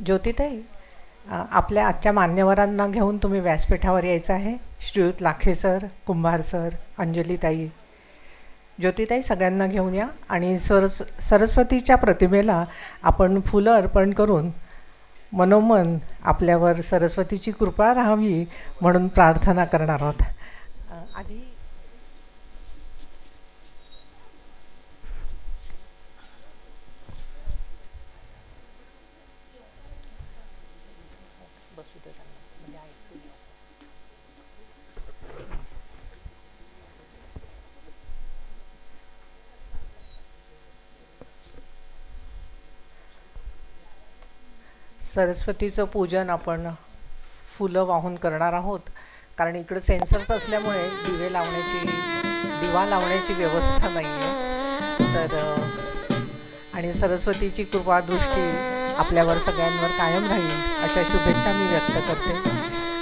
ज्योतिताई, आपल्या आजच्या मान्यवरांना घेऊन तुम्ही व्यासपीठावर यायचं आहे. श्रीयुत लाखे सर, कुंभार सर, अंजलीताई, ज्योतिताई सगळ्यांना घेऊन या आणि सरस्वतीच्या प्रतिमेला आपण फुलं अर्पण करून मनोमन आपल्यावर सरस्वतीची कृपा राहावी म्हणून प्रार्थना करणार आहोत. आधी बसू दे त्यांना, म्हणजे ऐकू दे. सरस्वतीचं पूजन आपण फुलं वाहून करणार आहोत, कारण इकडं सेन्सर्स असल्यामुळे दिवा लावण्याची व्यवस्था नाही आहे. आणि सरस्वतीची कृपा दृष्टी आपल्यावर सगळ्यांवर कायम राहील अशा शुभेच्छा मी व्यक्त करते.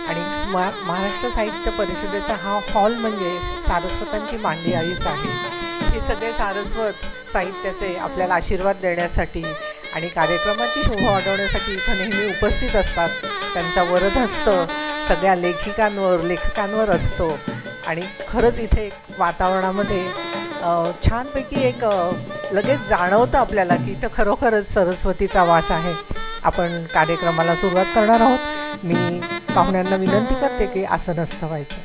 आणि महाराष्ट्र साहित्य परिषदेचा हा हॉल म्हणजे सारस्वतांची मांडी आईच आहे. हे सगळे सारस्वत साहित्याचे आपल्याला आशीर्वाद देण्यासाठी आणि कार्यक्रमाची शोभा वाढवण्यासाठी इथं नेहमी उपस्थित असतात. त्यांचा वरदहस्त सगळ्या लेखकांवर असतो. आणि खरंच इथे वातावरणामध्ये छानपैकी लगेच जाणवतं आपल्याला की इथं खरोखरच सरस्वतीचा वास आहे. आपण कार्यक्रमाला सुरुवात करणार आहोत. मी पाहुण्यांना विनंती करते की आसन नसतं व्हायचं.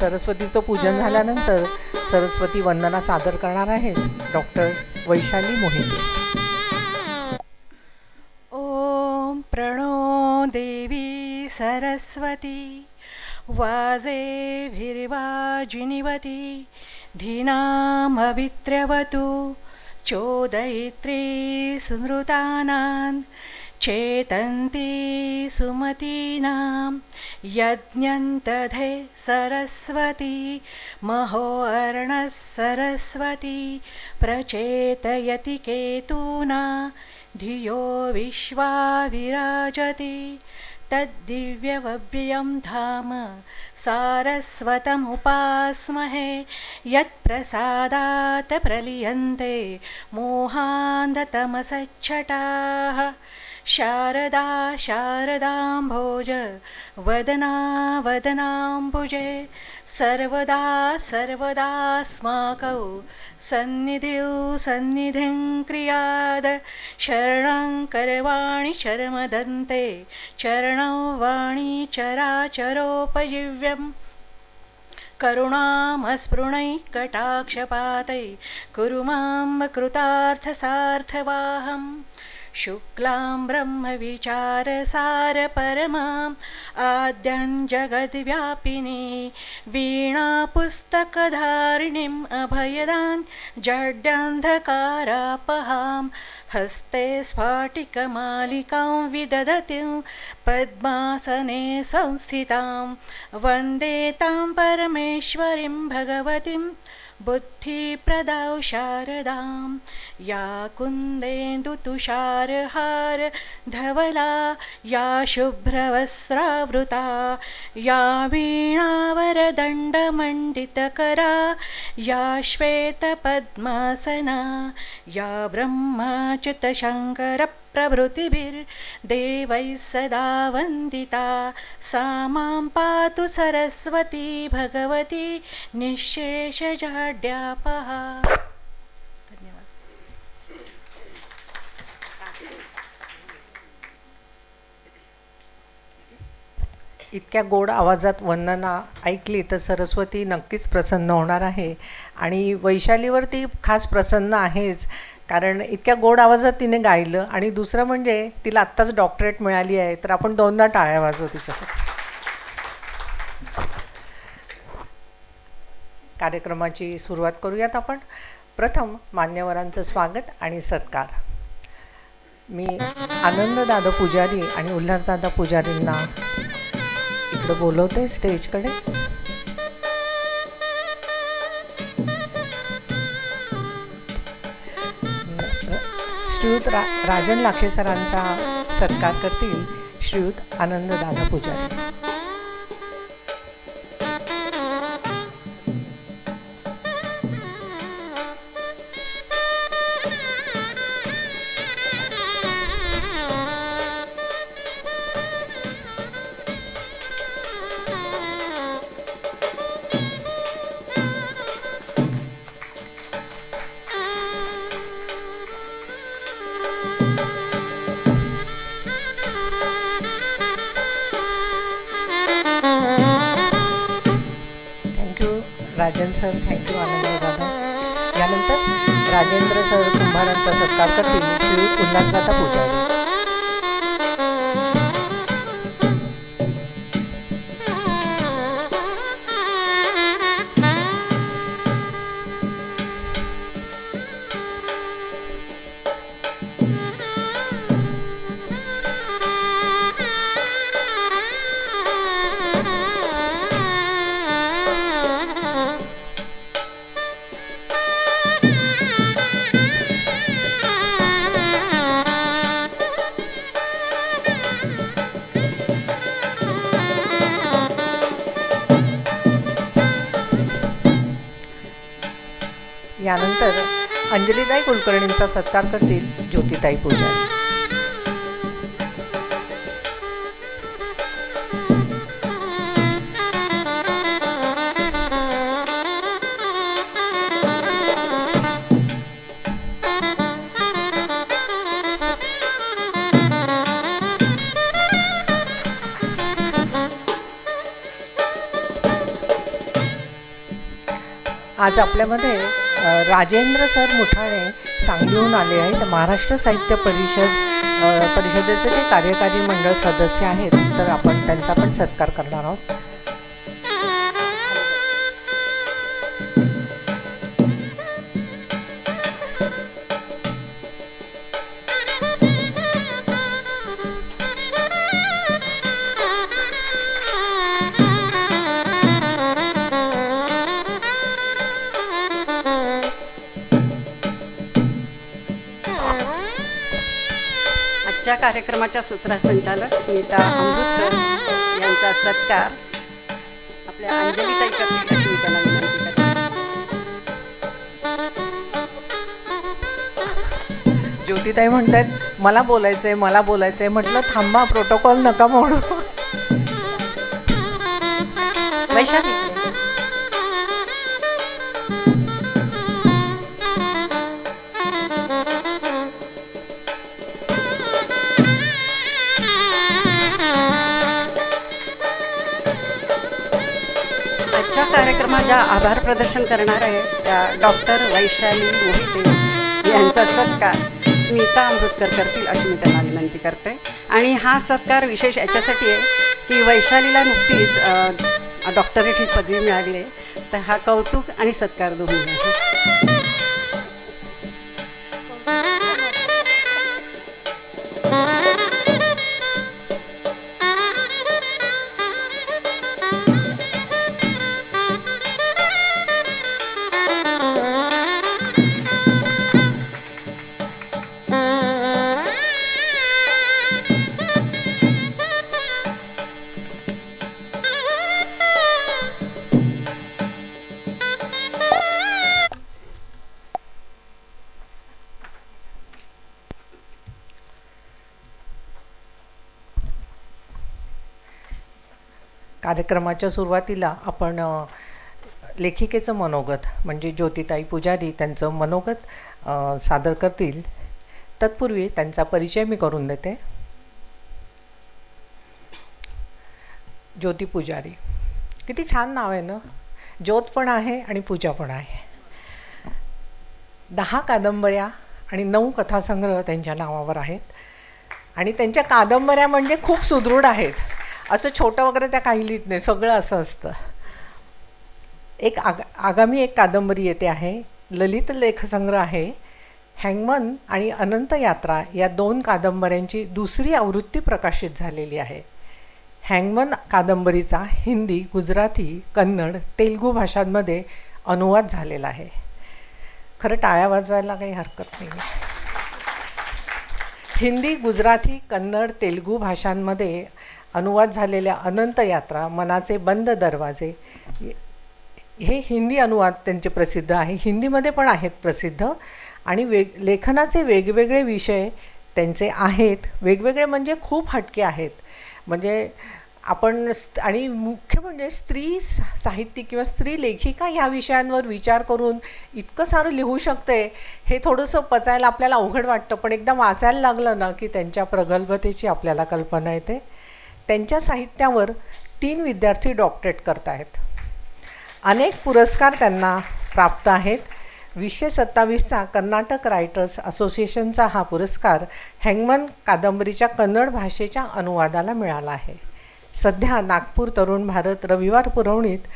सरस्वतीचं पूजन झाल्यानंतर सरस्वती वंदना सादर करणार आहेत डॉक्टर वैशाली मोहिते. ओम प्रणो देवी सरस्वती वाजेभिर्वाजिनीवती धीनामवित्र्यवतु चोदयित्री सुनृतानां चेतन्ति सुमतीनां यज्ञन्तधे सरस्वती महोर्णः सरस्वती प्रचेतयति केतूना धियो विश्वा विराजति तद्दिव्यव्ययं धाम सारस्वतमुपास्महे यत्प्रसादात् प्रलीयन्ते मोहान्धतमसच्छटाः शारदा शारदाम्भोज वदना वदनाम्बुजे सर्वदा सर्वदास्माकौ सन्निधिं सन्निधिं क्रियाद शरणं करवाणि शर्मदन्ते चरणं वाणी चराचरोपजीव्यम् करुणामस्पृणैः कटाक्षपातैः कुरु मां कृतार्थसार्थवाहम् शुक्लां ब्रह्मविचारसारपरमाम् आद्यां जगद्व्यापिनी वीणापुस्तकधारिणीम् अभयदां जड्यान्धकारापहां हस्ते स्फाटिकमालिकां विदधतीं पद्मासने संस्थितां वन्दे तां परमेश्वरीं भगवतीं बुद्धिप्रदां शारदां या कुन्देन्दुतुषारहार धवला या शुभ्रवस्त्रावृता या वीणावरदण्डमण्डितकरा या श्वेतपद्मासना या ब्रह्माच्युतशङ्करप्रभृतिभिर्देवैः सदा वन्दिता सा मां पातु सरस्वती भगवती निःशेषजाड्यापहा. धन्यवाद. इतक्या गोड आवाजात वंदना ऐकली तर सरस्वती नक्कीच प्रसन्न होणार आहे. आणि वैशालीवरती खास प्रसन्न आहेच, कारण इतक्या गोड आवाजात तिने गायलं. आणि दुसरं म्हणजे तिला आत्ताच डॉक्टरेट मिळाली आहे, तर आपण दोनदा टाळ्या वाजवू तिच्यासाठी. कार्यक्रमाची सुरुवात करूयात आपण. प्रथम मान्यवरांचं स्वागत आणि सत्कार. मी आनंददादा पुजारी आणि उल्हासदादा पुजारींना इकडं बोलवते स्टेजकडे. श्रीयुत राजन लाखे सरांचा सत्कार करतील श्रीयुत आनंददादा पुजारी. राजन सर, थँक्यू आनंद दादा. यानंतर राजेंद्र सर कुंभारांचा सत्कार करतील श्री उल्हासदादा पुजारी. यानंतर अंजलीताई कुलकर्णींचा सत्कार करतील ज्योतिताई पुजारी. आज आपल्यामध्ये राजेंद्र सर मुठाणे सांगलीहून आले आहेत. महाराष्ट्र साहित्य परिषदेचे जे कार्यकारी मंडळ सदस्य आहेत, तर आपण त्यांचा पण सत्कार करणार आहोत. आजच्या कार्यक्रमाच्या सूत्रसंचालक स्मिता अमृतकर यांचा सत्कार आपल्या अंजलीताई करतील अशी मी त्यांना विनंती करते. ज्योतिताई म्हणतात मला बोलायचंय. म्हटलं थांबा, प्रोटोकॉल नका मोडू. वैशाली आजच्या कार्यक्रमाच्या आभार प्रदर्शन करणार आहे त्या डॉक्टर वैशाली मोहिते यांचा सत्कार स्मिता अमृतकर करतील अशी मी त्यांना विनंती करते. आणि हा सत्कार विशेष याच्यासाठी आहे की वैशालीला नुकतीच डॉक्टरेट ही पदवी मिळाली आहे. तर हा कौतुक आणि सत्कार दोन्ही आहे. कार्यक्रमाच्या सुरुवातीला आपण लेखिकेचं मनोगत म्हणजे ज्योतिताई पुजारी त्यांचं मनोगत सादर करतील. तत्पूर्वी त्यांचा परिचय मी करून देते. ज्योती पुजारी, किती छान नाव आहे ना. ज्योत पण आहे आणि पूजा पण आहे. 10 कादंबऱ्या आणि 9 कथासंग्रह त्यांच्या नावावर आहेत. आणि त्यांच्या कादंबऱ्या म्हणजे खूप सुदृढ आहेत. असं छोटं वगैरे त्या काही लिहित नाही, सगळं असं असतं. आगामी एक कादंबरी येते आहे, ललित लेखसंग्रह आहे. हँगमन आणि अनंत यात्रा या 2 कादंबऱ्यांची दुसरी आवृत्ती प्रकाशित झालेली आहे. हँगमन कादंबरीचा हिंदी, गुजराती, कन्नड, तेलुगू भाषांमध्ये अनुवाद झालेला आहे. खरं टाळ्या वाजवायला काही हरकत नाही. हिंदी, गुजराती, कन्नड, तेलुगू भाषांमध्ये अनुवाद झालेल्या अनंत यात्रा, मनाचे बंद दरवाजे हे हिंदी अनुवाद त्यांचे प्रसिद्ध आहे. हिंदीमध्ये पण आहेत प्रसिद्ध. आणि लेखनाचे वेगवेगळे विषय त्यांचे आहेत. वेगवेगळे म्हणजे खूप हटके आहेत. म्हणजे आपण आणि मुख्य म्हणजे स्त्री साहित्यिक किंवा स्त्री लेखिका ह्या विषयांवर विचार करून इतकं सारं लिहू शकते हे थोडंसं पचायला आपल्याला अवघड वाटतं. पण एकदा वाचायला लागलं ना की त्यांच्या प्रगल्भतेची आपल्याला कल्पना येते. त्यांच्या साहित्यावर 3 विद्यार्थी डॉक्टरेट करत आहेत. अनेक पुरस्कार त्यांना प्राप्त आहेत. 2027चा कर्नाटक रायटर्स असोसिएशनचा हा पुरस्कार हँगमन कादंबरीच्या कन्नड भाषेच्या अनुवादाला मिळाला आहे. सध्या नागपूर तरुण भारत रविवार पुरवणीत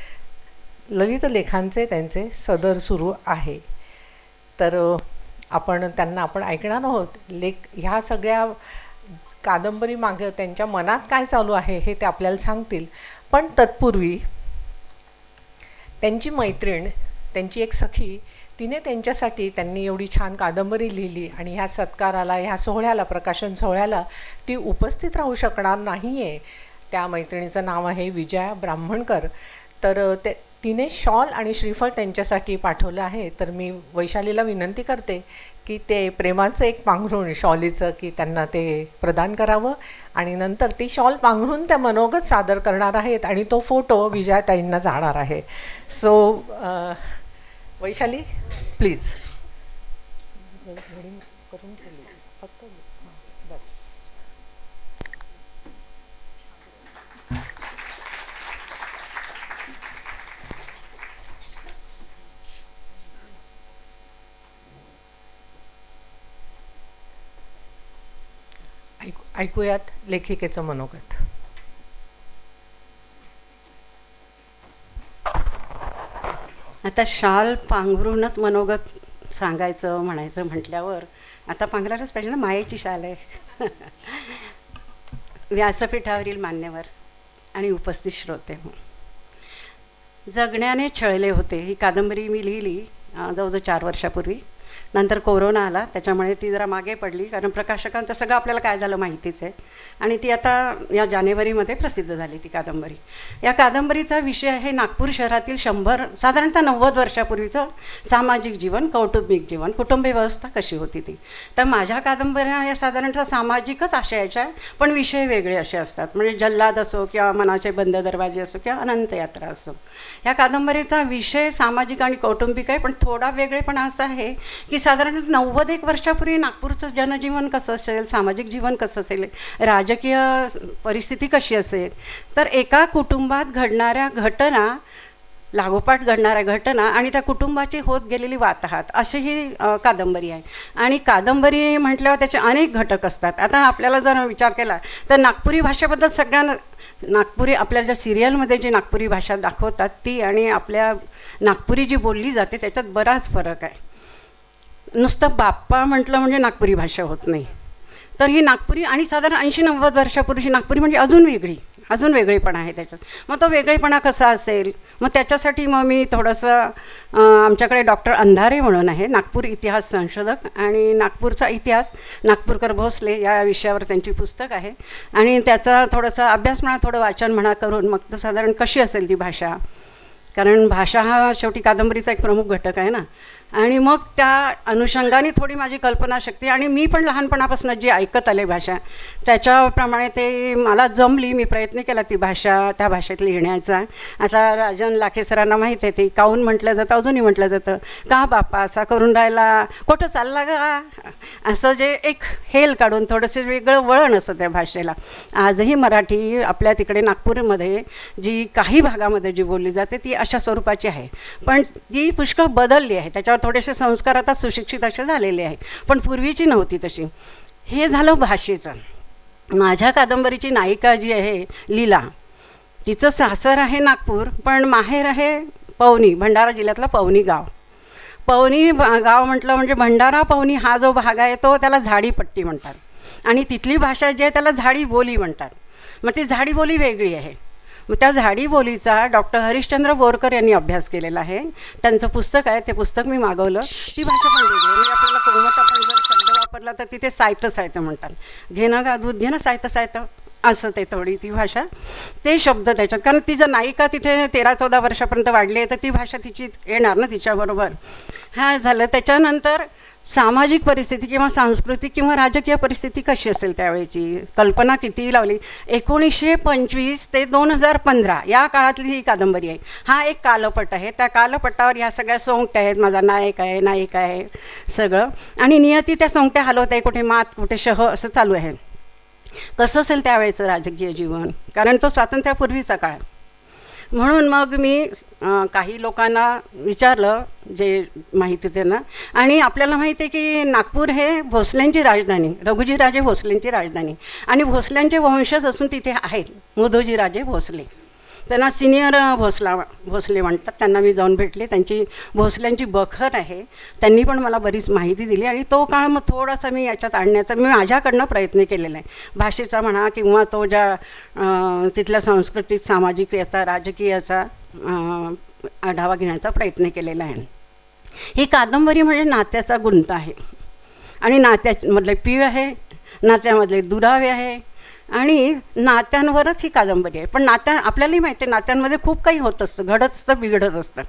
ललित लेखांचे त्यांचे सदर सुरू आहे. तर आपण ऐकणार आहोत. ह्या सगळ्या कादंबरी मागे त्यांच्या मनात काय चालू आहे हे ते आपल्याला सांगतील. पण तत्पूर्वी त्यांची मैत्रीण, त्यांची एक सखी, तिने त्यांच्यासाठी, त्यांनी एवढी छान कादंबरी लिहिली आणि ह्या सत्काराला, ह्या सोहळ्याला, प्रकाशन सोहळ्याला ती उपस्थित राहू शकणार नाही आहे. त्या मैत्रिणीचं नाव आहे विजया ब्राह्मणकर. तर तिने शॉल आणि श्रीफळ त्यांच्यासाठी पाठवलं आहे. तर मी वैशालीला विनंती करते की ते प्रेमाचं एक पांघरूण शॉलीचं की त्यांना ते प्रदान करावं आणि नंतर ती शॉल पांघरून त्या मनोगत सादर करणार आहेत आणि तो फोटो विजयाताईंना जाणार आहे. So Vaishali please. करून ठेवली फक्त बस. ऐकूयात लेखिकेचं मनोगत. आता शाल पांघरूनच मनोगत सांगायचं म्हणायचं म्हटल्यावर आता पांघरायलाच पाहिजे ना. मायेची शाल आहे. व्यासपीठावरील मान्यवर आणि उपस्थित श्रोते, जगण्याने छळले होते ही कादंबरी मी लिहिली जवळजवळ 4 वर्षापूर्वी. नंतर कोरोना आला, त्याच्यामुळे ती जरा मागे पडली, कारण प्रकाशकांचं सगळं आपल्याला काय झालं माहितीच आहे. आणि ती आता या जानेवारीमध्ये प्रसिद्ध झाली ती कादंबरी. या कादंबरीचा विषय आहे नागपूर शहरातील साधारणतः 90 वर्षापूर्वीचं सामाजिक जीवन, कौटुंबिक जीवन, कुटुंबीय व्यवस्था कशी होती ती. तर माझ्या कादंबऱ्या या साधारणतः सामाजिकच आशयाच्या आहे, पण विषय वेगळे असे असतात. म्हणजे जल्लाद असो किंवा मनाचे बंद दरवाजे असो किंवा अनंत यात्रा असो. या कादंबरीचा विषय सामाजिक आणि कौटुंबिक आहे, पण थोडा वेगळेपणा असा आहे की साधारण 90 वर्षापूर्वी नागपूरचं जनजीवन कसं असेल, सामाजिक जीवन कसं असेल, राजकीय परिस्थिती कशी असेल. तर एका कुटुंबात घडणाऱ्या घटना, लागोपाठ घडणाऱ्या घटना आणि त्या कुटुंबाची होत गेलेली वाताहत अशी ही कादंबरी आहे. आणि कादंबरी म्हटल्यावर त्याचे अनेक घटक असतात. आता आपल्याला जर विचार केला तर नागपुरी भाषेबद्दल सगळ्यांना, नागपुरी आपल्या ज्या सिरियलमध्ये जी नागपुरी भाषा दाखवतात ती आणि आपल्या नागपुरी जी बोलली जाते त्याच्यात बराच फरक आहे. नुसतं बाप्पा म्हटलं म्हणजे नागपुरी भाषा होत नाही. तर ही नागपुरी आणि साधारण 80-90 वर्षापूर्वीची नागपुरी म्हणजे अजून वेगळेपणा आहे त्याच्यात. मग तो वेगळेपणा कसा असेल, मग त्याच्यासाठी मग मी थोडंसं आमच्याकडे डॉक्टर अंधारे म्हणून आहे, नागपूर इतिहास संशोधक, आणि नागपूरचा इतिहास नागपूरकर भोसले या विषयावर त्यांची पुस्तक आहे. आणि त्याचा थोडासा अभ्यास म्हणा, थोडं वाचन म्हणा करून मग तो साधारण कशी असेल ती भाषा, कारण भाषा हा शेवटी कादंबरीचा एक प्रमुख घटक आहे ना. आणि मग त्या अनुषंगाने थोडी माझी कल्पनाशक्ती, आणि मी पण लहानपणापासून जी ऐकत आले भाषा त्याच्याप्रमाणे ते मला जमली. मी प्रयत्न केला ती भाषा, त्या भाषेत लिहिण्याचा. आता राजन लाखे सरांना माहीत आहे ते काहून म्हटलं जातं, अजूनही म्हटलं जातं, का बापा असा करून राहिला, कुठं चालला गा, असं जे एक हेल काढून थोडंसं वेगळं वळण असतं त्या भाषेला. आजही मराठी आपल्या तिकडे नागपूरमध्ये जी काही भागामध्ये जी बोलली जाते ती अशा स्वरूपाची आहे, पण ती पुष्कळ बदलली आहे. त्याच्यावर थोडेसे संस्कार आता सुशिक्षित असे झालेले आहे, पण पूर्वीची नव्हती तशी. हे झालं भाषेचं. माझ्या कादंबरीची नायिका जी आहे लीला, तिचं सासर आहे नागपूर, पण माहेर आहे पवनी, भंडारा जिल्ह्यातला पवनी गाव. पवनी गाव म्हटलं म्हणजे भंडारा पवनी हा जो भाग आहे तो त्याला झाडीपट्टी म्हणतात, आणि तिथली भाषा जी आहे त्याला झाडी बोली म्हणतात. मग ती झाडी बोली वेगळी आहे. मग त्या झाडी बोलीचा डॉक्टर हरिश्चंद्र बोरकर यांनी अभ्यास केलेला आहे. त्यांचं पुस्तक आहे, ते पुस्तक मी मागवलं. ती भाषा पण वेगळी म्हणजे आपल्याला कोमट आपण जर शब्द वापरला तर तिथे साहित्य म्हणतात. घेणं का दूध घेणं साहित्य असं ते थोडी ती भाषा, ते शब्द त्याच्यात. कारण ती जर नायिका तिथे 13-14 वर्षापर्यंत वाढली आहे तर ती भाषा तिची येणार ना तिच्याबरोबर. हा झालं. त्याच्यानंतर सामाजिक परिस्थिती किंवा सांस्कृतिक किंवा राजकीय परिस्थिती कशी असेल त्यावेळेची, कल्पना किती लावली. 1925 ते 2015 या काळातली ही कादंबरी आहे. हा एक कालपट आहे. त्या कालपटावर ह्या सगळ्या सोंगट्या आहेत. माझा नायिका आहे सगळं, आणि नियती त्या सोंगट्या हलवत आहे. कुठे मात कुठे शह असं चालू आहे. कसं असेल त्यावेळेचं राजकीय जीवन, कारण तो स्वातंत्र्यापूर्वीचा काळ. म्हणून मग मी काही लोकांना विचारलं जे माहिती त्यांना, आणि आपल्याला माहिती आहे की नागपूर हे भोसल्यांची राजधानी, रघुजीराजे भोसलेंची राजधानी, आणि भोसल्यांचे वंशज असून तिथे आहेत मुधोजीराजे भोसले. त्यांना सिनियर भोसले म्हणतात. त्यांना मी जाऊन भेटले, त्यांची भोसल्यांची बखर आहे. त्यांनी पण मला बरीच माहिती दिली आणि तो काळ मग थोडासा मी याच्यात आणण्याचा मी माझ्याकडनं प्रयत्न केलेला आहे. भाषेचा म्हणा किंवा तो ज्या तिथल्या सांस्कृतिक सामाजिक याचा राजकीयाचा आढावा घेण्याचा प्रयत्न केलेला आहे. ही कादंबरी म्हणजे नात्याचा गुंत आहे आणि नात्यामधले पीळ आहे, नात्यामधले दुरावे आहे आणि नात्यांवरच ही कादंबरी आहे. पण आपल्यालाही माहिती आहे नात्यांमध्ये खूप काही होत असतं, घडत असतं, बिघडत असतं.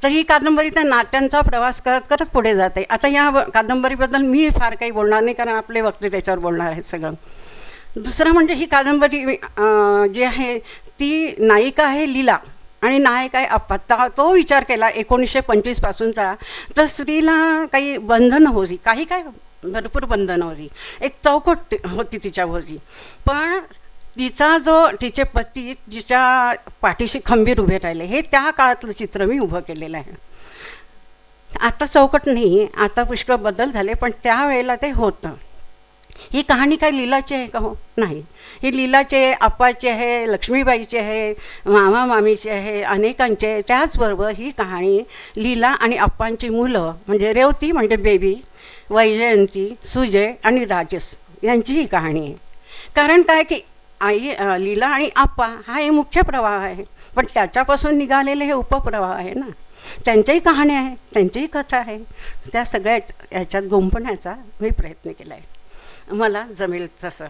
तर ही कादंबरी त्या नात्यांचा प्रवास करत करत पुढे जाते. आता या कादंबरीबद्दल मी फार काही बोलणार नाही, कारण आपले वक्ते त्याच्यावर बोलणार आहेत सगळं. दुसरं म्हणजे ही कादंबरी जी आहे ती नायिका आहे लीला आणि नायक आहे अप्पा. तो विचार केला 1925 पासूनचा, तर स्त्रीला काही बंधनं होती, काही काय भरपूर बंधनं होती, एक चौकट होती तिच्याभोवती. पण तिचे पती जिच्या पाठीशी खंबीर उभे राहिले, हे त्या काळातलं चित्र मी उभं केलेलं आहे. आता चौकट नाही, आता पुष्कळ बदल झाले, पण त्यावेळेला ते होतं. ही कहाणी काय लीलाची आहे का? हो नाही, ही लीलाची आहे, आप्पाची आहे, लक्ष्मीबाईची आहे, मामा मामीची आहे, अनेकांची आहे. त्याचबरोबर ही कहाणी लीला आणि आप्पांची मुलं म्हणजे रेवती म्हणजे बेबी, वैजयंती, सुजय आणि राजेश यांची ही कहाणी आहे. कारण काय की लीला आणि आप्पा हा एक मुख्य प्रवाह आहे, पण त्याच्यापासून निघालेले हे उपप्रवाह आहे ना, त्यांच्याही कहाण्या आहे, त्यांचीही कथा आहे. त्या सगळ्या याच्यात गुंफण्याचा मी प्रयत्न केला आहे, मला जमेल तसं.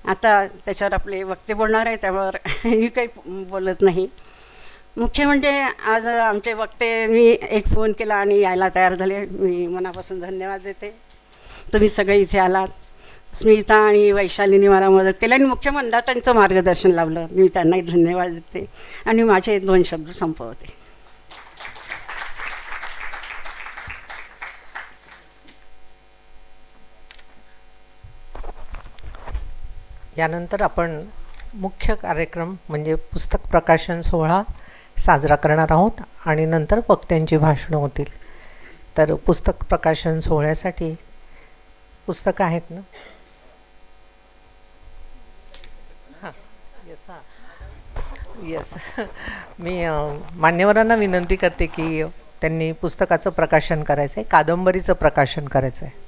आता त्याच्यावर आपले वक्ते बोलणार आहे, त्यावर मी काही बोलत नाही. मुख्य म्हणजे आज आमचे वक्ते मी एक फोन केला आणि यायला तयार झाले, मी मनापासून धन्यवाद देते. तुम्ही सगळे इथे आलात. स्मिता आणि वैशालीने मला मदत केली आणि मुख्य मंदातांचं मार्गदर्शन लावलं, मी त्यांनाही धन्यवाद देते आणि माझे 2 शब्द संपवते. यानंतर आपण मुख्य कार्यक्रम म्हणजे पुस्तक प्रकाशन सोहळा साजरा करणार आहोत आणि नंतर वक्त्यांची भाषणं होतील. तर पुस्तक प्रकाशन सोहळ्यासाठी पुस्तकं आहेत ना? हां येस मी मान्यवरांना विनंती करते की त्यांनी पुस्तकाचं प्रकाशन करायचं आहे, कादंबरीचं प्रकाशन करायचं आहे.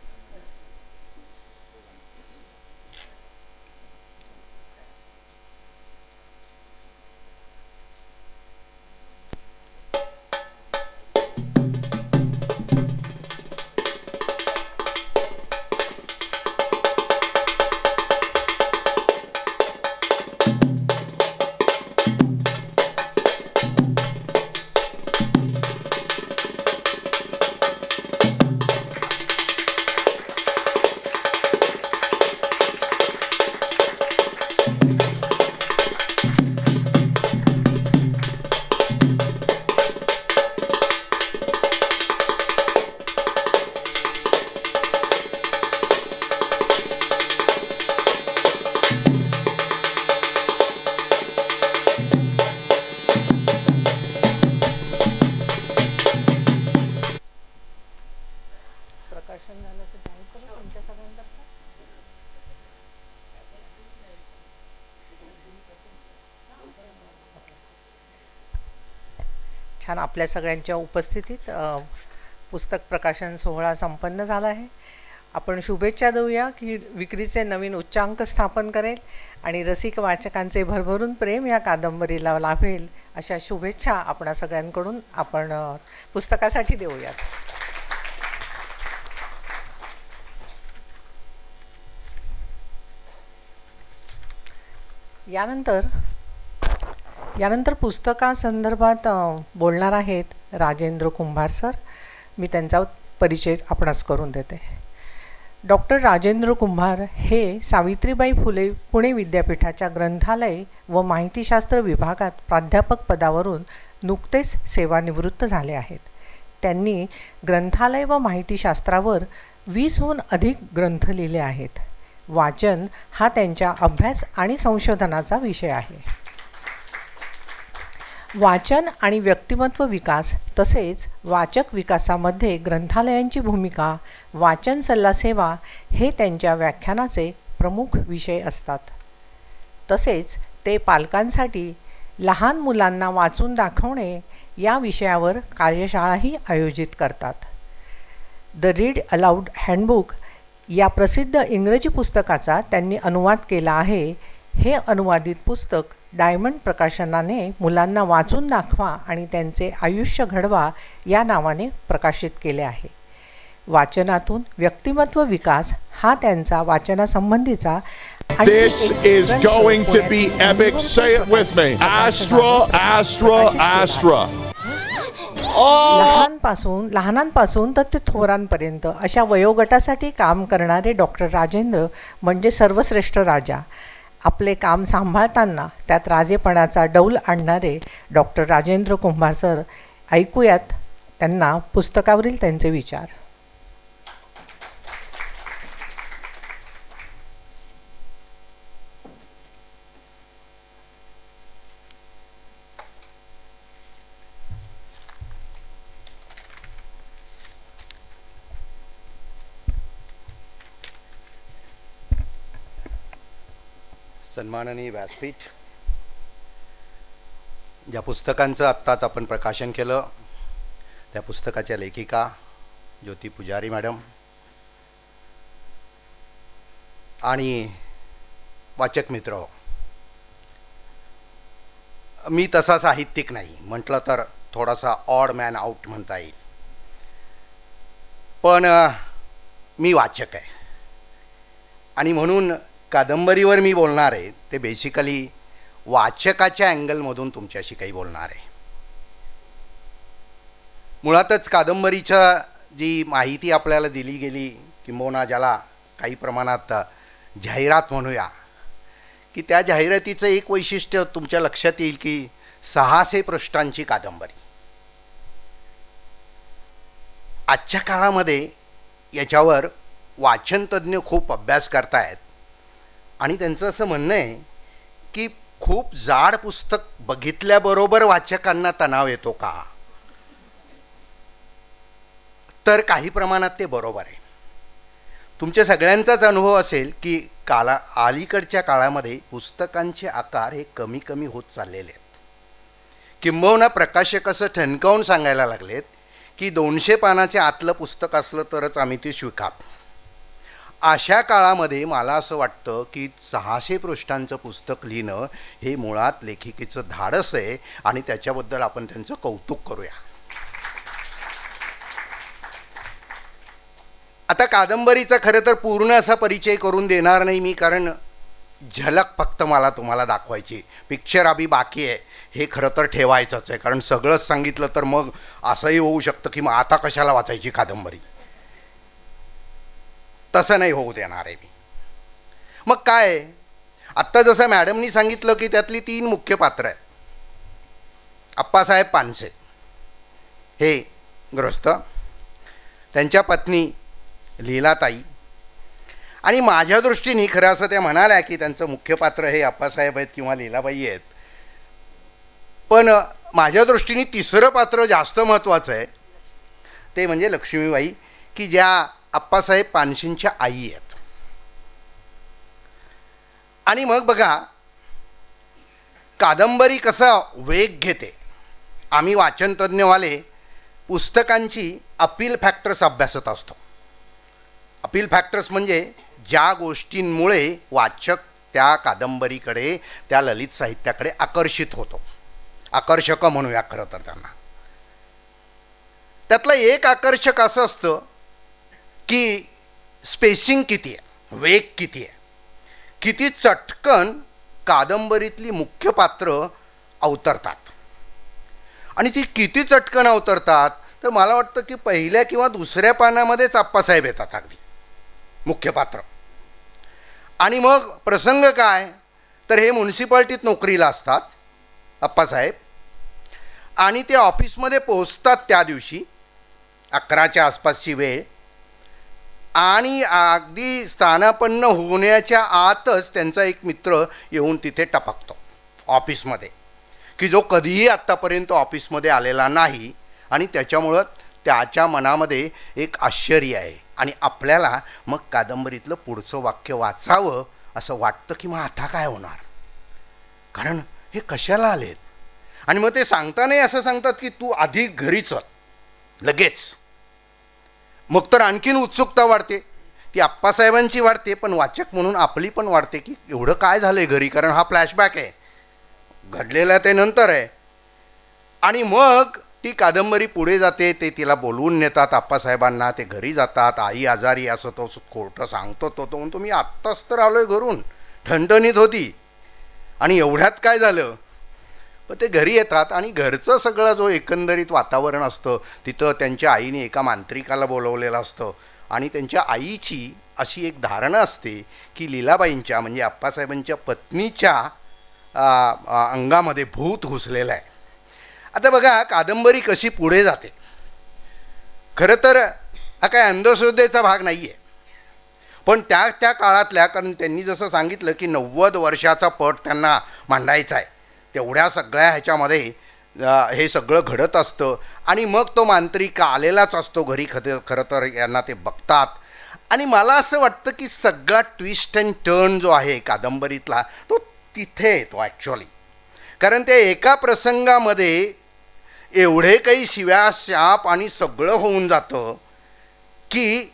छान आपल्या सगळ्यांच्या उपस्थितीत पुस्तक प्रकाशन सोहळा संपन्न झाला आहे. आपण शुभेच्छा देऊया की विक्रीचे नवीन उच्चांक स्थापन करेल आणि रसिक वाचकांचे भरभरून प्रेम या कादंबरीला लाभेल, अशा शुभेच्छा आपणा सगळ्यांकडून आपण पुस्तकासाठी देऊयात. यानंतर पुस्तकासंदर्भात बोलणार आहेत राजेंद्र कुंभार सर. मी त्यांचा परिचय आपणास करून देते. डॉक्टर राजेंद्र कुंभार हे सावित्रीबाई फुले पुणे विद्यापीठाच्या ग्रंथालय व माहितीशास्त्र विभागात प्राध्यापक पदावरून नुकतेच सेवानिवृत्त झाले आहेत. त्यांनी ग्रंथालय व माहितीशास्त्रावर 20हून अधिक ग्रंथ लिहिले आहेत. वाचन हा त्यांच्या अभ्यास आणि संशोधनाचा विषय आहे. वाचन आणि व्यक्तिमत्व विकास तसेच वाचक विकासामध्ये ग्रंथालयांची भूमिका, वाचन सल्ला सेवा हे त्यांच्या व्याख्यानाचे प्रमुख विषय असतात. तसेच ते पालकांसाठी लहान मुलांना वाचून दाखवणे या विषयावर कार्यशाळाही आयोजित करतात. द रीड अलाउड हँडबुक या प्रसिद्ध इंग्रजी पुस्तकाचा त्यांनी अनुवाद केला आहे. हे अनुवादित पुस्तक डायमंड प्रकाशनाने मुलांना वाचून दाखवा आणि त्यांचे आयुष्य घडवा या नावाने प्रकाशित केले आहे. वाचनातून व्यक्तिमत्व विकास हा त्यांचा वाचनासंबंधीचा This is going to be epic. Say it with me. Astra, Astra, Astra. लहानांपासून तर ते थोरांपर्यंत अशा वयोगटासाठी काम करणारे डॉक्टर राजेंद्र म्हणजे सर्वश्रेष्ठ राजा. आपले काम सांभाळताना त्यात राजेपणाचा डौल आणणारे डॉक्टर राजेंद्र कुंभार सर. ऐकूयात त्यांना पुस्तकावरील त्यांचे विचार. सन्माननीय व्यासपीठ, ज्या पुस्तकांचं आत्ताच आपण प्रकाशन केलं त्या पुस्तकाच्या लेखिका ज्योती पुजारी मॅडम आणि वाचक मित्र, मी तसा साहित्यिक नाही, म्हटलं तर थोडासा ऑड मॅन आउट म्हणता येईल, पण मी वाचक आहे आणि म्हणून कादंबरीवर मी बोलणार आहे ते बेसिकली वाचकाच्या अँगलमधून तुमच्याशी काही बोलणार आहे. मुळातच कादंबरीच्या जी माहिती आपल्याला दिली गेली, किंबहुना ज्याला काही प्रमाणात जाहिरात म्हणूया, की त्या जाहिरातीचं एक वैशिष्ट्य तुमच्या लक्षात येईल की 600 पृष्ठांची कादंबरी. आजच्या काळामध्ये याच्यावर वाचनतज्ञ खूप अभ्यास करतायत आणि त्यांचं असं म्हणणं आहे की खूप जाड पुस्तक बघितल्याबरोबर वाचकांना तणाव येतो का, तर काही प्रमाणात ते बरोबर आहे. तुमच्या सगळ्यांचाच अनुभव असेल की अलीकडच्या काळामध्ये पुस्तकांचे आकार हे कमी कमी होत चाललेले आहेत. किंबहुना प्रकाशक असं ठणकावून सांगायला लागलेत की 200 पानाचे आतलं पुस्तक असलं तरच आम्ही ते स्वीकारतो. अशा काळामध्ये मला असं वाटतं की 600 पृष्ठांचं पुस्तक लिहिणं हे मुळात लेखिकेचं धाडस आहे आणि त्याच्याबद्दल आपण त्यांचं कौतुक करूया. आता कादंबरीचा खरं तर पूर्ण असा परिचय करून देणार नाही मी, कारण झलक फक्त मला तुम्हाला दाखवायची, पिक्चर अभी बाकी आहे हे खरं तर ठेवायचंच आहे, कारण सगळंच सांगितलं तर मग असंही होऊ शकतं की मग आता कशाला वाचायची कादंबरी. तसं नाही होऊ देणार आहे मी. मग काय, आत्ता जसं मॅडमनी सांगितलं की त्यातली 3 मुख्य पात्र आहेत. अप्पासाहेब पानसे हे गृहस्थ, त्यांच्या पत्नी लीलाताई, आणि माझ्या दृष्टीने खरं असं त्या म्हणाल्या की त्यांचं मुख्य पात्र हे अप्पासाहेब आहेत किंवा लीलाबाई आहेत, पण माझ्या दृष्टीने 3रं पात्र जास्त महत्त्वाचं आहे, ते म्हणजे लक्ष्मीबाई, की ज्या अप्पासाहेब पानशेंच्या आई आहेत. आणि मग बघा कादंबरी कसा वेग घेते. आम्ही वाचनतज्ञवाले पुस्तकांची अपील फॅक्टर्स अभ्यासत असतो. अपील फॅक्टर्स म्हणजे ज्या गोष्टींमुळे वाचक त्या कादंबरीकडे, त्या ललित साहित्याकडे आकर्षित होतो. आकर्षक म्हणूया खरं तर त्यांना. त्यातलं एक आकर्षक असं असतं की स्पेसिंग किती आहे, वेग किती आहे, किती चटकन कादंबरीतली मुख्य पात्र अवतरतात. आणि ती किती चटकन अवतरतात तर मला वाटतं की पहिल्या किंवा दुसऱ्या पानामध्येच अप्पासाहेब येतात अगदी मुख्य पात्र. आणि मग प्रसंग काय, तर हे म्युन्सिपाल्टीत नोकरीला असतात अप्पासाहेब, आणि ते ऑफिसमध्ये पोहोचतात त्या दिवशी 11च्या आसपासची वेळ, आणि अगदी स्थानापन्न होण्याच्या आतच त्यांचा एक मित्र येऊन तिथे टपकतो ऑफिसमध्ये, की जो कधीही आत्तापर्यंत ऑफिसमध्ये आलेला नाही आणि त्याच्यामुळं त्याच्या मनामध्ये एक आश्चर्य आहे आणि आपल्याला मग कादंबरीतलं पुढचं वाक्य वाचावं असं वाटतं की मग आता काय होणार, कारण हे कशाला आलेत. आणि मग ते सांगतानाही असं सांगतात की तू आधी घरी चल लगेच. मग तर आणखीन उत्सुकता वाढते, ती आप्पासाहेबांची वाढते, पण वाचक म्हणून आपली पण वाढते की एवढं काय झालंय घरी, कारण हा फ्लॅशबॅक आहे, घडलेला ते नंतर आहे. आणि मग ती कादंबरी पुढे जाते, ते तिला बोलवून नेतात आप्पासाहेबांना, ते घरी जातात. आई आजारी असं तो खोटं सांगतो, तो म्हणतो मी आत्ताच तर आलोय घरून, ठणठणीत होती. आणि एवढ्यात काय झालं, पण ते घरी येतात आणि घरचं सगळं जो एकंदरीत वातावरण असतं तिथं त्यांच्या आईने एका मांत्रिकाला बोलवलेलं असतं आणि त्यांच्या आईची अशी एक धारणा असते की लीलाबाईंच्या म्हणजे आप्पासाहेबांच्या पत्नीच्या अंगामध्ये भूत घुसलेलं आहे. आता बघा कादंबरी कशी पुढे जाते. खरं तर हा काय अंधश्रद्धेचा भाग नाही आहे, पण त्या काळातल्या, कारण त्यांनी जसं सांगितलं की 90 वर्षाचा पट त्यांना मांडायचा आहे, तेवढ्या सगळ्या ह्याच्यामध्ये हे सगळं घडत असतं. आणि मग तो मांत्रिक आलेलाच असतो घरी. खरं तर यांना ते बघतात आणि मला असं वाटतं की सगळा ट्विस्ट अँड टर्न जो आहे कादंबरीतला तो तिथे येतो ॲक्च्युअली. कारण ते एका प्रसंगामध्ये एवढे काही शिव्या शाप आणि सगळं होऊन जातं की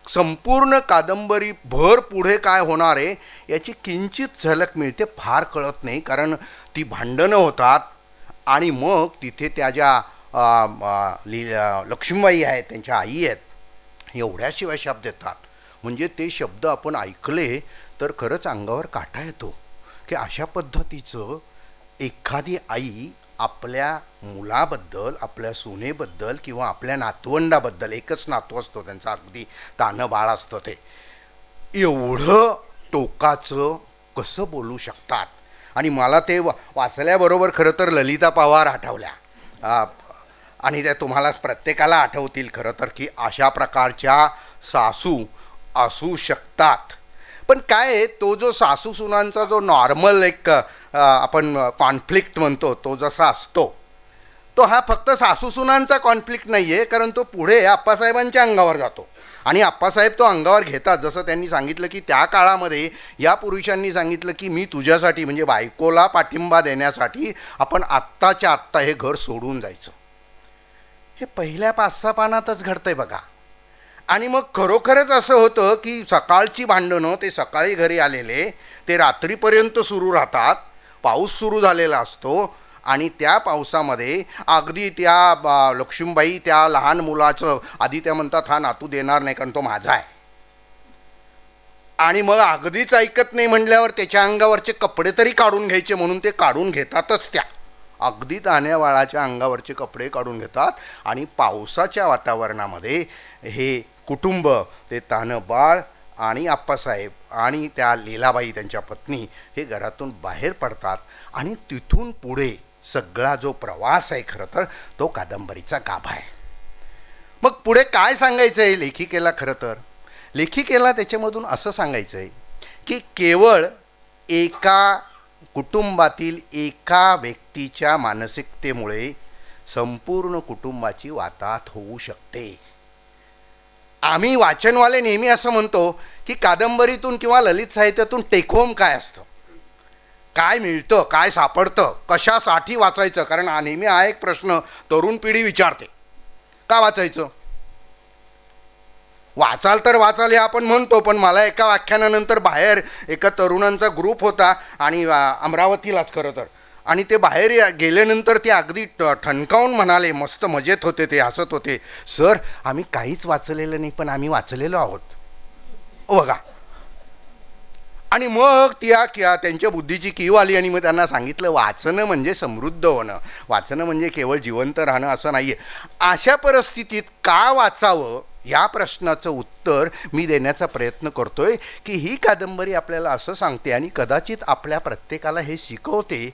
संपूर्ण कादंबरी भर पुढे काय होणार आहे याची किंचित झलक मिळते, फार कळत नाही. कारण ती भांडणं होतात आणि मग तिथे त्या ज्या लक्ष्मीबाई आहेत, त्यांच्या आई आहेत, एवढ्या शिवाय शब्द देतात म्हणजे ते शब्द आपण ऐकले तर खरंच अंगावर काटा येतो की अशा पद्धतीचं एखादी आई आपल्या मुलाबद्दल, आपल्या सुनेबद्दल किंवा आपल्या नातवंडाबद्दल, एकच नातू असतो त्यांचा, अगदी तानं बाळ असतं, ते एवढं टोकाचं कसं बोलू शकतात. आणि मला ते वाचल्याबरोबर खरं तर ललिता पवार आठवल्या आणि त्या तुम्हालाच प्रत्येकाला आठवतील खरं तर की अशा प्रकारच्या सासू असू शकतात. पण काय आहे, तो जो सासू सुनांचा जो नॉर्मल एक आपण कॉन्फ्लिक्ट म्हणतो तो जसा असतो, तो हा फक्त सासू सुनांचा कॉन्फ्लिक्ट नाही आहे, कारण तो पुढे आप्पासाहेबांच्या अंगावर जातो आणि आप्पासाहेब तो अंगावर घेतात. जसं त्यांनी सांगितलं की त्या काळामध्ये या पुरुषांनी सांगितलं की मी तुझ्यासाठी म्हणजे बायकोला पाठिंबा देण्यासाठी आपण आत्ताच्या आत्ता हे घर सोडून जायचं. हे पहिल्या 5-6 पानातच घडतंय बघा. आणि मग खरोखरच असं होतं की सकाळची भांडणं ते सकाळी घरी आलेले ते रात्रीपर्यंत सुरू राहतात. पाऊस सुरू झालेला असतो आणि त्या पावसामध्ये अगदी त्या लक्ष्मीबाई त्या लहान मुलाचं आधी त्या म्हणतात हा नातू देणार नाही कारण तो माझा आहे. आणि मग अगदीच ऐकत नाही म्हटल्यावर त्याच्या अंगावरचे कपडे तरी काढून घ्यायचे म्हणून ते काढून घेतातच. त्या अगदी तान्यावाळाच्या अंगावरचे कपडे काढून घेतात आणि पावसाच्या वातावरणामध्ये हे कुटुंब, ते तानं बाळ आणि आप्पासाहेब आणि त्या लीलाबाई त्यांच्या पत्नी हे घरातून बाहेर पडतात. आणि तिथून पुढे सगळा जो प्रवास आहे खरं तर तो कादंबरीचा गाभा आहे. मग पुढे काय सांगायचं आहे लेखिकेला, खरं तर लेखिकेला त्याच्यामधून असं सांगायचं आहे की केवळ एका कुटुंबातील एका व्यक्तीच्या मानसिकतेमुळे संपूर्ण कुटुंबाची वाताहत होऊ शकते. आम्ही वाचनवाले नेहमी असं म्हणतो की कादंबरीतून किंवा ललित साहित्यातून टेक होम काय असतं, काय मिळतं, काय सापडतं, कशासाठी वाचायचं. कारण नेहमी हा एक प्रश्न तरुण पिढी विचारते, का वाचायचं. वाचाल तर वाचाल हे आपण म्हणतो, पण मला एका व्याख्यानानंतर बाहेर एका तरुणांचा ग्रुप होता आणि अमरावतीलाच खरं तर, आणि ते बाहेर गेल्यानंतर ते अगदी ठणकावून म्हणाले, मस्त मजेत होते ते, हसत होते, सर आम्ही काहीच वाचलेलं नाही पण आम्ही वाचलेलो आहोत बघा. आणि मग त्यांच्या बुद्धीची कीव आली आणि मग त्यांना सांगितलं वाचणं म्हणजे समृद्ध होणं, वाचणं म्हणजे केवळ जिवंत राहणं असं नाही आहे. अशा परिस्थितीत का वाचावं या प्रश्नाचं उत्तर मी देण्याचा प्रयत्न करतोय की ही कादंबरी आपल्याला असं सांगते आणि कदाचित आपल्या प्रत्येकाला हे शिकवते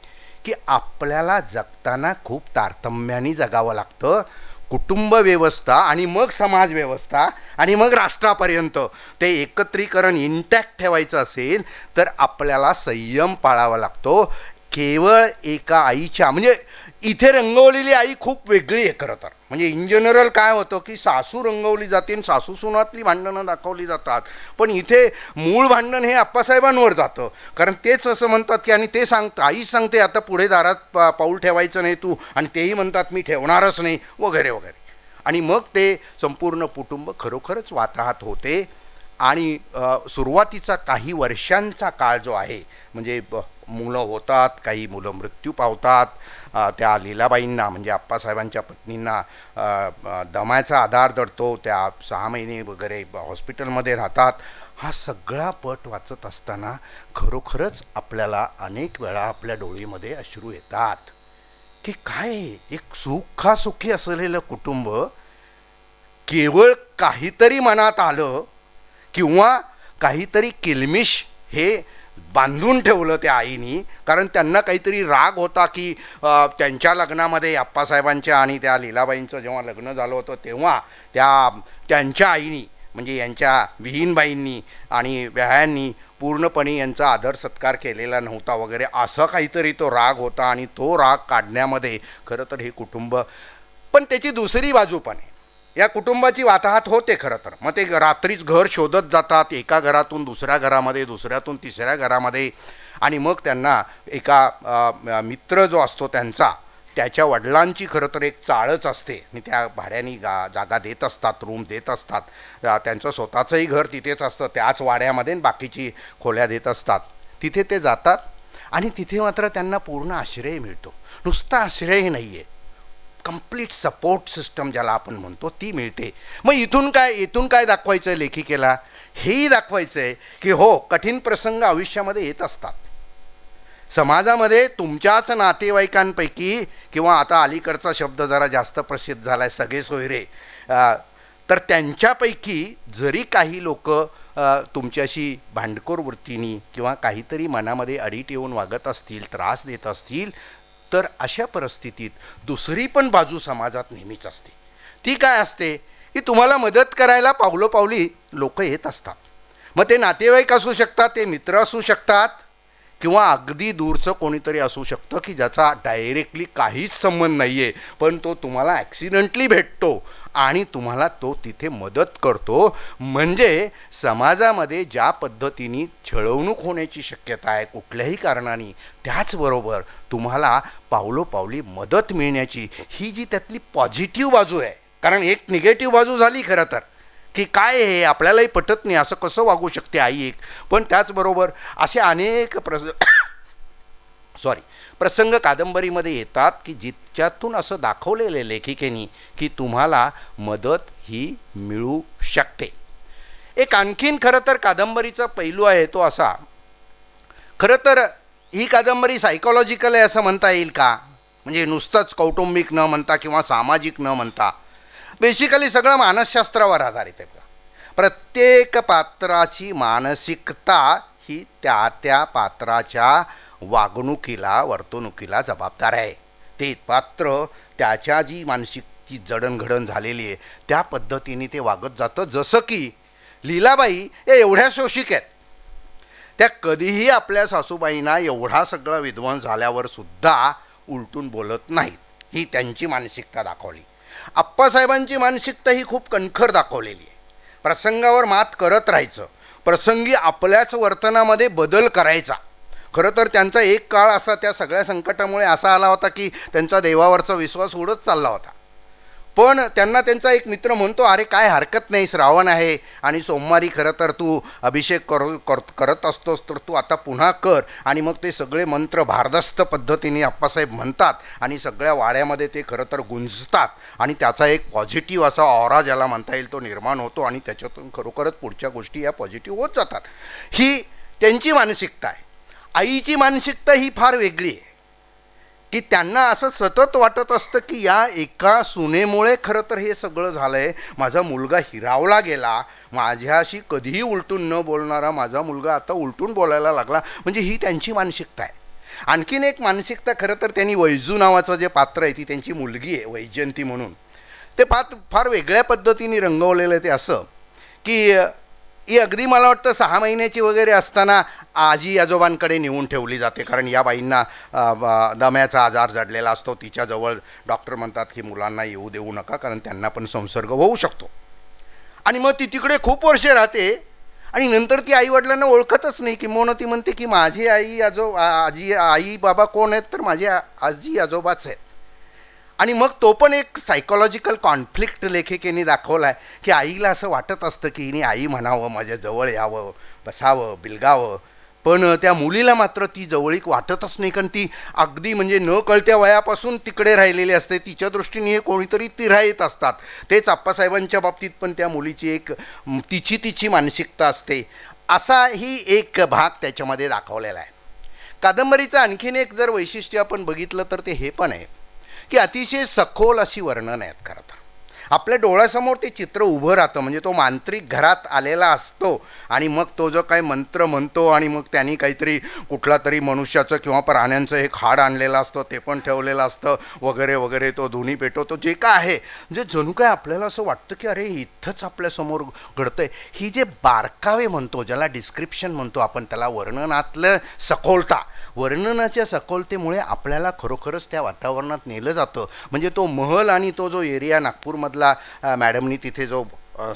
की आपल्याला जगताना खूप तारतम्याने जगावं लागतं. कुटुंब व्यवस्था आणि मग समाज व्यवस्था आणि मग राष्ट्रापर्यंत ते एकत्रीकरण इंटॅक्ट ठेवायचं असेल तर आपल्याला संयम पाळावा लागतो. केवळ एका आईच्या, म्हणजे इथे रंगवलेली आई खूप वेगळी आहे खरं तर. म्हणजे इन जनरल काय होतं की सासू रंगवली जाते आणि सासू सुनातली भांडणं दाखवली जातात, पण इथे मूळ भांडण हे आप्पासाहेबांवर जातं. कारण तेच असं म्हणतात की, आणि ते आईच सांगते आता पुढे दारात पाऊल ठेवायचं नाही तू, आणि तेही म्हणतात मी ठेवणारच नाही वगैरे वगैरे. आणि मग ते संपूर्ण कुटुंब खरोखरच वाताहत होते. आणि सुरुवातीचा काही वर्षांचा काळ जो आहे, म्हणजे मुलं होतात, काही मुलं मृत्यू पावतात, त्या लीलाबाईंना म्हणजे आप्पासाहेबांच्या पत्नींना दम्याचा आधार जडतो, त्या 6 महिने वगैरे हॉस्पिटलमध्ये राहतात. हा सगळा पट वाचत असताना खरोखरच आपल्याला अनेक वेळा आपल्या डोळीमध्ये अश्रू येतात की काय एक सुखासुखी असलेलं कुटुंब केवळ काहीतरी मनात आलं किंवा काहीतरी किलमिश हे बांधून ठेवलं त्या आईनी. कारण त्यांना काहीतरी राग होता की त्यांच्या लग्नामध्ये आप्पासाहेबांच्या आणि त्या लीलाबाईंचं जेव्हा लग्न झालं होतं तेव्हा त्यांच्या आईनी म्हणजे यांच्या विहीनबाईंनी आणि व्यायांनी पूर्णपणे यांचा आदर सत्कार केलेला नव्हता वगैरे, असं काहीतरी तो राग होता. आणि तो राग काढण्यामध्ये खरं तर हे कुटुंब, पण त्याची दुसरी बाजू पण आहे. या कुटुंबाची वाताहत होते खरं तर. मग ते रात्रीच घर शोधत जातात, एका घरातून दुसऱ्या घरामध्ये, दुसऱ्यातून तिसऱ्या घरामध्ये. आणि मग त्यांना एका मित्र जो असतो त्याच्या वडिलांची खरं तर एक चाळच असते आणि त्या भाड्याने जागा देत असतात, रूम देत असतात. त्यांचं स्वतःचंही घर तिथेच असतं, त्याच वाड्यामध्ये बाकीची खोल्या देत असतात. तिथे ते जातात आणि तिथे मात्र त्यांना पूर्ण आश्रय मिळतो. नुसता आश्रय नाही आहे, कंप्लीट सपोर्ट सिस्टम ज्याला आपण म्हणतो ती मिळते. मग इथून काय दाखवायचं आहे लेखिकेला? हेही दाखवायचं आहे की हो, कठीण प्रसंग आयुष्यामध्ये येत असतात. समाजामध्ये तुमच्याच नातेवाईकांपैकी, किंवा आता अलीकडचा शब्द जरा जास्त प्रसिद्ध झाला आहे, सगळे सोयरे, तर त्यांच्यापैकी जरी काही लोक तुमच्याशी भांडखोर वृत्तीने किंवा काहीतरी मनामध्ये अडीट येऊन वागत असतील, त्रास देत असतील, तर अशा परिस्थितीत दुसरी पण बाजू समाजात नेहमीच असते. ती काय असते की तुम्हाला मदत करायला पावलोपावली लोक येत असतात. मग ते नातेवाईक असू शकतात, ते मित्र असू शकतात, किंवा अगदी दूरचं कोणीतरी असू शकतं की ज्याचा डायरेक्टली काहीच संबंध नाही आहे, पण तो तुम्हाला ॲक्सिडेंटली भेटतो आणि तुम्हाला तो तिथे मदत करतो. म्हणजे समाजामध्ये ज्या पद्धतीने छळवणूक होण्याची शक्यता आहे कुठल्याही कारणाने, त्याचबरोबर तुम्हाला पावलोपावली मदत मिळण्याची ही जी त्यातली पॉझिटिव्ह बाजू आहे. कारण एक निगेटिव्ह बाजू झाली खरं तर की काय हे आपल्यालाही पटत नाही, असं कसं वागू शकते आई एक. पण त्याचबरोबर असे अनेक प्रसंग कादंबरीमध्ये येतात की जिच्यातून असं दाखवलेलं आहे लेखिकेनी की तुम्हाला मदत ही मिळू शकते. एक आणखीन खरं तर कादंबरीचा पैलू आहे तो असा, खरं तर ही कादंबरी सायकोलॉजिकल आहे असं म्हणता येईल का? म्हणजे नुसतंच कौटुंबिक न म्हणता किंवा सामाजिक न म्हणता बेसिकली सगळं मानसशास्त्रावर आधारित आहे. प्रत्येक पात्राची मानसिकता ही त्या पात्राच्या वागणुकीला, वर्तणुकीला जबाबदार आहे. ते पात्र त्याच्या जी मानसिकची जडणघडण झालेली आहे त्या पद्धतीने ते वागत जातं. जसं की लीलाबाई या एवढ्या शोषिक आहेत, त्या कधीही आपल्या सासूबाईंना एवढा सगळा विध्वंस झाल्यावर सुद्धा उलटून बोलत नाहीत. ही त्यांची मानसिकता दाखवली. आप्पासाहेबांची मानसिकता ही खूप कणखर दाखवलेली आहे. प्रसंगावर मात करत राहायचं, प्रसंगी आपल्याच वर्तनामध्ये बदल करायचा. खरं तर त्यांचा एक काळ असा त्या सगळ्या संकटामुळे असा आला होता की त्यांचा देवावरचा विश्वास उडत चालला होता. पण त्यांना त्यांचा एक मित्र म्हणतो, अरे काय हरकत नाही, श्रावण आहे आणि सोमवारी खरं तर तू अभिषेक करत असतोस तर तू आता पुन्हा कर. आणि मग ते सगळे मंत्र भारदस्त पद्धतीने आप्पासाहेब म्हणतात आणि सगळ्या वाड्यामध्ये ते खरं तर गुंजतात आणि त्याचा एक पॉझिटिव्ह असा ऑरा ज्याला म्हणता येईल तो निर्माण होतो आणि त्याच्यातून खरोखरच पुढच्या गोष्टी या पॉझिटिव्ह होत जातात. ही त्यांची मानसिकता आहे. आईची मानसिकता ही फार वेगळी आहे की त्यांना असं सतत वाटत असतं की या एका सुनेमुळे खरं तर हे सगळं झालं आहे. माझा मुलगा हिरावला गेला, माझ्याशी कधीही उलटून न बोलणारा माझा मुलगा आता उलटून बोलायला लागला. म्हणजे ही त्यांची मानसिकता आहे. आणखीन एक मानसिकता खरं तर त्यांनी वैजू नावाचं जे पात्र आहे ती त्यांची मुलगी आहे वैजयंती म्हणून, ते फार वेगळ्या पद्धतीने रंगवलेलं आहे. ते असं की ही अगदी मला वाटतं 6 महिन्याची वगैरे असताना आजी आजोबांकडे नेऊन ठेवली जाते, कारण या बाईंना दम्याचा आजार जडलेला असतो. तिच्याजवळ डॉक्टर म्हणतात की मुलांना येऊ देऊ नका, कारण त्यांना पण संसर्ग होऊ शकतो. आणि मग ती तिकडे खूप वर्षे राहते आणि नंतर ती आईवडिलांना ओळखतच नाही. किंवा ती म्हणते की माझी आई बाबा कोण आहेत, तर माझे आजी आजोबाच आहेत. आणि मग तो पण एक सायकोलॉजिकल कॉन्फ्लिक्ट लेखिकेने दाखवला आहे की आईला असं वाटत असतं की हिने आई म्हणावं, माझ्या जवळ यावं, बसावं, बिलगावं, पण त्या मुलीला मात्र ती जवळीक वाटतच नाही, कारण ती अगदी म्हणजे न कळत्या वयापासून तिकडे राहिलेली असते. तिच्या दृष्टीने हे कोणीतरी तिराईत असतात. तेच आप्पासाहेबांच्या बाबतीत पण त्या मुलीची एक तिची मानसिकता असते. असा ही एक भाग त्याच्यामध्ये दाखवलेला आहे. कादंबरीचं आणखीन एक जर वैशिष्ट्य आपण बघितलं तर ते हे पण आहे की अतिशय सखोल अशी वर्णन आहेत. खरं तर आपल्या डोळ्यासमोर ते चित्र उभं राहतं. म्हणजे तो मांत्रिक घरात आलेला असतो आणि मग तो जो काही मंत्र म्हणतो आणि मग त्यांनी काहीतरी कुठला तरी मनुष्याचं किंवा प्राण्यांचं एक हाड आणलेलं असतं, ते पण ठेवलेलं असतं वगैरे वगैरे, तो धुनी पेटवतो, जे काय आहे म्हणजे जणू काय आपल्याला असं वाटतं की अरे इथंच आपल्यासमोर घडतंय. ही जे बारकावे म्हणतो, ज्याला डिस्क्रिप्शन म्हणतो आपण, त्याला वर्णनातलं सखोलता, वर्णनाच्या सखोलतेमुळे आपल्याला खरोखरच त्या वातावरणात नेलं जातं. म्हणजे तो महल आणि तो जो एरिया नागपूरमधला मॅडमनी तिथे जो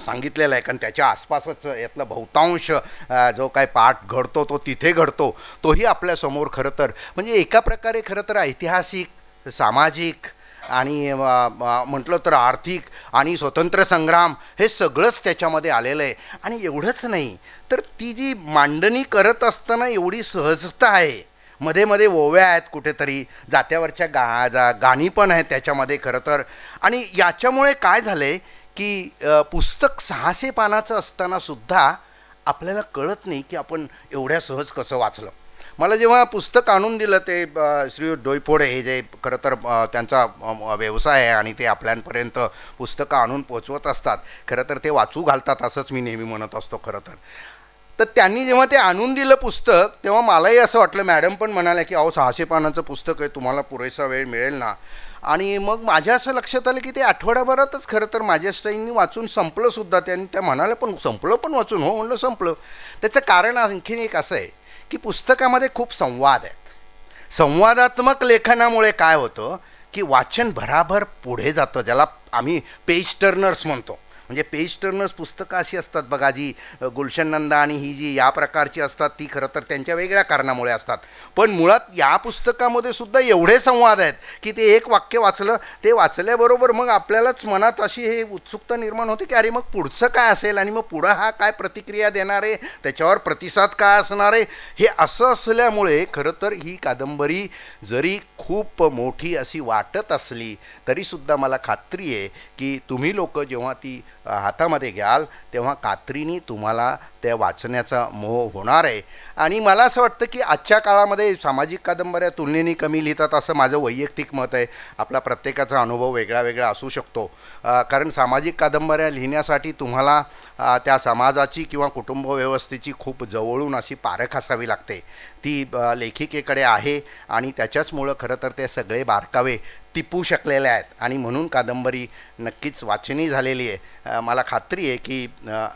सांगितलेला आहे, कारण त्याच्या आसपासच यातला बहुतांश जो काय पाठ घडतो तो तिथे घडतो, तोही आपल्यासमोर खरं तर म्हणजे एका प्रकारे खरं तर ऐतिहासिक, सामाजिक आणि म्हटलं तर आर्थिक आणि स्वतंत्र संग्राम हे सगळंच त्याच्यामध्ये आलेलं आहे. आणि एवढंच नाही तर ती जी मांडणी करत असताना एवढी सहजता आहे, मध्ये मध्ये ओव्या आहेत, कुठेतरी जात्यावरच्या गाणी पण आहेत त्याच्यामध्ये खरं तर. आणि याच्यामुळे काय झालं आहे की पुस्तक 600 पानाचं असताना सुद्धा आपल्याला कळत नाही की आपण एवढ्या सहज कसं वाचलं. मला जेव्हा पुस्तक आणून दिलं ते श्री डोईफोडे, हे जे खरं तर त्यांचा व्यवसाय आहे आणि ते आपल्यापर्यंत पुस्तकं आणून पोचवत असतात, खरं तर ते वाचू घालतात असंच मी नेहमी म्हणत असतो खरं तर. तर त्यांनी जेव्हा ते आणून दिलं पुस्तक, तेव्हा मलाही असं वाटलं, मॅडम पण म्हणाल्या की अहो 600 पानाचं पुस्तक आहे, तुम्हाला पुरेसा वेळ मिळेल ना. आणि मग माझ्या असं लक्षात आलं की ते आठवड्याभरातच खरं तर माझ्या स्टाईलनी वाचून संपलं सुद्धा. त्यांनी त्या म्हणाल्या पण संपलं पण वाचून? हो म्हणलं संपलं. त्याचं कारण आणखीन एक असं आहे की पुस्तकामध्ये खूप संवाद आहेत. संवादात्मक लेखनामुळे काय होतं की वाचन भराभर पुढे जातं, ज्याला आम्ही पेज टर्नर्स म्हणतो. म्हणजे पेज टर्नर्स पुस्तकं अशी असतात बघा, जी गुलशन नंदा आणि ही जी या प्रकारची असतात, ती खरं तर त्यांच्या वेगळ्या कारणामुळे असतात. पण मुळात या पुस्तकामध्ये सुद्धा एवढे संवाद आहेत की ते एक वाक्य वाचलं, ते वाचल्याबरोबर मग आपल्यालाच मनात अशी हे उत्सुकता निर्माण होते की अरे मग पुढचं काय असेल आणि मग पुढं हा काय प्रतिक्रिया देणार आहे, त्याच्यावर प्रतिसाद काय असणार आहे. हे असं असल्यामुळे खरं तर ही कादंबरी जरी खूप मोठी अशी वाटत असली तरीसुद्धा मला खात्री आहे की तुम्ही लोक जेव्हा ती हातामध्ये घ्याल तेव्हा खात्रीने तुम्हाला त्या वाचण्याचा मोह होणार आहे. आणि मला असं वाटतं की आजच्या काळामध्ये सामाजिक कादंबऱ्या तुलनेने कमी लिहितात असं माझं वैयक्तिक मत आहे. आपला प्रत्येकाचा अनुभव वेगळा वेगळा असू शकतो. कारण सामाजिक कादंबऱ्या लिहिण्यासाठी तुम्हाला त्या समाजाची किंवा कुटुंब व्यवस्थेची खूप जवळून अशी पारख असावी लागते. ती लेखिकेकडे आहे आणि त्याच्याचमुळं खरं तर ते सगळे बारकावे टिपू शकलेले आहेत आणि म्हणून कादंबरी नक्कीच वाचनी झालेली आहे. मला खात्री आहे की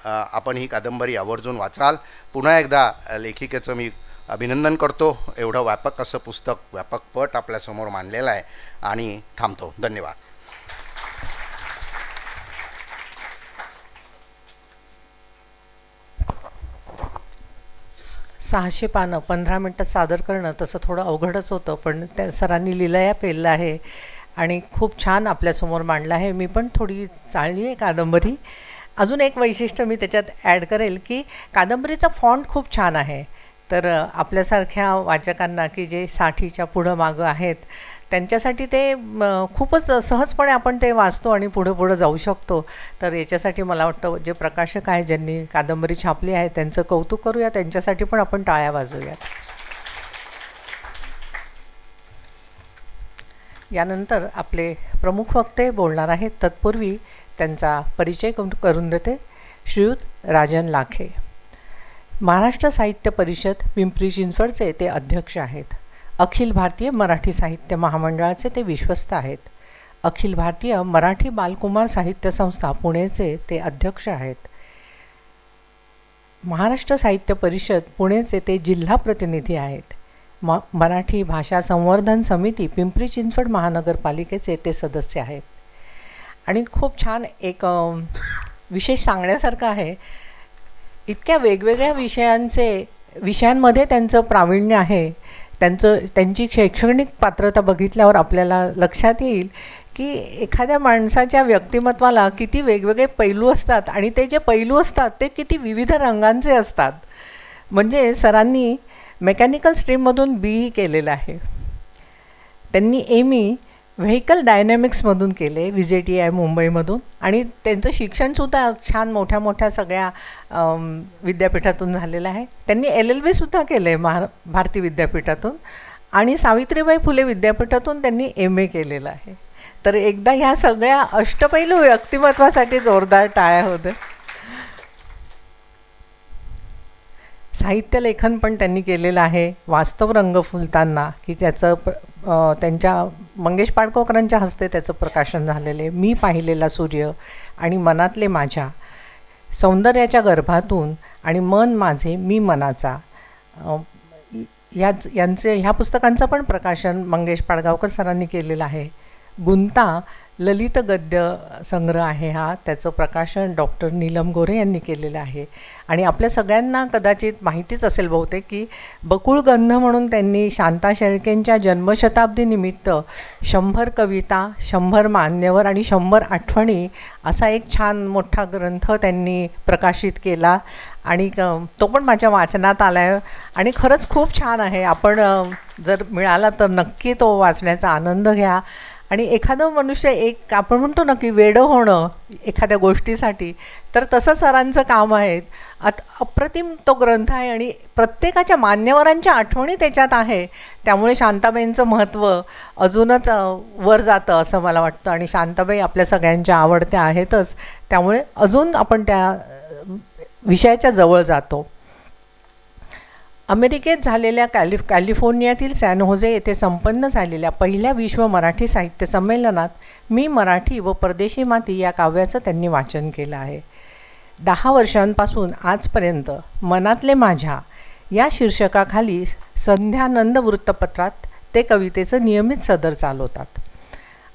आपण ही कादंबरी आवर्जून वाचाल. पुन्हा एकदा लेखिकेचं मी अभिनंदन करतो. एवढं व्यापक असं पुस्तक, व्यापक पट आपल्यासमोर मांडलेलं आहे आणि थांबतो. धन्यवाद. 600 पानं 15 मिनटात सादर करणं तसं थोडं अवघडच होतं, पण त्या सरांनी लिलया पेललं आहे आणि खूप छान आपल्यासमोर मांडलं आहे. मी पण थोडी चाळली आहे कादंबरी. अजून एक वैशिष्ट्य मी त्याच्यात ॲड करेल की कादंबरीचा फॉन्ट खूप छान आहे. तर आपल्यासारख्या वाचकांना की जे 60च्या पुढं मागं आहेत त्यांच्यासाठी ते खूपच सहजपणे आपण ते वाचतो आणि पुढं जाऊ शकतो. तर याच्यासाठी मला वाटतं जे प्रकाशक आहे, ज्यांनी कादंबरी छापली आहे, त्यांचं कौतुक करूया. त्यांच्यासाठी पण आपण टाळ्या वाजवूयात. यानंतर आपले प्रमुख वक्ते बोलणार आहेत. तत्पूर्वी त्यांचा परिचय करून देते. श्रीयुत राजन लाखे, महाराष्ट्र साहित्य परिषद पिंपरी चिंचवडचे ते अध्यक्ष आहेत. अखिल भारतीय मराठी साहित्य महामंडळाचे ते विश्वस्त आहेत. अखिल भारतीय मराठी बालकुमार साहित्य संस्था पुणेचे ते अध्यक्ष आहेत. महाराष्ट्र साहित्य परिषद पुणेचे ते जिल्हा प्रतिनिधी आहेत. मराठी भाषा संवर्धन समिती पिंपरी चिंचवड महानगरपालिकेचे ते सदस्य आहेत. आणि खूप छान एक विशेष सांगण्यासारखं आहे. इतक्या वेगवेगळ्या विषयांमध्ये त्यांचं प्रावीण्य आहे. त्यांची शैक्षणिक पात्रता बघितल्यावर आपल्याला लक्षात येईल की एखाद्या माणसाच्या व्यक्तिमत्वाला किती वेगवेगळे पैलू असतात आणि ते जे पैलू असतात ते किती विविध रंगांचे असतात. म्हणजे सरांनी मेकॅनिकल स्ट्रीममधून BE केलेलं आहे. त्यांनी ME व्हेकल डायनॅमिक्समधून केले VJTI मुंबईमधून. आणि त्यांचं शिक्षणसुद्धा छान मोठ्या मोठ्या सगळ्या विद्यापीठातून झालेलं आहे. त्यांनी LLB सुद्धा केलं आहे भारती विद्यापीठातून. आणि सावित्रीबाई फुले विद्यापीठातून त्यांनी MA केलेलं आहे. तर एकदा ह्या सगळ्या अष्टपैलू व्यक्तिमत्वासाठी जोरदार टाळ्या होत्या. साहित्य लेखन पण त्यांनी केलेलं आहे. वास्तव रंग फुलताना की त्यांच्या मंगेश पाडकोकरांच्या हस्ते त्याचं प्रकाशन झालेलं आहे. मी पाहिलेला सूर्य आणि मनातले माझ्या, सौंदर्याच्या गर्भातून आणि मन माझे मी मनाचा, ह्या पुस्तकांचं पण प्रकाशन मंगेश पाडगावकर सरांनी केलेलं आहे. गुंता ललित गद्य संग्रह आहे हा, त्याचं प्रकाशन डॉक्टर नीलम गोरे यांनी केलेलं आहे. आणि आपल्या सगळ्यांना कदाचित माहितीच असेल बहुतेक की बकुळगंध म्हणून त्यांनी शांता शेळकेंच्या जन्मशताब्दीनिमित्त 100 कविता, 100 मान्यवर आणि 100 आठवणी असा एक छान मोठा ग्रंथ त्यांनी प्रकाशित केला. आणि तो पण माझ्या वाचनात आला आहे आणि खरंच खूप छान आहे. आपण जर मिळाला तर नक्की तो वाचण्याचा आनंद घ्या. आणि एखादं मनुष्य आपण म्हणतो ना की वेडं होणं एखाद्या गोष्टीसाठी, तर तसं सरांचं काम आहे. अप्रतिम तो ग्रंथ आहे आणि प्रत्येकाच्या मान्यवरांच्या आठवणी त्याच्यात आहे. त्यामुळे शांताबाईंचं महत्त्व अजूनच वर जातं असं मला वाटतं. आणि शांताबाई आपल्या सगळ्यांच्या आवडत्या आहेतच, त्यामुळे अजून आपण त्या विषयाच्या जवळ जातो. अमेरिकेत झालेल्या कॅलिफोर्नियातील सॅन होजे येथे संपन्न झालेल्या पहिल्या विश्व मराठी साहित्य संमेलनात मी मराठी व परदेशी माती या काव्याचं त्यांनी वाचन केलं आहे. 10 वर्षांपासून आजपर्यंत मनातले माझ्या या शीर्षकाखाली संध्यानंद वृत्तपत्रात ते कवितेचं नियमित सदर चालवतात.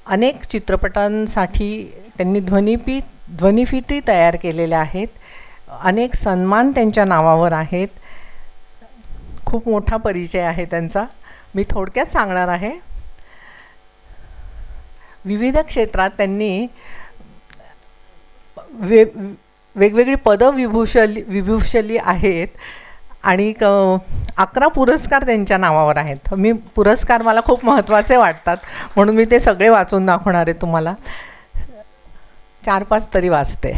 अनेक चित्रपटांसाठी त्यांनी ध्वनिफिती तयार केलेल्या आहेत. अनेक सन्मान त्यांच्या नावावर आहेत. खूप मोठा परिचय आहे त्यांचा. मी थोडक्यात सांगणार आहे. विविध क्षेत्रात त्यांनी वेगवेगळी पदं विभूषली आहेत आणि 11 पुरस्कार त्यांच्या नावावर आहेत. पुरस्कार मला खूप महत्त्वाचे वाटतात म्हणून मी ते सगळे वाचून दाखवणार आहे तुम्हाला. 4-5 तरी वाचते.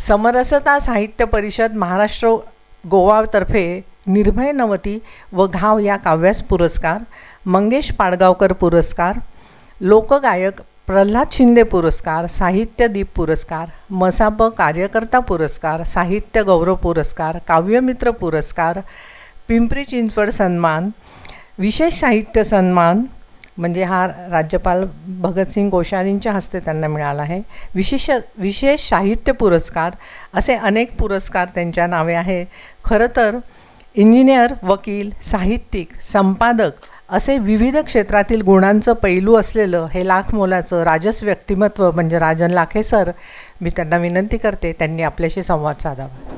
समरसता साहित्य परिषद महाराष्ट्र गोवातर्फे निर्भय नवती व घाव या काव्यास पुरस्कार, मंगेश पाडगावकर पुरस्कार, लोकगायक प्रल्हाद शिंदे पुरस्कार, साहित्य दीप पुरस्कार, मसाप कार्यकर्ता पुरस्कार, साहित्य गौरव पुरस्कार, काव्यमित्र पुरस्कार, पिंपरी चिंचवड सन्मान, विशेष साहित्य सन्मान म्हणजे हा राज्यपाल भगतसिंग कोश्यारींच्या हस्ते त्यांना मिळाला आहे. विशेष साहित्य पुरस्कार असे अनेक पुरस्कार त्यांच्या नावे आहे. खरं तर इंजिनियर, वकील, साहित्यिक, संपादक असे विविध क्षेत्रातील गुणांचं पैलू असलेलं हे लाख मोलाचं राजस व्यक्तिमत्व म्हणजे राजन लाखे सर, मी त्यांना विनंती करते त्यांनी आपल्याशी संवाद साधावा.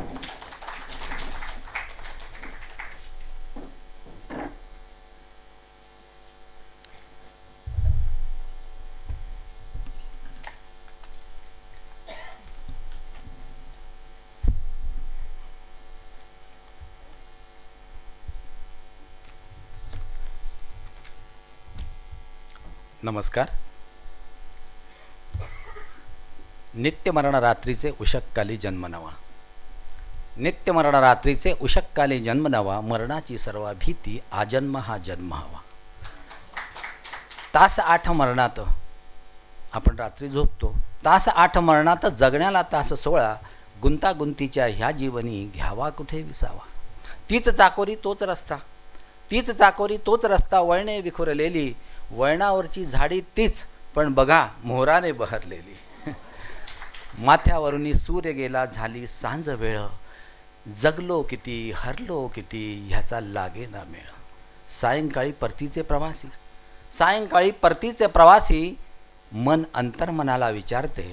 नमस्कार. नित्यमरण रात्रीचे उषक्काली जन्म नवा. नित्यमरण रात्रीचे उषक्काली जन्म नवा, मरणाची सर्व भीती आजन्म हा जन्म हवा. तास 8 मरणात आपण रात्री झोपतो, तास 8 मरणात जगण्याला तास 16, गुंतागुंतीच्या ह्या जीवनी घ्यावा कुठे विसावा. तीच चाकोरी तोच रस्ता, तीच चाकोरी तोच रस्ता, वळणे विखुरलेली वळणावरची झाडी तीच, पण बघा मोहराने बहरलेली. माथ्यावरून सूर्य गेला झाली सांज वेळ, जगलो किती हरलो किती ह्याचा लागे ना मेळ. सायंकाळी परतीचे प्रवासी, सायंकाळी परतीचे प्रवासी, मन अंतर्मनाला विचारते,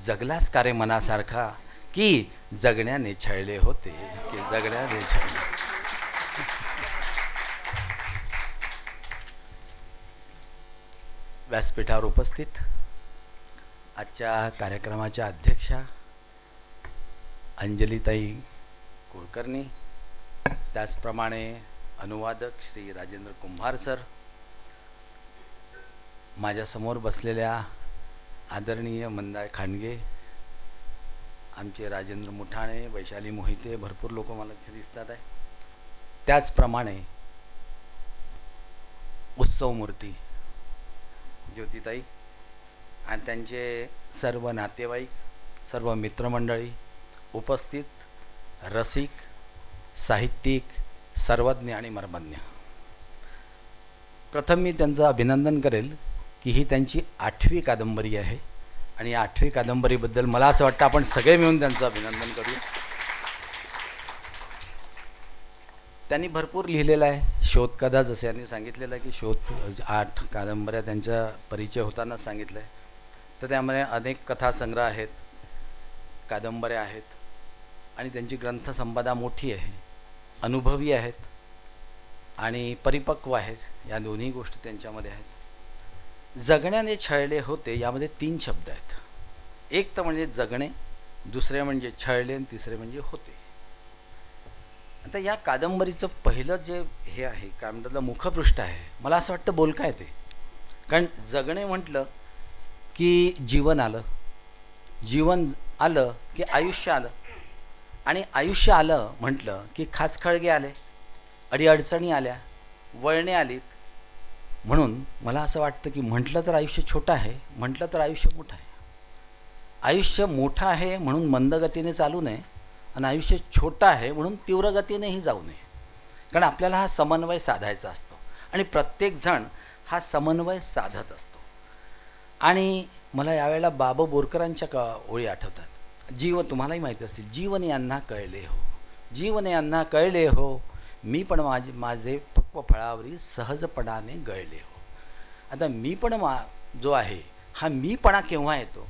जगलास का रे मनासारखा, की जगण्याने छळले होते, की जगण्याने छळले. व्यासपीठावर उपस्थित आजच्या कार्यक्रमाच्या अध्यक्षा अंजलीताई कुलकर्णी, त्याचप्रमाणे अनुवादक श्री राजेंद्र कुंभार सर, माझ्यासमोर बसलेल्या आदरणीय मंदाय खांडगे, आमचे राजेंद्र मुठाणे, वैशाली मोहिते, भरपूर लोक मला इथे दिसतात आहे. त्याचप्रमाणे उत्सव मूर्ती ज्योतिताई आणि त्यांचे सर्व नातेवाईक, सर्व मित्रमंडळी, उपस्थित रसिक, साहित्यिक, सर्वज्ञ आणि मर्मज्ञ. प्रथम मी त्यांचं अभिनंदन करेल की ही त्यांची 8वी कादंबरी आहे आणि या 8वी कादंबरीबद्दल मला असं वाटतं आपण सगळे मिळून त्यांचं अभिनंदन करूया. त्यांनी भरपूर लिहिलेलं आहे. शोधकथा, जसे यांनी सांगितलेलं आहे की शोध 8 कादंबऱ्या त्यांचा परिचय होतानाच सांगितलं आहे. तर त्यामध्ये अनेक कथासंग्रह आहेत, कादंबऱ्या आहेत आणि त्यांची ग्रंथसंपदा मोठी आहे, अनुभवी आहेत आणि परिपक्व आहेत. या दोन्ही गोष्टी त्यांच्यामध्ये आहेत. जगण्याने छळले होते यामध्ये 3 शब्द आहेत. एक तर म्हणजे जगणे, दुसरे म्हणजे छळले आणि तिसरे म्हणजे होते. आता या कादंबरीचं पहिलं जे हे आहे, काय म्हणतात, मुखपृष्ठ आहे, मला असं वाटतं बोलका येते. कारण जगणे म्हटलं की जीवन आलं, जीवन आलं की आयुष्य आलं, आणि आयुष्य आलं म्हटलं की खाचखळगे आले, अडीअडचणी आल्या, वळणे आलीत. म्हणून मला असं वाटतं की म्हटलं तर आयुष्य छोटं आहे, म्हटलं तर आयुष्य मोठं आहे. आयुष्य मोठं आहे म्हणून मंदगतीने चालू नये आणि आयुष्य छोटं आहे म्हणून तीव्र गतीनेही जाऊ नये. कारण आपल्याला हा समन्वय साधायचा असतो आणि प्रत्येकजण हा समन्वय साधत असतो. आणि मला यावेळेला बाबा बोरकरांच्या ओळी आठवतात. तुम्हालाही माहिती असतील, जीवन यांना कळले हो, जीवन यांना कळले हो, मी पण माझे पक्व फळावरी सहजपणाने गळले हो. आता मी पण जो आहे हा मीपणा केव्हा येतो?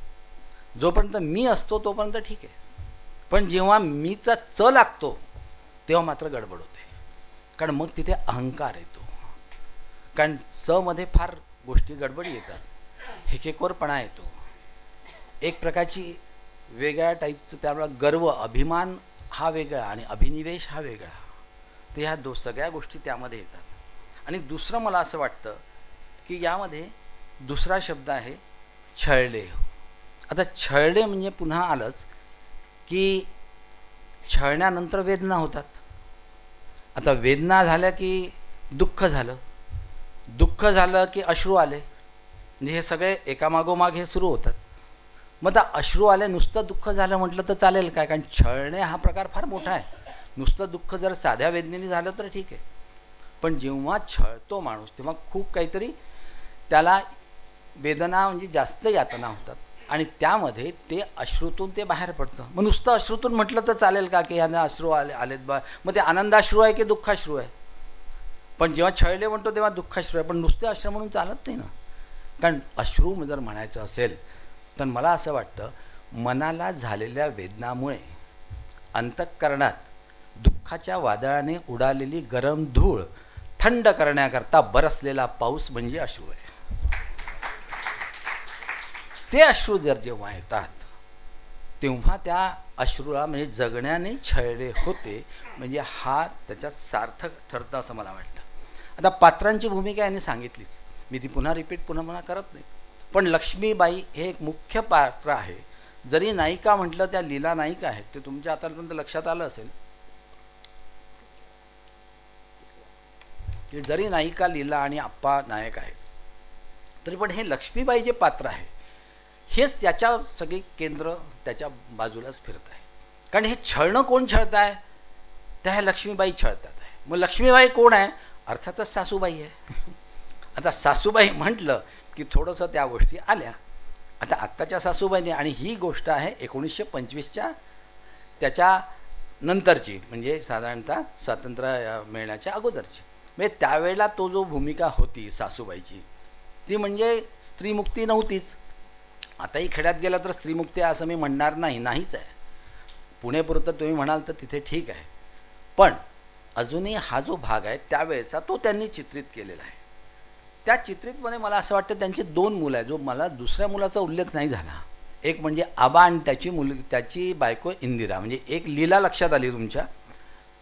जोपर्यंत मी असतो तोपर्यंत ठीक आहे, पण जेव्हा मीचा च लागतो तेव्हा मात्र गडबड होते. कारण मग तिथे अहंकार येतो. कारण च मध्ये फार गोष्टी गडबडी येतात, हेकेकोरपणा येतो, एक प्रकारची वेगळ्या टाईपचं, त्यामुळे गर्व, अभिमान हा वेगळा आणि अभिनिवेश हा वेगळा. तर ह्या सगळ्या गोष्टी त्यामध्ये येतात. आणि दुसरं मला असं वाटतं की यामध्ये दुसरा शब्द आहे छळले. आता छळले म्हणजे पुन्हा आलंच की छळण्यानंतर वेदना होतात. आता वेदना झाल्या की दुःख झालं, दुःख झालं की अश्रू आले, म्हणजे हे सगळे एकामागोमाग हे सुरू होतात. मग आता अश्रू आले, नुसतं दुःख झालं म्हटलं तर चालेल काय? कारण छळणे हा प्रकार फार मोठा आहे. नुसतं दुःख जर साध्या वेदनेने झालं तर ठीक आहे, पण जेव्हा छळतो माणूस तेव्हा खूप काहीतरी त्याला वेदना, म्हणजे जास्त यातना होतात आणि त्यामध्ये ते अश्रूतून ते बाहेर पडतं. मग नुसतं अश्रूतून म्हटलं तर चालेल का की ह्यांना अश्रू आलेत बा, मग ते आनंदाश्रू आहे की दुःखाश्रू आहे? पण जेव्हा छळले म्हणतो तेव्हा दुःखाश्रू आहे, पण नुसते अश्रू म्हणून चालत नाही ना. कारण अश्रू जर म्हणायचं असेल तर मला असं वाटतं मनाला झालेल्या वेदनामुळे अंतःकरणात दुःखाच्या वादळाने उडालेली गरम धूळ थंड करण्याकरता बरसलेला पाऊस म्हणजे अश्रू आहे. ते अश्रू जर जेव्हा येतात तेव्हा त्या अश्रूला म्हणजे जगण्याने छळले होते म्हणजे हा त्याच्यात सार्थक ठरतं असं मला वाटतं. आता पात्रांची भूमिका यांनी सांगितलीच, मी ती पुन्हा करत नाही. पण लक्ष्मीबाई हे एक मुख्य पात्र आहे. जरी नायिका म्हटलं त्या लीला नायिका आहेत, ते तुमच्या आतापर्यंत लक्षात आलं असेल की जरी नायिका लीला आणि आप्पा नायक आहेत, तरी पण हे लक्ष्मीबाई जे पात्र आहे हेच याच्या सगळी केंद्र त्याच्या बाजूलाच फिरत आहे. कारण हे छळणं कोण छळत आहे? त्या ह्या लक्ष्मीबाई छळतात आहे. मग लक्ष्मीबाई कोण आहे? अर्थातच सासूबाई आहे. आता सासूबाई म्हटलं की थोडंसं त्या गोष्टी आल्या. आता आत्ताच्या सासूबाईने, आणि ही गोष्ट आहे 1925च्या त्याच्या नंतरची, म्हणजे साधारणतः स्वातंत्र्य मिळण्याच्या अगोदरची. म्हणजे त्यावेळेला तो जो भूमिका होती सासूबाईची, ती म्हणजे स्त्रीमुक्ती नव्हतीच. आताही खेड्यात गेला तर स्त्रीमुक्ती असं मी म्हणणार नाही, नाहीच आहे. पुणेपुरतं तुम्ही म्हणाल तर तिथे ठीक आहे, पण अजूनही हा जो भाग आहे त्यावेळेचा तो त्यांनी चित्रित केलेला आहे. त्या चित्रितमध्ये मला असं वाटतं त्यांची 2 मुलं आहेत, जो मला दुसऱ्या मुलाचा उल्लेख नाही झाला. एक म्हणजे आबा आणि त्याची बायको इंदिरा, म्हणजे एक लीला लक्षात आली तुमच्या,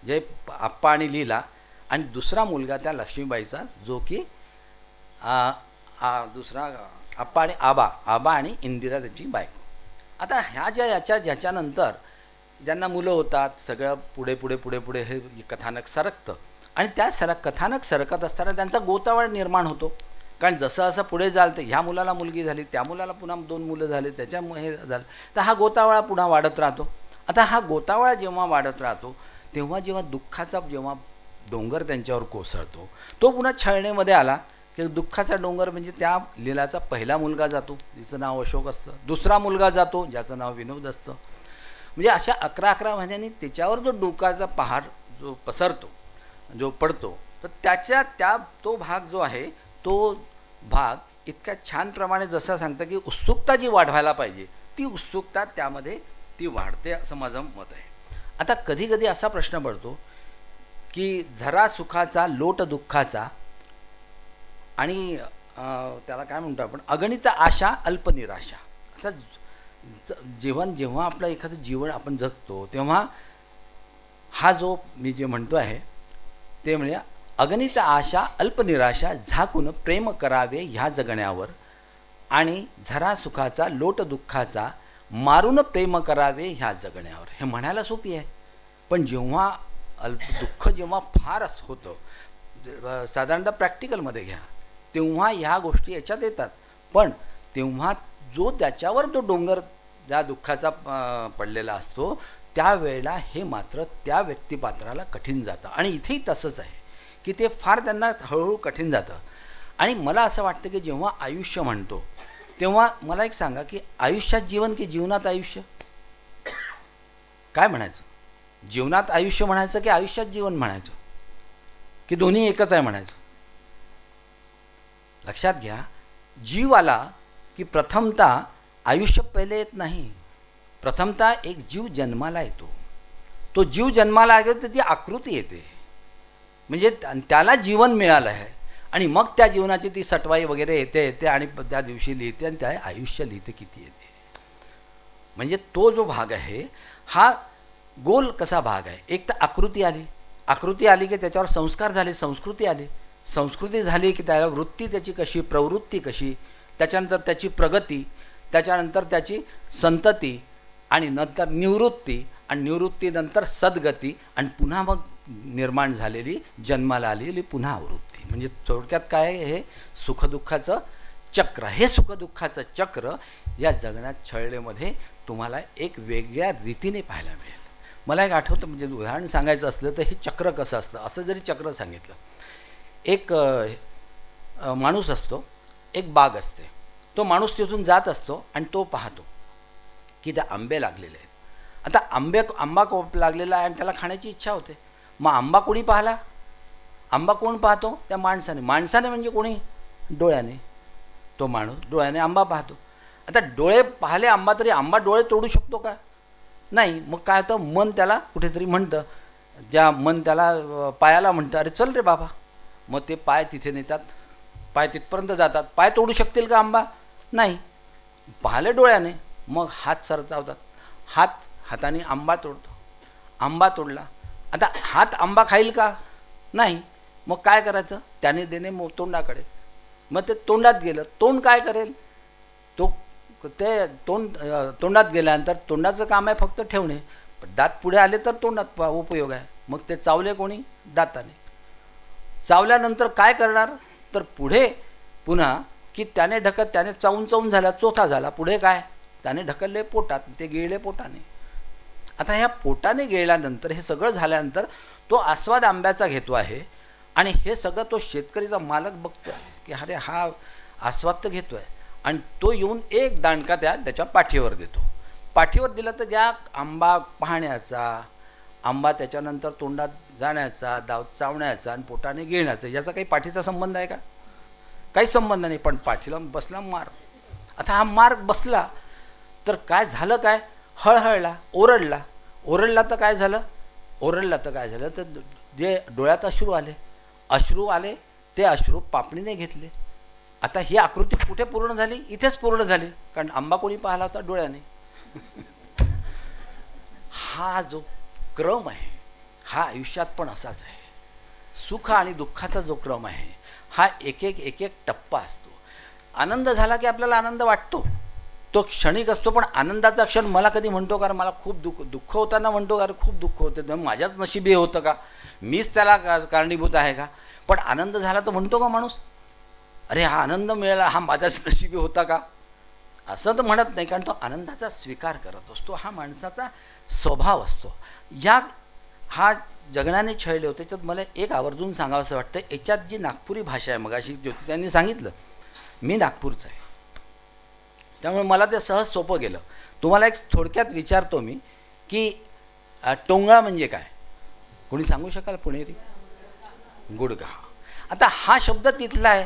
जे आप्पा आणि लीला, आणि दुसरा मुलगा त्या लक्ष्मीबाईचा जो की दुसरा आप्पा आणि आबा आणि इंदिरा त्याची बायको. आता ह्या ज्याच्यानंतर ज्यांना मुलं होतात, सगळं पुढे हे कथानक सरकतं, आणि त्या कथानक सरकत असताना त्यांचा गोतावळा निर्माण होतो. कारण जसं असं पुढे जाल तर ह्या मुलाला मुलगी झाली, त्या मुलाला पुन्हा 2 मुलं झाले, त्याच्यामुळे हे झालं, तर हा गोतावळा पुन्हा वाढत राहतो. आता हा गोतावळा जेव्हा वाढत राहतो जेव्हा दुःखाचा डोंगर त्यांच्यावर कोसळतो, तो पुन्हा छळणेमध्ये आला की दुःखाचा डोंगर म्हणजे त्या लीलाचा पहिला मुलगा जातो, जिचं नाव अशोक असतं, दुसरा मुलगा जातो ज्याचं नाव विनोद असतं. म्हणजे अशा 11 महिन्यांनी त्याच्यावर जो डोकाचा पहाड जो पसरतो, जो पडतो, तर तो भाग जो आहे, तो भाग इतक्या छान प्रमाणे जसं सांगतं की उत्सुकता जी वाढवायला पाहिजे ती उत्सुकता त्यामध्ये ती वाढते, असं माझं मत आहे. आता कधी कधी असा प्रश्न पडतो की झरा सुखाचा लोट दुःखाचा, आणि त्याला काय म्हणतो आपण, अगणित आशा अल्प निराशा. आता जेव्हा आपलं एखादं जीवन आपण जगतो तेव्हा हा जो मी जे म्हणतो आहे ते म्हणजे अगणित आशा अल्प निराशा झाकून प्रेम करावे ह्या जगण्यावर, आणि झरा सुखाचा लोट दुःखाचा मारून प्रेम करावे ह्या जगण्यावर. हे म्हणायला सोपी आहे, पण जेव्हा दुःख जेव्हा फार होतं, साधारणतः प्रॅक्टिकलमध्ये घ्या, तेव्हा ह्या गोष्टी याच्यात येतात. पण तेव्हा जो त्याच्यावर तो डोंगर ज्या दुःखाचा पडलेला असतो त्यावेळेला हे मात्र त्या व्यक्तिपात्राला कठीण जातं. आणि इथेही तसंच आहे की ते फार त्यांना हळूहळू कठीण जातं. आणि मला असं वाटतं की जेव्हा आयुष्य म्हणतो तेव्हा मला एक सांगा की आयुष्यात जीवन की जीवनात आयुष्य, काय म्हणायचं? जीवनात आयुष्य म्हणायचं की आयुष्यात जीवन म्हणायचं, की दोन्ही एकच आहे म्हणायचं? लक्षात घ्या, जीव आला की प्रथमतः आयुष्य पहिले येत नाही. प्रथमतः एक जीव जन्माला येतो. तो जीव जन्माला आला तर ती आकृती येते, म्हणजे त्याला जीवन मिळालं आहे, आणि मग त्या जीवनाची ती सटवाई वगैरे येते आणि त्या दिवशी लिहिते आणि त्या आयुष्य लिहिते किती येते. म्हणजे तो जो भाग आहे हा गोल कसा भाग आहे. एक तर आकृती आली की त्याच्यावर संस्कार झाले, संस्कृती झाली की त्याला वृत्ती त्याची कशी, प्रवृत्ती कशी, त्याच्यानंतर त्याची प्रगती, त्याच्यानंतर त्याची संतती, आणि नंतर निवृत्ती, आणि निवृत्तीनंतर सद्गती, आणि पुन्हा मग निर्माण झालेली जन्माला आलेली पुन्हा आवृत्ती. म्हणजे थोडक्यात काय आहे, हे सुखदुःखाचं चक्र. हे सुखदुःखाचं चक्र या जगण्यात छळलेमध्ये तुम्हाला एक वेगळ्या रीतीने पाहायला मिळेल. मला एक आठवतं, म्हणजे उदाहरण सांगायचं असलं तर हे चक्र कसं असतं, असं जरी चक्र सांगितलं, एक माणूस असतो, एक बाग असते, तो माणूस तिथून जात असतो आणि तो पाहतो की त्या आंबे लागलेले आहेत. आता आंबा लागलेला आहे आणि त्याला खाण्याची इच्छा होते. मग आंबा कोणी पाहिला? आंबा कोण पाहतो? त्या माणसाने म्हणजे कोणी? डोळ्याने. तो माणूस डोळ्याने आंबा पाहतो. आता डोळे पाहिले आंबा, तरी आंबा डोळे तोडू शकतो का? नाही. मग काय होतं, मन त्याला कुठेतरी म्हणतं, मन त्याला पायाला म्हणतं, अरे चल रे बाबा. मग ते पाय तिथे नेतात, पाय तिथपर्यंत जातात. पाय तोडू शकतील का आंबा? नाही. पाहिले डोळ्याने. मग हात सरतावतात, हाताने आंबा तोडतो. आंबा तोडला, आता हात आंबा खाईल का? नाही. मग काय करायचं? त्याने देणे तोंडाकडे. मग ते तोंडात गेलं, तोंड काय करेल? तोंडात गेल्यानंतर तोंडाचं काम आहे फक्त ठेवणे. दात पुढे आले तर तोंडात उपयोग आहे. मग ते चावले कोणी? दाताने. चावल्यानंतर काय करणार? तर पुढे पुन्हा की त्याने चावून झाला, चोथा झाला. पुढे काय? त्याने ढकलले पोटात, ते गिळले पोटाने. आता ह्या पोटाने गिळल्यानंतर, हे सगळं झाल्यानंतर तो आस्वाद आंब्याचा घेतो आहे, आणि हे सगळं तो शेतकरीचा मालक बघतो आहे की अरे हा आस्वाद तर घेतो आहे, आणि तो येऊन एक दांडका त्याच्या पाठीवर देतो. पाठीवर दिला तर ज्या आंबा पाहण्याचा, आंबा त्याच्यानंतर तोंडात जाण्याचा, दात चावण्याचा आणि पोटाने गिळण्याचा, याचा काही पाठीचा संबंध आहे का? काही संबंध नाही. पण पाठीला बसला मार. आता हा मार बसला तर काय झालं? काय हळहळला, ओरडला. ओरडला तर काय झालं? ओरडला तर काय झालं? तर जे डोळ्यात अश्रू आले ते अश्रू पापणीने घेतले. आता ही आकृती कुठे पूर्ण झाली? इथेच पूर्ण झाली, कारण आंबा कोणी पाहिला होता? डोळ्याने. हा जो क्रम आहे हा आयुष्यात पण असाच आहे. सुख आणि दुःखाचा जो क्रम आहे हा एक एक टप्पा असतो. आनंद झाला की आपल्याला आनंद वाटतो, तो क्षणिक असतो. पण आनंदाचा क्षण मला कधी म्हणतो कारण मला खूप दुःख होताना म्हणतो कारण खूप दुःख होते, माझ्याच नशिबी होतं का? मीच त्याला कारणीभूत आहे का? पण आनंद झाला तर म्हणतो का माणूस अरे हा आनंद मिळाला, हा माझ्याच नशिबी होता का? असं तर म्हणत नाही, कारण तो आनंदाचा स्वीकार करत असतो. हा माणसाचा स्वभाव असतो. हा जगण्याने छळले होते. त्याच्यात मला एक आवर्जून सांगावंसं वाटतं. याच्यात जी नागपुरी भाषा आहे, मगाशी ज्योती त्यांनी सांगितलं, मी नागपूरचा आहे, त्यामुळे मला ते सहज सोपं गेलं. तुम्हाला एक थोडक्यात विचारतो मी की टोंगळा म्हणजे काय? कोणी सांगू शकाल? पुणेरी? गुडघा. आता हा शब्द तिथला आहे.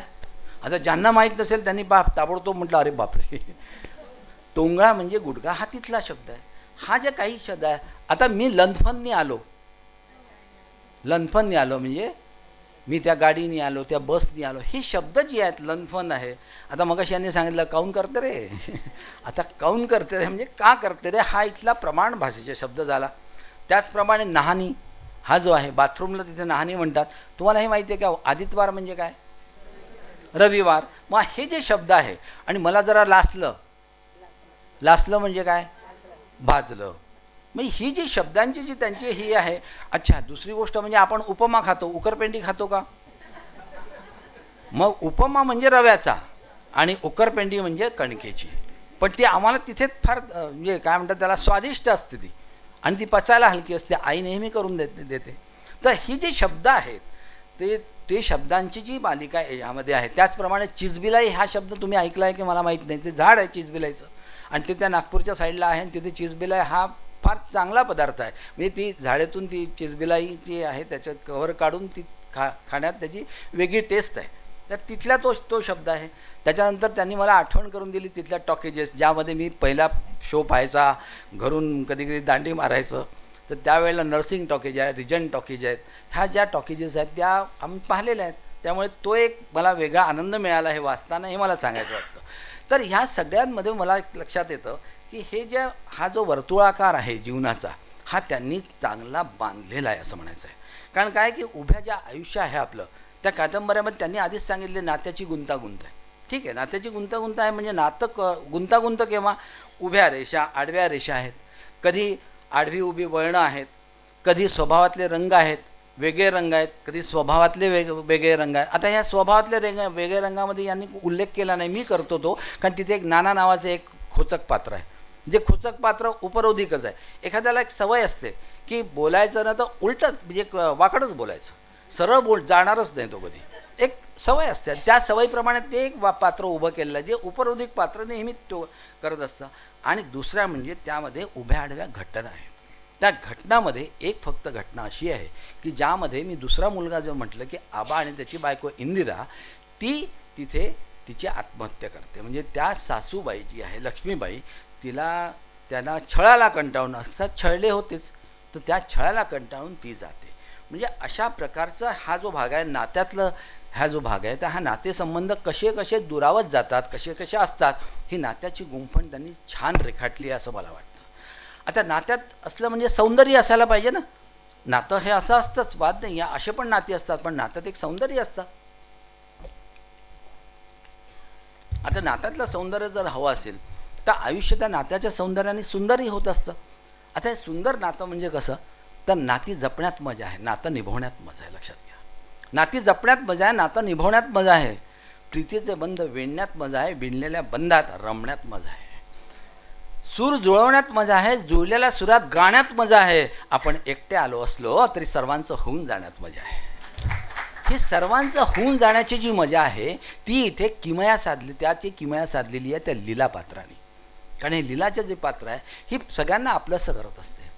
आता ज्यांना माहीत नसेल त्यांनी ताबडतोब म्हटलं अरे बापरे, टोंगळा म्हणजे गुडघा, हा तिथला शब्द आहे. हा जे काही शब्द आहे, आता मी लंथफननी आलो म्हणजे मी त्या गाडीने आलो, त्या बसनी आलो, हे शब्द जे आहेत लंथफन आहे. आता मगाशी यांनी सांगितलं काऊन करते रे, आता काऊन करते रे म्हणजे का करते रे, हा इथला प्रमाण भाषेचा शब्द झाला. त्याचप्रमाणे नहानी हा जो आहे, बाथरूमला तिथे नहानी म्हणतात. तुम्हाला हे माहिती आहे का आदित्यवार म्हणजे काय? रविवार. मग हे जे शब्द आहे, आणि मला जरा लासलं म्हणजे काय? भाजलं. मग ही जी शब्दांची जी त्यांची ही आहे. अच्छा, दुसरी गोष्ट म्हणजे आपण उपमा खातो, उकरपेंडी खातो का? मग उपमा म्हणजे रव्याचा आणि उकरपेंडी म्हणजे कणकेची. पण ती आम्हाला तिथे फार म्हणजे काय म्हणतात त्याला, स्वादिष्ट असते ती, आणि ती पचायला हलकी असते. आई नेहमी करून देते. तर ही जी शब्द आहेत ते शब्दांची जी मालिका यामध्ये आहे. त्याचप्रमाणे चिजबिलाई हा शब्द तुम्ही ऐकला आहे की मला माहीत नाही. ते झाड आहे चिजबिलाईचं, आणि ते त्या नागपूरच्या साईडला आहे, आणि तिथे चिजबिलाई हा फार चांगला पदार्थ आहे. म्हणजे ती झाडेतून ती चिजबिलाई जी आहे त्याच्यात कव्हर काढून ती खाण्यात त्याची वेगळी टेस्ट आहे. तर तिथला तो शब्द आहे. त्याच्यानंतर त्यांनी मला आठवण करून दिली तिथल्या टॉकेजेस, ज्यामध्ये मी पहिला शो पाहायचा, घरून कधी कधी दांडी मारायचं. तर त्यावेळेला नर्सिंग टॉकेज आहे, रिजंट टॉकेज आहेत. ह्या ज्या टॉकेजेस आहेत त्या आम्ही पाहिलेल्या आहेत. त्यामुळे तो एक मला वेगळा आनंद मिळाला हे वाचताना, हे मला सांगायचं वाटतं. तर ह्या सगळ्यांमध्ये मला एक लक्षात येतं की हा जो वर्तुळाकार आहे जीवनाचा, हा त्यांनी चांगला बांधलेला आहे असं म्हणायचं आहे. कारण काय की उभ्या ज्या आयुष्य आहे आपलं, त्या कादंबऱ्यामध्ये त्यांनी आधीच सांगितले नात्याची गुंतागुंत आहे. ठीक आहे, नात्याची गुंतागुंत आहे म्हणजे नातं गुंतागुंत केव्हा? उभ्या रेषा, आडव्या रेषा आहेत, कधी आडवी उभी वळणं आहेत, कधी स्वभावातले रंग आहेत, वेगळे रंग आहेत, कधी स्वभावातले वेगळे रंग आहेत. आता ह्या स्वभावातले वेगळे रंगामध्ये यांनी उल्लेख केला नाही, मी करतो तो, कारण तिथे एक नाना नावाचं एक खोचक पात्र आहे. जे खोचक पात्र उपरोधिकच आहे. एखाद्याला एक सवय असते की बोलायचं ना तर उलटच म्हणजे वाकडच बोलायचं, सरळ जाणारच नाही तो कधी. एक सवय असते, त्या सवयीप्रमाणे ते एक पात्र उभं केलेलं आहे, जे उपरोधिक पात्र नेहमी तो करत असतं. आणि दुसऱ्या म्हणजे त्यामध्ये उभ्या आडव्या घटना आहेत. त्या घटनामध्ये एक फक्त घटना अशी आहे की ज्यामध्ये मी दुसरा मुलगा जो म्हटलं की आबा आणि त्याची बायको इंदिरा, ती तिथे तिची आत्महत्या करते. म्हणजे त्या सासूबाई जी आहे लक्ष्मीबाई, त्यांना छळाला कंटाळून, असतात छळले होतेच, तर त्या छळाला कंटाळून ती जाते. म्हणजे अशा प्रकारचा हा जो भाग आहे नात्यातलं, हा जो भाग आहे, तर हा नातेसंबंध कसे कसे दुरावत जातात, कसे कसे असतात, ही नात्याची गुंफण त्यांनी छान रेखाटली असं मला वाटतं. आता नात्यात असलं म्हणजे सौंदर्य असायला पाहिजे ना. नातं हे असं असतंच, वाद नाही, असे पण नाती असतात, पण नात्यात एक सौंदर्य असतं. आता नात्यातलं सौंदर्य जर हवं असेल तर आयुष्य त्या नात्याच्या सौंदर्याने सुंदरही होत असतं. आता हे सुंदर नातं म्हणजे कसं, तर नाती जपण्यात मजा आहे, नातं निभवण्यात मजा आहे. लक्षात घ्या, नाती जपण्यात मजा आहे, नातं निभवण्यात मजा आहे. प्रीतीचे बंध विणण्यात मजा आहे, विणलेल्या बंधात रमण्यात मजा आहे. सूर जुळवण्यात मजा आहे, जुळलेल्या सुरात गाण्यात मजा आहे. आपण एकटे आलो असलो तरी सर्वांचं होऊन जाण्यात मजा आहे. ही सर्वांचं होऊन जाण्याची जी मजा आहे ती इथे किमया साधलेली आहे त्या लीला पात्राने. कारण हे लीलाचं जे पात्र आहे ही सगळ्यांना आपलंसं करत असते.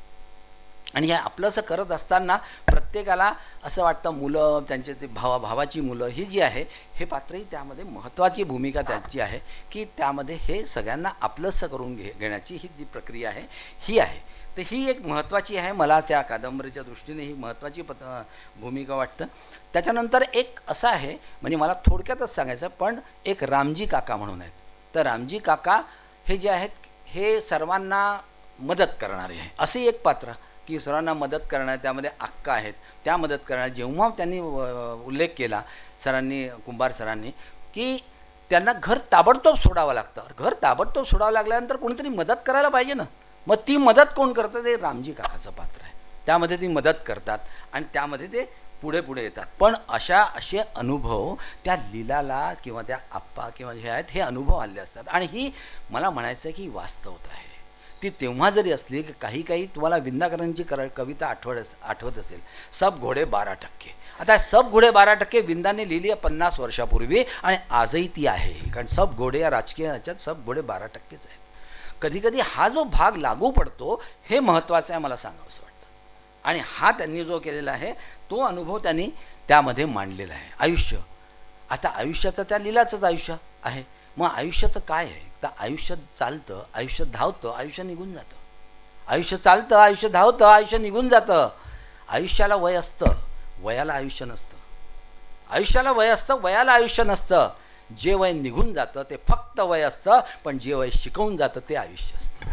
आणि हे आपलं असं करत असताना प्रत्येकाला असं वाटतं मुलं, त्यांचे ते भावाची मुलं ही जी आहे, हे पात्रही त्यामध्ये महत्त्वाची भूमिका त्यांची आहे, की त्यामध्ये हे सगळ्यांना आपलंसं करून घेण्याची ही जी प्रक्रिया आहे ही आहे. तर ही एक महत्त्वाची आहे, मला त्या कादंबरीच्या दृष्टीने ही महत्त्वाची भूमिका वाटतं. त्याच्यानंतर एक असं आहे, म्हणजे मला थोडक्यातच सांगायचं, पण एक रामजी काका म्हणून आहेत. तर रामजी काका हे जे आहेत हे सर्वांना मदत करणारे आहे, असे एक पात्र की सर्वांना मदत करणार. त्यामध्ये अक्का आहेत, त्या मदत करणार. जेव्हा त्यांनी उल्लेख केला सरांनी, कुंभार सरांनी, की त्यांना घर ताबडतोब सोडावं लागतं. घर ताबडतोब सोडावं लागल्यानंतर कोणीतरी मदत करायला पाहिजे ना. मग ती मदत कोण करतं? ते रामजी काकाचं पात्र आहे. त्यामध्ये ती मदत करतात आणि त्यामध्ये ते पुढे पुढे येतात. पण असे अनुभव त्या लीलाला किंवा त्या आप्पा किंवा हे आहेत, हे अनुभव आले असतात. आणि ही मला म्हणायचं आहे की वास्तवता आहे. ती तेव्हा जरी असली की काही तुम्हाला विंदाकरांची कविता आठवत असेल, सब घोडे 12%. आता सब घोडे 12% विंदाने लिहिली आहे 50 वर्षापूर्वी आणि आजही ती आहे. कारण सब घोडे या राजकीय ह्याच्यात सब घोडे 12%च आहेत. कधी हा जो भाग लागू पडतो हे महत्त्वाचं आहे, मला सांगावंसं वाटतं. आणि हा त्यांनी जो केलेला आहे तो अनुभव त्यांनी त्यामध्ये मांडलेला आहे. आयुष्य, आता आयुष्याचं त्या लीलाचंच आयुष्य आहे. मग आयुष्याचं काय आहे? तर आयुष्य चालतं, आयुष्य धावतं, आयुष्य निघून जातं. आयुष्य चालतं, आयुष्य धावतं, आयुष्य निघून जातं. आयुष्याला वय असतं, वयाला आयुष्य नसतं. आयुष्याला वय असतं, वयाला आयुष्य नसतं. जे वय निघून जातं ते फक्त वय असतं, पण जे वय शिकवून जातं ते आयुष्य असतं.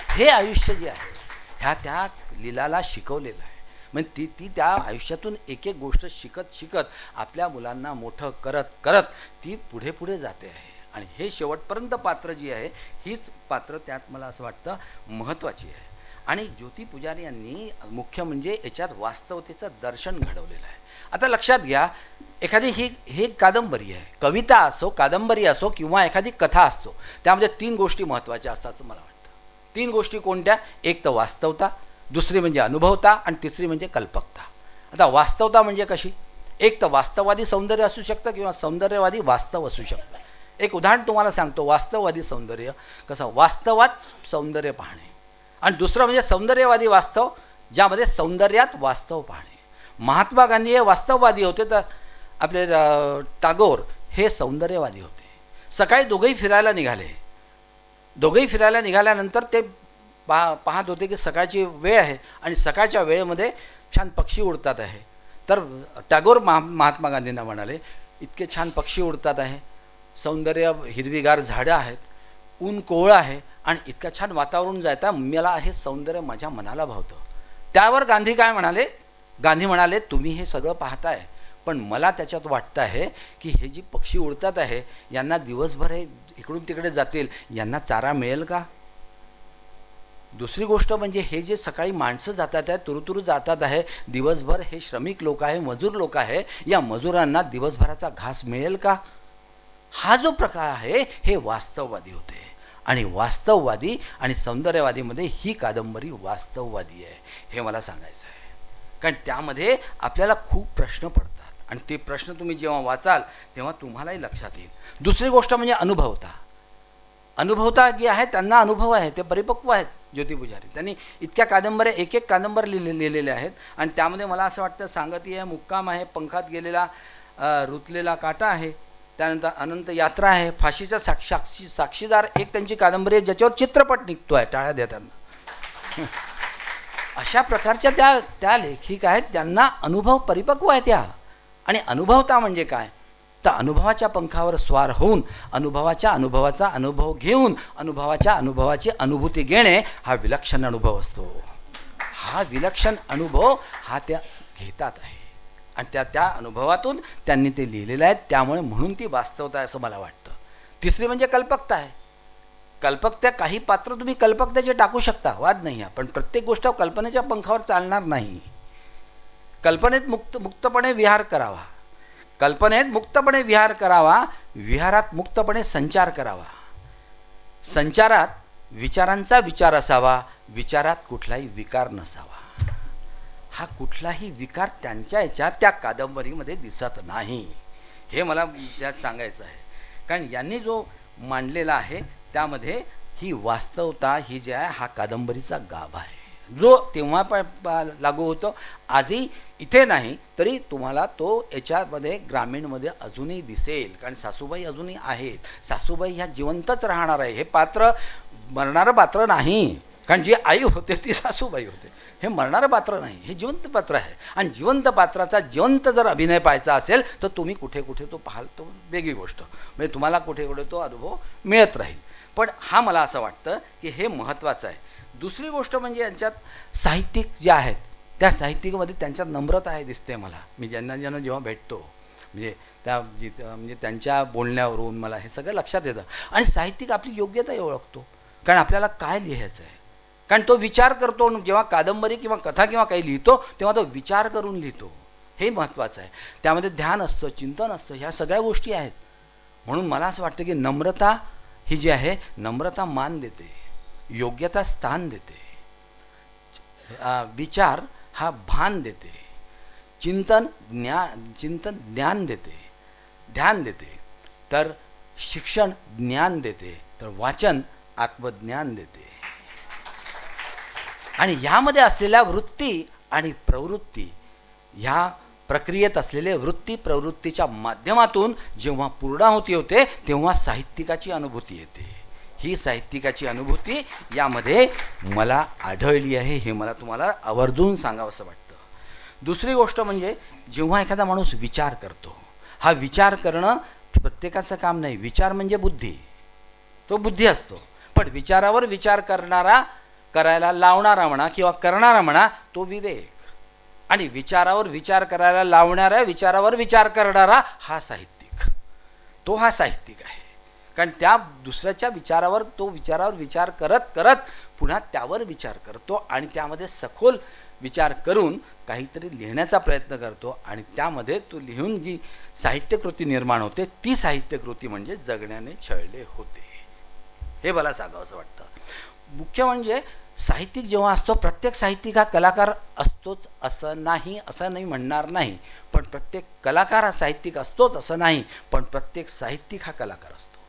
हे आयुष्य जे आहे ह्या त्या लीलाला शिकवलेलं आहे. म्हणजे ती त्या आयुष्यातून एक एक गोष्ट शिकत आपल्या मुलांना मोठं करत ती पुढे जाते आहे. आणि हे शेवटपर्यंत पात्र जी आहे हीच पात्र त्यात मला असं वाटतं महत्त्वाची आहे. आणि ज्योती पुजारी यांनी मुख्य म्हणजे याच्यात वास्तवतेचं दर्शन घडवलेलं आहे. आता लक्षात घ्या, एखादी ही कादंबरी आहे, कविता असो, कादंबरी असो किंवा एखादी कथा असतो, त्यामध्ये 3 गोष्टी महत्त्वाच्या असतात असं मला वाटतं. 3 गोष्टी कोणत्या? एक तर वास्तवता, दुसरी म्हणजे अनुभवता आणि तिसरी म्हणजे कल्पकता. आता वास्तवता म्हणजे कशी? एक तर वास्तववादी सौंदर्य असू शकतं किंवा सौंदर्यवादी वास्तव असू शकतं. एक उदाहरण तुम्हाला सांगतो. वास्तववादी सौंदर्य कसं? वास्तवात सौंदर्य पाहणे. आणि दुसरं म्हणजे सौंदर्यवादी वास्तव, ज्यामध्ये सौंदर्यात वास्तव पाहणे. महात्मा गांधी हे वास्तववादी होते, तर आपले टागोर हे सौंदर्यवादी होते. सकाळी दोघेही फिरायला निघाले. दोघेही फिरायला निघाल्यानंतर ते पाहत होते की सकाळची वेळ आहे आणि सकाळच्या वेळेमध्ये छान पक्षी उडतात आहे. तर टागोर महात्मा गांधींना म्हणाले, इतके छान पक्षी उडतात आहे, सौंदर्य, हिरवीगार झाडं आहेत, ऊन कोवळं आहे आणि इतकं छान वातावरण जाता, मला हे सौंदर्य माझ्या मनाला भावतं. त्यावर गांधी काय म्हणाले? गांधी म्हणाले, तुम्ही हे सगळं पाहताय, पण मला त्याच्यात वाटतं आहे की हे जी पक्षी उडतात आहे यांना दिवसभर हे इकडून तिकडे जातील, यांना चारा मिळेल का? दुसरी गोष्ट म्हणजे हे जे सकाळी माणसं जातात आहे, तुरुतुरू जातात आहे, दिवसभर हे श्रमिक लोक आहे, मजूर लोक आहे, या मजुरांना दिवसभराचा घास मिळेल का? हा जो प्रकार आहे हे वास्तववादी होते. आणि वास्तववादी आणि सौंदर्यवादीमध्ये ही कादंबरी वास्तववादी आहे, हे मला सांगायचं आहे. कारण त्यामध्ये आपल्याला खूप प्रश्न पडतात आणि ते प्रश्न तुम्ही जेव्हा वाचाल तेव्हा तुम्हालाही लक्षात येईल. दुसरी गोष्ट म्हणजे अनुभवता जे आहे त्यांना अनुभव आहे, ते परिपक्व आहेत. ज्योती पुजारी त्यांनी इतक्या कादंबऱ्या, एक कादंबरी लिहिलेल्या आहेत. आणि त्यामध्ये मला असं वाटतं सांगती आहे, मुक्काम आहे, पंखात गेलेला रुतलेला काटा आहे, त्यानंतर अनंत यात्रा आहे, फाशीचा साक्षीदार एक त्यांची कादंबरी आहे ज्याच्यावर चित्रपट निघतो आहे टाळ्या देताना. अशा प्रकारच्या त्या लेखिका आहेत, त्यांना अनुभव परिपक्व आहे त्या. आणि अनुभवता म्हणजे काय? तर अनुभवाच्या पंखावर स्वार होऊन अनुभवाचा अनुभव घेऊन अनुभवाची अनुभूती घेणे हा विलक्षण अनुभव असतो. हा विलक्षण अनुभव हा त्या घेतात आहे आणि त्या अनुभवातून त्यांनी ते लिहिलेलं आहे. त्यामुळे म्हणून ती वास्तवता आहे असं मला वाटतं. तिसरी म्हणजे कल्पकता आहे. कल्पकता, काही पात्र तुम्ही कल्पकतेचे टाकू शकता, वाद नाही आहे, पण प्रत्येक गोष्ट कल्पनेच्या पंखावर चालणार नाही. कल्पनेत मुक्तपणे विहार करावा, कल्पनेत मुक्तपणे विहार करावा, विहारात मुक्तपणे संचार करावा, संचारात विचारांचा विचार असावा, विचारात कुठलाही विकार नसावा. हा कुठलाही विकार त्यांच्या याच्यात त्या कादंबरीमध्ये दिसत नाही, हे मला यात सांगायचं आहे. कारण यांनी जो मांडलेला आहे त्यामध्ये ही वास्तवता ही जी आहे हा कादंबरीचा गाभा आहे. जो तेव्हा लागू होतो, आजही इथे नाही तरी तुम्हाला तो याच्यामध्ये ग्रामीणमध्ये अजूनही दिसेल. कारण सासूबाई अजूनही आहेत. सासूबाई ह्या जिवंतच राहणार आहे. हे पात्र मरणारं पात्र नाही. कारण जी आई होते ती सासूबाई होते. हे मरणारं पात्र नाही, हे जिवंत पात्र आहे. आणि जिवंत पात्राचा जिवंत जर अभिनय पाहायचा असेल तर तुम्ही कुठे कुठे तो पाहाल, तो वेगळी गोष्ट. म्हणजे तुम्हाला कुठे कुठे तो अनुभव मिळत राहील. पण हा मला असं वाटतं की हे महत्त्वाचं आहे. दुसरी गोष्ट म्हणजे यांच्यात साहित्यिक जे आहेत त्या साहित्यिकमध्ये त्यांच्यात नम्रता आहे दिसते मला. मी ज्यांना जेव्हा भेटतो म्हणजे म्हणजे त्यांच्या बोलण्यावरून मला हे सगळं लक्षात येतं. आणि साहित्यिक आपली योग्यता ओळखतो. कारण आपल्याला काय लिहायचं आहे. कारण तो विचार करतो. जेव्हा कादंबरी किंवा कथा किंवा काही लिहितो तेव्हा तो विचार करून लिहितो. हे महत्त्वाचं आहे. त्यामध्ये ध्यान असतं, चिंतन असतं, ह्या सगळ्या गोष्टी आहेत. म्हणून मला असं वाटतं की नम्रता ही जी आहे, नम्रता मान देते, योग्यता स्थान देते, विचार हा भान देते, चिंतन ज्ञान देते, ध्यान देते, तर शिक्षण ज्ञान देते, तर वाचन आत्मज्ञान देते. आणि ह्यामध्ये असलेल्या वृत्ती आणि प्रवृत्ती, ह्या प्रक्रियेत असलेले वृत्ती प्रवृत्तीच्या माध्यमातून जेव्हा पूर्णाहुती होते तेव्हा साहित्यिकाची अनुभूती येते. ही साहित्यिकाची अनुभूती यामध्ये मला आढळली आहे. हे मला तुम्हाला आवर्जून सांगावंसं वाटतं. दुसरी गोष्ट म्हणजे जेव्हा एखादा माणूस विचार करतो, हा विचार करणं प्रत्येकाचं काम नाही. विचार म्हणजे बुद्धी, तो बुद्धी असतो. पण विचारावर विचार करायला लावणारा म्हणा किंवा करणारा म्हणा तो विवेक. आणि विचारावर विचार करायला लावणारा, विचारावर विचार करणारा हा साहित्यिक. तो हा साहित्यिक आहे. कारण त्या दुसऱ्याच्या विचारावर तो विचारावर विचार करत करत पुन्हा त्यावर विचार करतो आणि त्यामध्ये सखोल विचार करून काहीतरी लिहिण्याचा प्रयत्न करतो. आणि त्यामध्ये तो लिहून जी साहित्यकृती निर्माण होते ती साहित्यकृती म्हणजे जगण्याने छळले होते. हे मला सांगावंसं वाटतं. मुख्य म्हणजे साहित्यिक जेव्हा असतो, प्रत्येक साहित्यिक हा कलाकार असतोच असं नाही म्हणणार नाही. पण प्रत्येक कलाकार हा साहित्यिक असतोच असं नाही. पण प्रत्येक साहित्यिक हा कलाकार असतो.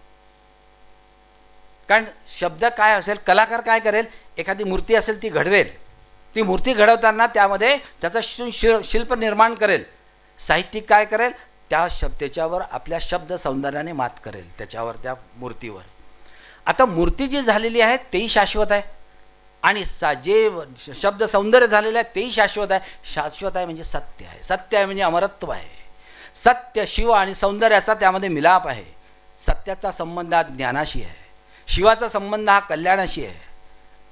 कारण शब्द काय असेल, कलाकार काय करेल, एखादी मूर्ती असेल ती घडवेल, ती मूर्ती घडवताना त्यामध्ये त्याचं शिल्प निर्माण करेल. साहित्यिक काय करेल, त्याच्यावर आपल्या शब्द सौंदर्याने मात करेल, त्याच्यावर त्या मूर्तीवर. आता मूर्ती जी झालेली आहे तेही शाश्वत आहे आणि जे शब्द सौंदर्य झालेलं आहे तेही शाश्वत आहे. शाश्वत आहे म्हणजे सत्य आहे. सत्य आहे म्हणजे अमरत्व आहे. सत्य, शिव आणि सौंदर्याचा त्यामध्ये मिलाप आहे. सत्याचा संबंध हा ज्ञानाशी आहे, शिवाचा संबंध हा कल्याणाशी आहे,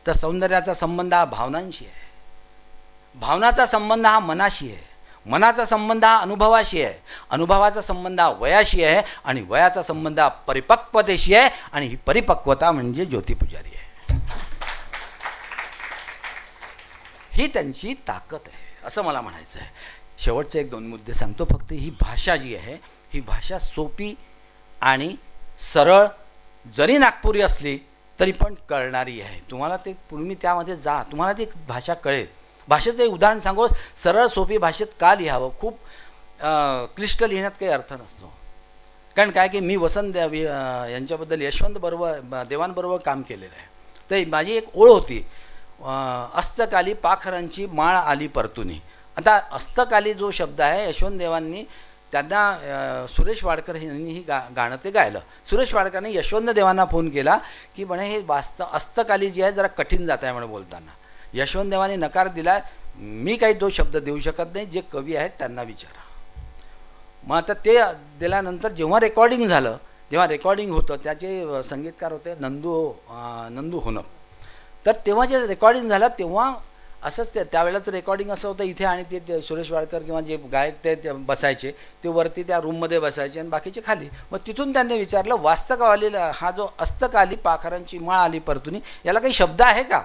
तर सौंदर्याचा संबंध हा भावनांशी आहे. भावनाचा संबंध हा मनाशी आहे, मनाचा संबंध हा अनुभवाशी आहे, अनुभवाचा संबंध हा वयाशी आहे आणि वयाचा संबंध हा परिपक्वतेशी आहे. आणि ही परिपक्वता म्हणजे ज्योतिपुजारी आहे. ही त्यांची ताकद आहे असं मला म्हणायचं आहे. शेवटचे एक दोन मुद्दे सांगतो फक्त. ही भाषा जी आहे ही भाषा सोपी आणि सरळ जरी नागपुरी असली तरी पण कळणारी आहे. तुम्हाला ते पूर्वी त्यामध्ये जा, तुम्हाला ती भाषा कळेल. भाषेचं एक उदाहरण सांगू. सरळ सोपी भाषेत का लिहावं, खूप क्लिष्ट लिहिण्यात काही अर्थ नसतो. कारण काय की मी वसंत यांच्याबद्दल यशवंत देवांबरोबर काम केलेलं आहे. तर माझी एक ओळ होती, अस्तकाली पाखरांची माळ आली परतुनी. आता अस्तकाली जो शब्द आहे यशवंत देवांनी त्यांना सुरेश वाडकर यांनी ही गाणं ते गायलं. सुरेश वाडकरने यशवंत देवांना फोन केला की म्हणे हे अस्तकाली जी आहे जरा कठीण जात आहे म्हणे बोलताना. यशवंत देवाने नकार दिला, मी काही तो शब्द देऊ शकत नाही, जे कवी आहेत त्यांना विचारा. मग आता ते दिल्यानंतर जेव्हा रेकॉर्डिंग झालं, जेव्हा रेकॉर्डिंग होतं त्याचे संगीतकार होते नंदू होनप. तर तेव्हा जे रेकॉर्डिंग झालं तेव्हा असंच त्यावेळेलाचं रेकॉर्डिंग असं होतं इथे आणि ते सुरेश वाडकर किंवा जे गायक ते बसायचे ते वरती त्या रूममध्ये बसायचे आणि बाकीचे खाली. मग तिथून त्यांनी विचारलं, वास्तवकाली हा जो अस्तकाली पाखरांची माळ आली परतुनी याला काही शब्द आहे का,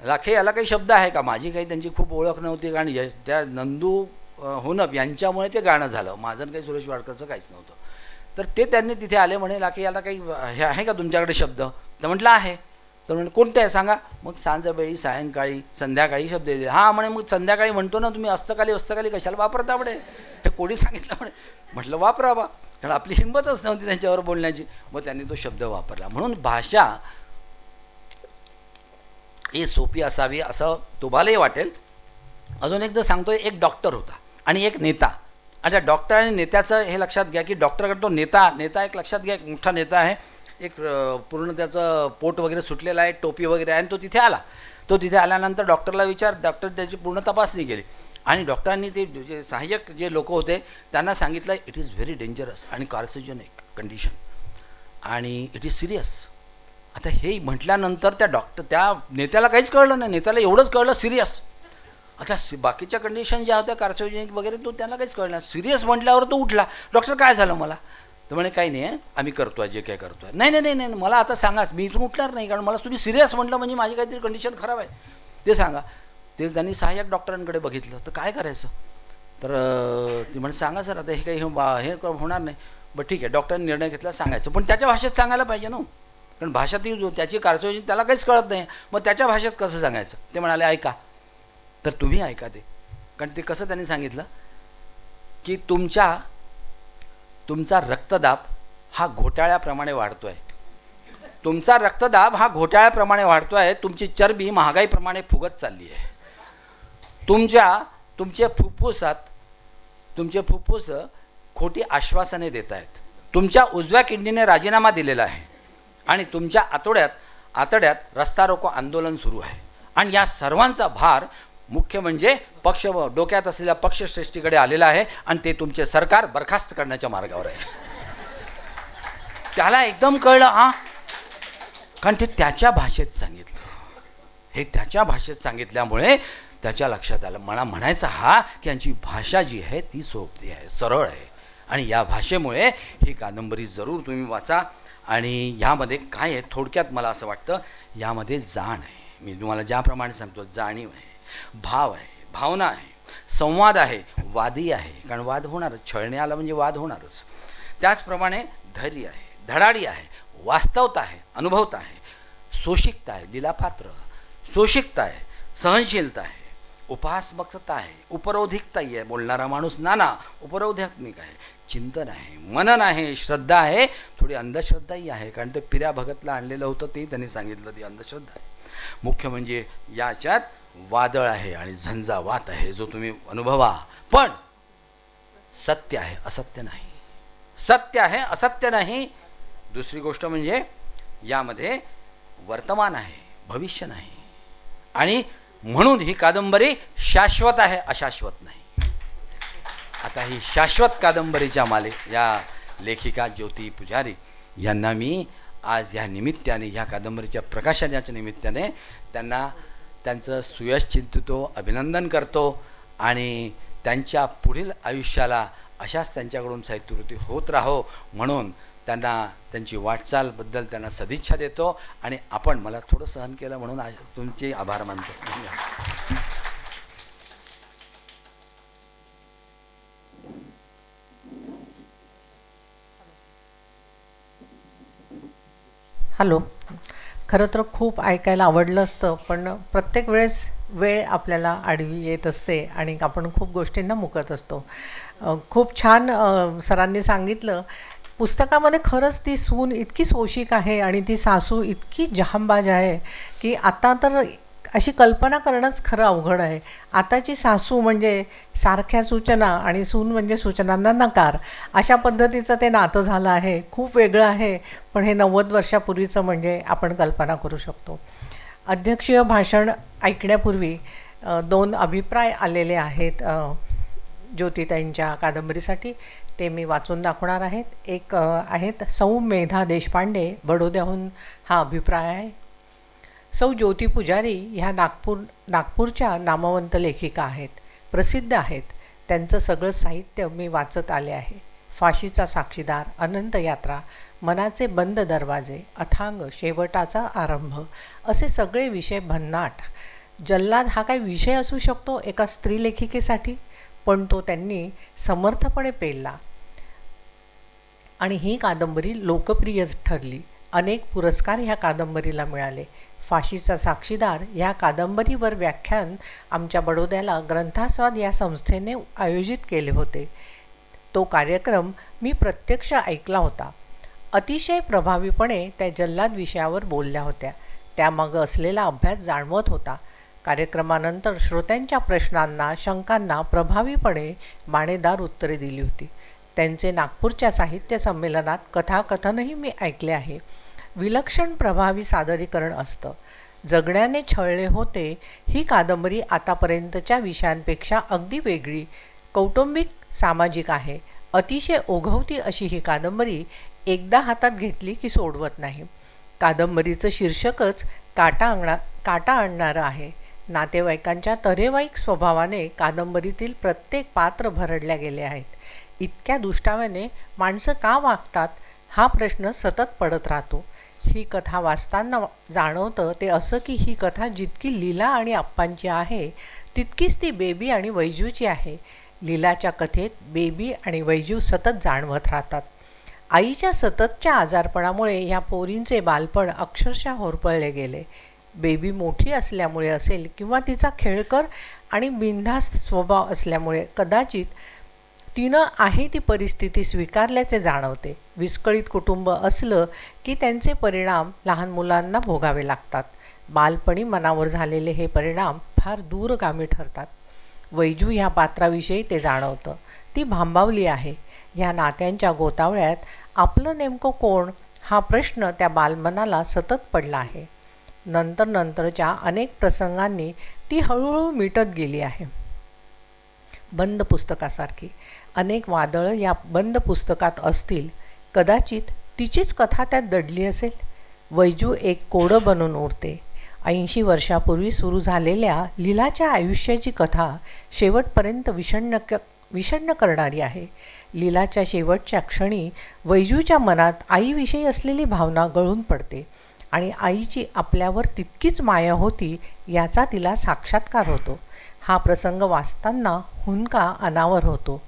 लाखे याला काही शब्द आहे का. माझी काही त्यांची खूप ओळख नव्हती कारण त्या नंदू होनप यांच्यामुळे ते गाणं झालं, माझं काही सुरेश वाडकरचं काहीच नव्हतं. तर ते त्यांनी तिथे आले, म्हणे लाखे याला काही हे आहे का तुमच्याकडे शब्द. तर म्हटलं आहे. तर म्हणे कोणते आहे सांगा. मग सांजवेळी, सायंकाळी, संध्याकाळी शब्द दिले. हां म्हणे मग संध्याकाळी म्हणतो ना तुम्ही, अस्तकाली कशाला वापरता म्हणे, हे कोणी सांगितलं म्हणे. म्हटलं वापरावा, कारण आपली हिंमतच नव्हती त्यांच्यावर बोलण्याची. मग त्यांनी तो शब्द वापरला. म्हणून भाषा ही सोपी असावी असं तुम्हालाही वाटेल. अजून एकदा सांगतोय, एक डॉक्टर होता आणि एक नेता. अच्छा, डॉक्टर आणि नेत्याचं हे लक्षात घ्या की डॉक्टरकडे तो नेता एक लक्षात घ्या, एक मोठा नेता आहे, एक पूर्ण त्याचं पोट वगैरे सुटलेलं आहे, टोपी वगैरे आहे, आणि तो तिथे आला. तो तिथे आल्यानंतर डॉक्टरला डॉक्टर त्याची पूर्ण तपासणी केली आणि डॉक्टरांनी ते जे सहाय्यक जे लोक होते त्यांना सांगितलं इट इज व्हेरी डेंजरस आणि कार्सिजनिक कंडिशन आणि इट इज सिरियस. आता हे म्हटल्यानंतर त्या नेत्याला काहीच कळलं नाही. नेत्याला एवढंच कळलं सिरियस. आता बाकीच्या कंडिशन ज्या होत्या कार्सिजनिक वगैरे तो त्यांना काहीच कळलं नाही. सिरियस म्हटल्यावर तो उठला, डॉक्टर काय झालं मला? तर म्हणे काही नाही, आम्ही करतोय जे काय करतोय. नाही नाही नाही नाही मला आता सांगा, मी इथून उठणार नाही, कारण मला तुम्ही सिरियस म्हटलं म्हणजे माझी काहीतरी कंडिशन खराब आहे ते सांगा. तेच त्यांनी सहाय्यक डॉक्टरांकडे बघितलं, तर काय करायचं? तर ती म्हणे सांगा सर, आता हे काही हे होणार नाही. बरं ठीक आहे, डॉक्टरांनी निर्णय घेतला सांगायचं, पण त्याच्या भाषेत सांगायला पाहिजे ना, कारण भाषा ती त्याची कार्सिजन त्याला काहीच कळत नाही. मग त्याच्या भाषेत कसं सांगायचं? ते म्हणाले ऐका. तर तुम्ही ऐका ते, कारण ते कसं त्यांनी सांगितलं की तुमचा रक्तदाब हा घोटाळ्याप्रमाणे वाढतो आहे. तुमचा रक्तदाब हा घोटाळ्याप्रमाणे वाढतो आहे. तुमची चरबी महागाईप्रमाणे फुगत चालली आहे. तुमचे फुफ्फुस खोटी आश्वासने देत आहेत. तुमच्या उजव्या किडनीने राजीनामा दिलेला आहे आणि तुमच्या आतड्यात रस्ता रोको आंदोलन सुरू आहे. आणि या सर्वांचा भार मुख्य म्हणजे डोक्यात असलेल्या पक्षश्रेष्ठीकडे आलेला आहे आणि ते तुमचे सरकार बरखास्त करण्याच्या मार्गावर आहे. त्याला एकदम कळलं, कारण ते त्याच्या भाषेत सांगितलं. हे त्याच्या भाषेत सांगितल्यामुळे त्याच्या लक्षात आलं. मला म्हणायचं की यांची भाषा जी आहे ती सोपी आहे, सरळ आहे, आणि या भाषेमुळे ही कादंबरी जरूर तुम्ही वाचा. आणि ह्यामध्ये काय आहे, थोडक्यात मला असं वाटतं यामध्ये जाण आहे. मी तुम्हाला ज्याप्रमाणे सांगतो, जाणीव आहे, भाव आहे, भावना आहे, संवाद आहे, वादी आहे, कारण वाद होणारच, छळणे आला म्हणजे वाद होणारच. त्याचप्रमाणे धैर्य आहे, धडाडी आहे, वास्तवता आहे, अनुभवता आहे, सोशिकता आहे, लीलापात्र, सोशिकता आहे, सहनशीलता आहे, उपासमकता आहे, उपरोधिकता आहे, बोलणारा माणूस नाना उपरोधात्मिक आहे, चिंतन आहे, मनन आहे, श्रद्धा आहे, थोडी अंधश्रद्धाही आहे, कारण ते पिऱ्या भगतला आणलेलं होतं ते त्यांनी सांगितलं ती अंधश्रद्धा आहे. मुख्य म्हणजे याच्यात वादळ आहे आणि झंझावात आहे जो तुम्ही अनुभवा, पण सत्य आहे, असत्य नाही. सत्य आहे, असत्य नाही. दुसरी गोष्ट म्हणजे यामध्ये वर्तमान आहे, भविष्य नाही. आणि म्हणून ही कादंबरी शाश्वत आहे, अशाश्वत नाही. आता ही शाश्वत कादंबरीच्या या लेखिका ज्योती पुजारी यांना मी आज ह्या निमित्ताने, ह्या कादंबरीच्या प्रकाशनाच्या निमित्ताने त्यांचं सुयश चिंतितो, अभिनंदन करतो आणि त्यांच्या पुढील आयुष्याला अशाच त्यांच्याकडून साहित्यकृती होत राहो म्हणून त्यांची वाटचालबद्दल त्यांना सदिच्छा देतो. आणि आपण मला थोडं सहन केलं म्हणून तुमचे आभार मानतो. धन्यवाद. हॅलो. खरं तर खूप ऐकायला आवडलं असतं, पण प्रत्येक वेळेस वेळ आपल्याला आडवी येत असते आणि आपण खूप गोष्टींना मुकत असतो. खूप छान सरांनी सांगितलं. पुस्तकामध्ये खरंच ती सून इतकी सोशिक आहे आणि ती सासू इतकी जहांबाज आहे की आता तर अशी कल्पना करणंच खरं अवघड आहे. आताची सासू म्हणजे सारख्या सूचना आणि सून म्हणजे सूचनांना नकार, अशा पद्धतीचं ते नातं झालं आहे. खूप वेगळं आहे, पण हे 90 वर्षापूर्वीचं म्हणजे आपण कल्पना करू शकतो. अध्यक्षीय भाषण ऐकण्यापूर्वी 2 अभिप्राय आलेले आहेत ज्योतिताईंच्या कादंबरीसाठी, ते मी वाचून दाखवणार आहेत. एक आहेत सौ मेधा देशपांडे, बडोद्याहून हा अभिप्राय आहे. सौ ज्योती पुजारी ह्या नागपूरच्या नामवंत लेखिका आहेत, प्रसिद्ध आहेत. त्यांचं सगळं साहित्य मी वाचत आले आहे. फाशीचा साक्षीदार, अनंत यात्रा, मनाचे बंद दरवाजे, अथांग, शेवटाचा आरंभ, असे सगळे विषय भन्नाट. जल्लाद हा काही विषय असू शकतो एका स्त्री लेखिकेसाठी, पण तो त्यांनी समर्थपणे पेलला आणि ही कादंबरी लोकप्रिय ठरली. अनेक पुरस्कार ह्या कादंबरीला मिळाले. फाशीचा साक्षीदार ह्या कादंबरीवर व्याख्यान आमच्या बडोद्याला ग्रंथास्वाद या संस्थेने आयोजित केले होते. तो कार्यक्रम मी प्रत्यक्ष ऐकला होता. अतिशय प्रभावीपणे त्या जल्लाद विषयावर बोलल्या होत्या. त्यामागं असलेला अभ्यास जाणवत होता. कार्यक्रमानंतर श्रोत्यांच्या प्रश्नांना, शंकांना प्रभावीपणे माणेदार उत्तरे दिली होती. त्यांचे नागपूरच्या साहित्य संमेलनात कथाकथनही मी ऐकले आहे. विलक्षण प्रभावी सादरीकरण असतं. जगण्याने छळले होते ही कादंबरी आतापर्यंतच्या विषयांपेक्षा अगदी वेगळी, कौटुंबिक, सामाजिक आहे. अतिशय ओघवती अशी ही कादंबरी एकदा हातात घेतली की सोडवत नाही. कादंबरीचं शीर्षकच काटा आणणारं आहे. नातेवाईकांच्या तऱ्हेवाईक स्वभावाने कादंबरीतील प्रत्येक पात्र भरडल्या गेले आहेत. इतक्या दुष्टाव्याने माणसं का वागतात हा प्रश्न सतत पडत राहतो. ही कथा वाचताना जाणवतं ते असं की ही कथा जितकी लीला आणि आप्पांची आहे तितकीच ती बेबी आणि वैजूची आहे. लीलाच्या कथेत बेबी आणि वैजू सतत जाणवत राहतात. आईच्या सततच्या आजारपणामुळे ह्या पोरींचे बालपण अक्षरशः होरपळले गेले. बेबी मोठी असल्यामुळे असेल किंवा तिचा खेळकर आणि बिनधास्त स्वभाव असल्यामुळे कदाचित तिनं आहे ती परिस्थिती स्वीकारल्याचे जाणवते. विस्कळीत कुटुंब असलं की त्यांचे परिणाम लहान मुलांना भोगावे लागतात. बालपणी मनावर झालेले हे परिणाम फार दूरगामी ठरतात. वैजू ह्या पात्राविषयी ते जाणवतं. ती भांबावली आहे. ह्या नात्यांच्या गोतावळ्यात आपलं नेमकं कोण हा प्रश्न त्या बालमनाला सतत पडला आहे. नंतरच्या अनेक प्रसंगांनी ती हळूहळू मिटत गेली आहे. बंद पुस्तकासारखी अनेक वादळं या बंद पुस्तकात असतील. कदाचित तिचीच कथा त्यात दडली असेल. वैजू एक कोडं बनून उरते. 80 वर्षापूर्वी सुरू झालेल्या लीलाच्या आयुष्याची कथा शेवटपर्यंत विषण्ण करणारी आहे. लीलाच्या शेवटच्या क्षणी वैजूच्या मनात आईविषयी असलेली भावना गळून पडते आणि आईची आपल्यावर तितकीच माया होती याचा तिला साक्षात्कार होतो. हा प्रसंग वाचताना हुंदका अनावर होतो.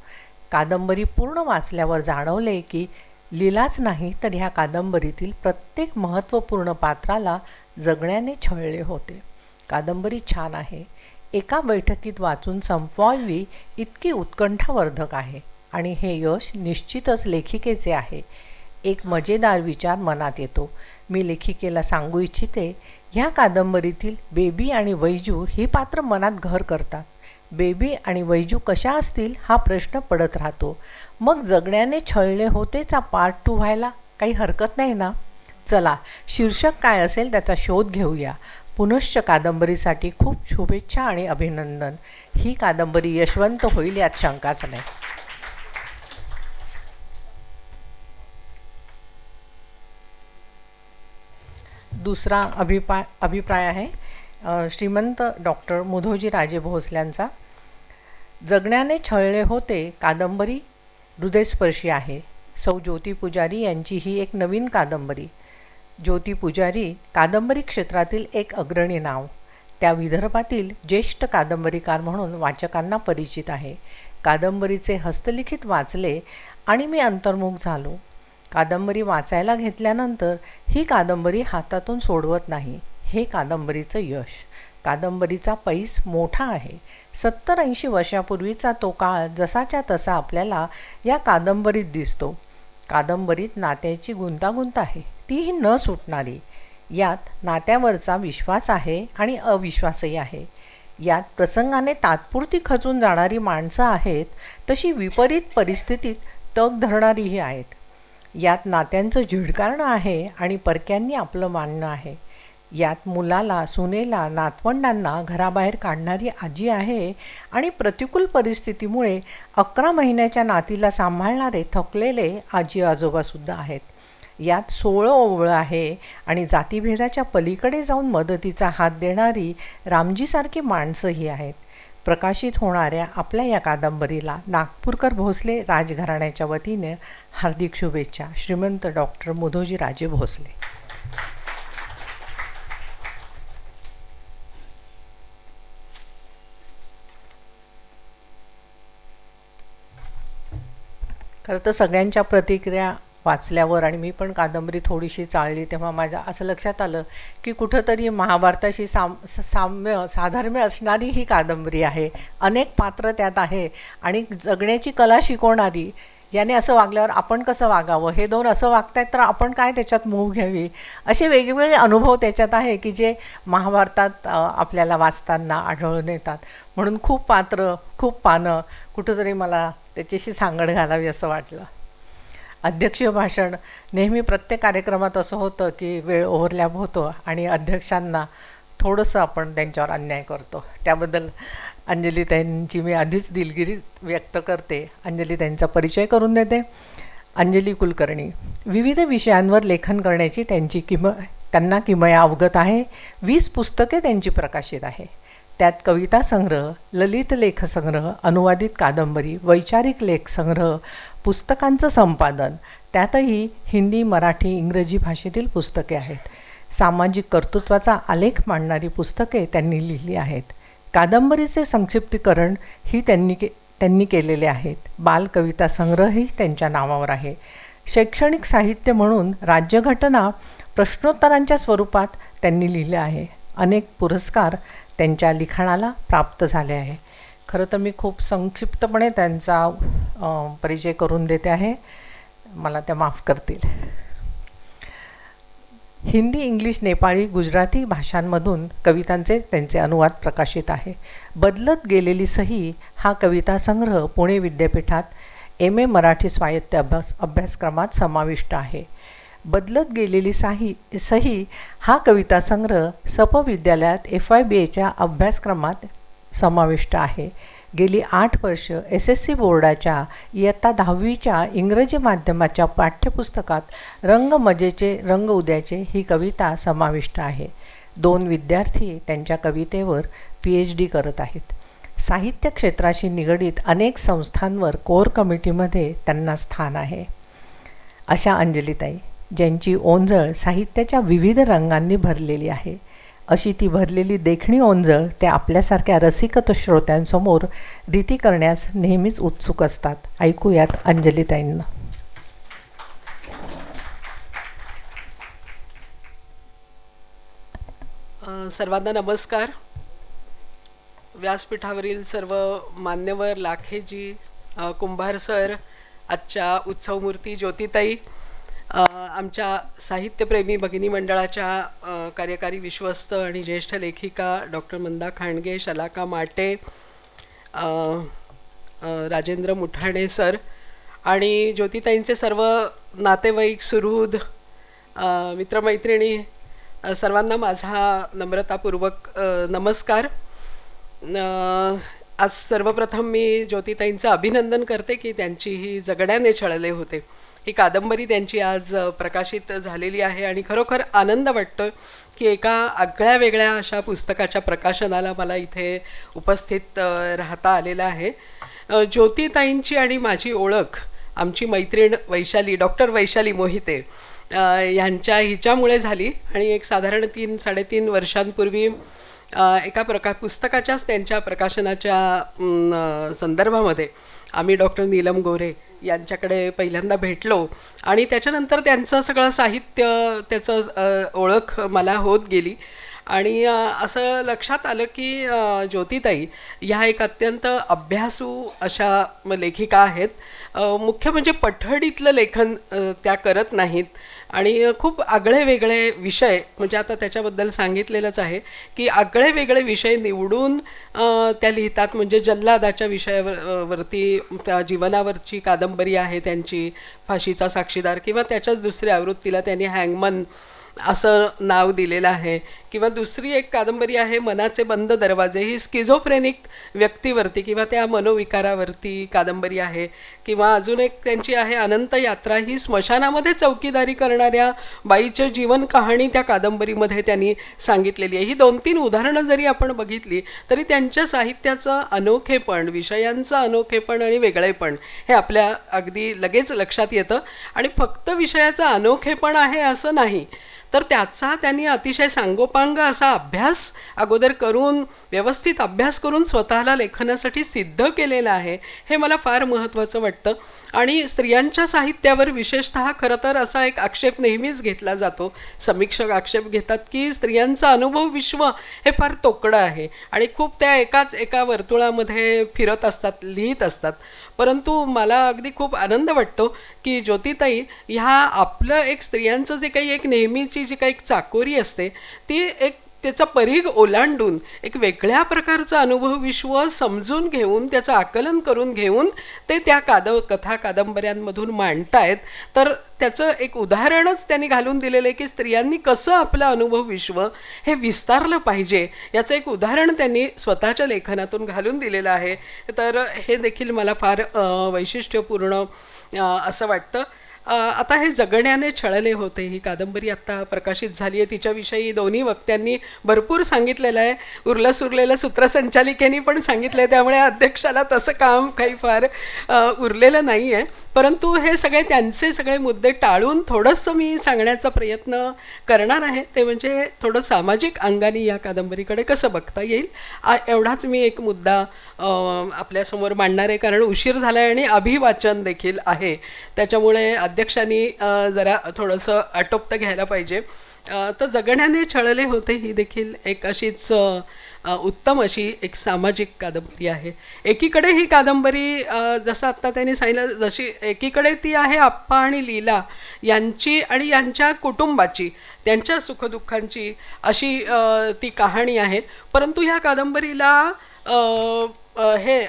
कादंबरी पूर्ण वाचल्यावर जाणवले की लीलाच नाही तर ह्या कादंबरीतील प्रत्येक महत्त्वपूर्ण पात्राला जगण्याने छळले होते. कादंबरी छान आहे. एका बैठकीत वाचून संपवावी इतकी उत्कंठावर्धक आहे आणि हे यश निश्चितच लेखिकेचे आहे. एक मजेदार विचार मनात येतो. मी लेखिकेला सांगू इच्छिते, ह्या कादंबरीतील बेबी आणि वैजू ही पात्र मनात घर करतात. बेबी आणि वैजू कशा असतील हा प्रश्न पडत राहतो. मग जगण्याने छळले होतेचा पार्ट 2 व्हायला काही हरकत नाही ना? चला, शीर्षक काय असेल त्याचा शोध घेऊया. पुनश्च कादंबरीसाठी खूप शुभेच्छा आणि अभिनंदन. ही कादंबरी यशवंत होईल यात शंकाच नाही. दुसरा अभिप्राय आहे श्रीमंत डॉक्टर मुधोजी राजे भोसल्यांचा. जगण्याने छळले होते कादंबरी हृदयस्पर्शी आहे. सौ ज्योती पुजारी यांची ही एक नवीन कादंबरी. ज्योती पुजारी कादंबरी क्षेत्रातील एक अग्रणी नाव. त्या विदर्भातील ज्येष्ठ कादंबरीकार म्हणून वाचकांना परिचित आहे. कादंबरीचे हस्तलिखित वाचले आणि मी अंतर्मुख झालो. कादंबरी वाचायला घेतल्यानंतर ही कादंबरी हातातून सोडवत नाही. हे कादंबरीचं यश. कादंबरीचा पैस मोठा आहे. 70-80 वर्षापूर्वीचा तो काळ जसाच्या तसा आपल्याला या कादंबरीत दिसतो. कादंबरीत नात्याची गुंतागुंत आहे, तीही न सुटणारी. यात नात्यावरचा विश्वास आहे आणि अविश्वासही आहे. यात प्रसंगाने तात्पुरती खचून जाणारी माणसं आहेत, तशी विपरीत परिस्थितीत तग धरणारीही आहेत. यात नात्यांचं झिडकारणं आहे आणि परक्यांनी आपलं मानणं आहे. यात मुलाला, सुनेला, नातवंडांना घराबाहेर काढणारी आजी आहे आणि प्रतिकूल परिस्थितीमुळे 11 महिन्याच्या नातीला सांभाळणारे थकलेले आजी आजोबासुद्धा आहेत. यात सोळं ओवळं आहे आणि जातीभेदाच्या पलीकडे जाऊन मदतीचा हात देणारी रामजीसारखी माणसंही आहेत. प्रकाशित होणाऱ्या आपल्या या कादंबरीला नागपूरकर भोसले राजघराण्याच्या वतीने हार्दिक शुभेच्छा. श्रीमंत डॉक्टर मुधोजी राजे भोसले. खरं तर सगळ्यांच्या प्रतिक्रिया वाचल्यावर आणि मी पण कादंबरी थोडीशी चाळली तेव्हा माझ्या असं लक्षात आलं की कुठंतरी महाभारताशी साधर्म्य असणारी ही कादंबरी आहे. अनेक पात्र त्यात आहे आणि जगण्याची कला शिकवणारी याने असं वागल्यावर आपण कसं वागावं, हे दोन असं वागतायत तर आपण काय त्याच्यात मूव घ्यावी, असे वेगवेगळे अनुभव त्याच्यात आहे की जे महाभारतात आपल्याला वाचताना आढळून येतात. म्हणून खूप पात्र, खूप पानं, कुठंतरी मला त्याच्याशी सांगड घालावी असं वाटलं. अध्यक्षीय भाषण नेहमी प्रत्येक कार्यक्रमात असं होतं की वेळ ओव्हरलॅप होतो आणि अध्यक्षांना थोडंसं आपण त्यांच्यावर अन्याय करतो. त्याबद्दल अंजलीताईंची मी आधीच दिलगिरी व्यक्त करते. अंजलीताईंचा परिचय करून देते. अंजली कुलकर्णी, विविध विषयांवर लेखन करण्याची त्यांना किमया अवगत आहे. 20 पुस्तके त्यांची प्रकाशित आहे. त्यात कविता संग्रह, ललित लेखसंग्रह, अनुवादित कादंबरी, वैचारिक लेखसंग्रह, पुस्तकांचं संपादन, त्यातही हिंदी, मराठी, इंग्रजी भाषेतील पुस्तके आहेत. सामाजिक कर्तृत्वाचा आलेख मांडणारी पुस्तके त्यांनी लिहिली आहेत. कादंबरीचे संक्षिप्तीकरण ही त्यांनी केलेले आहेत. बालकविता संग्रहही त्यांच्या नावावर आहे. शैक्षणिक साहित्य म्हणून राज्यघटना प्रश्नोत्तरांच्या स्वरूपात त्यांनी लिहिले आहे. अनेक पुरस्कार त्यांच्या लिखाणाला प्राप्त झाले आहे. खरं तर मी खूप संक्षिप्तपणे त्यांचा परिचय करून देते आहे, मला त्या माफ करतील. हिंदी, इंग्लिश, नेपाळी, गुजराती भाषांमधून कवितांचे त्यांचे अनुवाद प्रकाशित आहे. बदलत गेलेली सही हा कविता संग्रह पुणे विद्यापीठात MA मराठी स्वायत्त अभ्यासक्रमात समाविष्ट आहे. बदलत गेलेली सही हा कविता संग्रह सप विद्यालयात FIBAच्या अभ्यासक्रमात समाविष्ट आहे. गेली 8 वर्ष SSC बोर्डाच्या इयत्ता 10वीच्या इंग्रजी माध्यमाच्या पाठ्यपुस्तकात रंग मजेचे रंग उद्याचे ही कविता समाविष्ट आहे. 2 विद्यार्थी त्यांच्या कवितेवर PhD करत आहेत. साहित्य क्षेत्राशी निगडीत अनेक संस्थांवर कोर कमिटीमध्ये त्यांना स्थान आहे. अशा अंजलीताई, ज्यांची ओंजळ साहित्याच्या विविध रंगांनी भरलेली आहे, अशी ती भरलेली देखणी ओंजळ ते आपल्यासारख्या रसिक श्रोत्यांसमोर रीती करण्यास नेहमीच उत्सुक असतात. ऐकूयात अंजलीताईंना. सर्वांना नमस्कार. व्यासपीठावरील सर्व मान्यवर, लाखेजी, कुंभार सर, आजच्या उत्सवमूर्ती ज्योतिताई, आमच्या साहित्यप्रेमी भगिनी मंडळाच्या कार्यकारी विश्वस्त आणि ज्येष्ठ लेखिका डॉक्टर मंदा खांडगे, शलाका माटे, राजेंद्र मुठाणे सर आणि ज्योतिताईंचे सर्व नातेवाईक, सुहृद, मित्रमैत्रिणी, सर्वांना माझा नम्रतापूर्वक नमस्कार. आज सर्वप्रथम मी ज्योतिताईंचं अभिनंदन करते की त्यांची ही जगण्याने छळले होते ही कादंबरी त्यांची आज प्रकाशित झालेली आहे आणि खरोखर आनंद वाटतो की एका आगळ्या वेगळ्या अशा पुस्तकाच्या प्रकाशनाला मला इथे उपस्थित राहता आलेलं आहे. ज्योतिताईंची आणि माझी ओळख आमची मैत्रीण वैशाली, डॉक्टर वैशाली मोहिते हिच्यामुळे झाली आणि एक साधारण 3-3.5 वर्षांपूर्वी एका पुस्तकाच्याच त्यांच्या प्रकाशनाच्या संदर्भामध्ये आम्ही डॉक्टर नीलम गोरे यांच्याकडे पहिल्यांदा भेटलो आणि त्याच्यानंतर त्यांचं सगळं साहित्य, त्याचं ओळख मला होत गेली आणि असं लक्षात आलं की ज्योतिताई ह्या एक अत्यंत अभ्यासू अशा लेखिका आहेत. मुख्य म्हणजे पठडीतलं लेखन त्या करत नाहीत आणि खूप आगळे वेगळे विषय, म्हणजे आता त्याच्याबद्दल सांगितलेलंच आहे की आगळे वेगळे विषय निवडून त्या लिहितात. म्हणजे जल्लादाच्या विषयावरती, त्या जीवनावरची कादंबरी आहे त्यांची, फाशीचा साक्षीदार, किंवा त्याच्याच दुसऱ्या आवृत्तीला त्यांनी हँगमन असं नाव दिलेलं आहे. किंवा दुसरी एक कादंबरी आहे मनाचे बंद दरवाजे, ही स्किझोफ्रेनिक व्यक्तीवरती किंवा त्या मनोविकारावरती कादंबरी आहे. किंवा अजून एक त्यांची आहे अनंत यात्रा, ही स्मशानामध्ये चौकीदारी करणाऱ्या बाईचे जीवन कहाणी त्या कादंबरीमध्ये त्यांनी सांगितलेली आहे. ही 2-3 उदाहरणं जरी आपण बघितली तरी त्यांच्या साहित्याचं अनोखेपण, विषयांचं अनोखेपण आणि वेगळेपण हे आपल्या अगदी लगेच लक्षात येतं. आणि फक्त विषयाचं अनोखेपण आहे असं नाही, तर त्याचा त्यांनी अतिशय सांगोपांग असा अभ्यास अगोदर करून, व्यवस्थित अभ्यास करून स्वतःला लेखनासाठी सिद्ध केलेला आहे. हे मला फार महत्त्वाचं वाटतं. आणि स्त्रियांच्या साहित्यावर विशेषतः खरं तर असा एक आक्षेप नेहमीच घेतला जातो, समीक्षक आक्षेप घेतात की स्त्रियांचं अनुभव विश्व हे फार तोकडं आहे आणि खूप त्या एका वर्तुळामध्ये फिरत असतात, लिहित असतात. परंतु मला अगदी खूप आनंद वाटतो की ज्योतिताई ह्या आपलं एक स्त्रियांचं जे काही एक नेहमीची जी काही चाकोरी असते ती एक त्याचा परीघ ओलांडून एक वेगळ्या प्रकारचा अनुभव विश्व समजून घेऊन त्याचं आकलन करून घेऊन ते त्या कथा कादंबऱ्यांमधून मांडतायत. तर त्याचं एक उदाहरणच त्यांनी घालून दिलेलं आहे की स्त्रियांनी कसं आपलं अनुभव विश्व हे विस्तारलं पाहिजे याचं एक उदाहरण त्यांनी स्वतःच्या लेखनातून घालून दिलेलं आहे. तर हे देखील मला फार वैशिष्ट्यपूर्ण असं वाटतं. आता हे जगण्याने छळले होते ही कादंबरी आत्ता प्रकाशित झाली आहे, तिच्याविषयी दोन्ही वक्त्यांनी भरपूर सांगितलेलं आहे. उरलेलं सूत्रसंचालिकेनी पण सांगितलं आहे, त्यामुळे अध्यक्षाला तसं काम काही फार उरलेलं नाही आहे. परंतु हे त्यांचे सगळे मुद्दे टाळून थोडंसं मी सांगण्याचा प्रयत्न करणार आहे, ते म्हणजे थोडं सामाजिक अंगाने या कादंबरीकडे कसं बघता येईल एवढाच मी एक मुद्दा आपल्यासमोर मांडणार आहे. कारण उशीर झाला आहे आणि अभिवाचन देखील आहे, त्याच्यामुळे अध्यक्षांनी जरा थोडंसं आटोपतं घ्यायला पाहिजे. तर जगण्याने छळले होते ही देखील एक अशीच उत्तम अशी एक सामाजिक कादंबरी आहे. एकीकडे ही कादंबरी जसं आत्ता त्यांनी सांगितलं, जशी एकीकडे ती आहे आप्पा आणि लीला यांची आणि यांच्या कुटुंबाची, त्यांच्या सुखदुःखांची अशी ती कहाणी आहे. परंतु ह्या कादंबरीला हे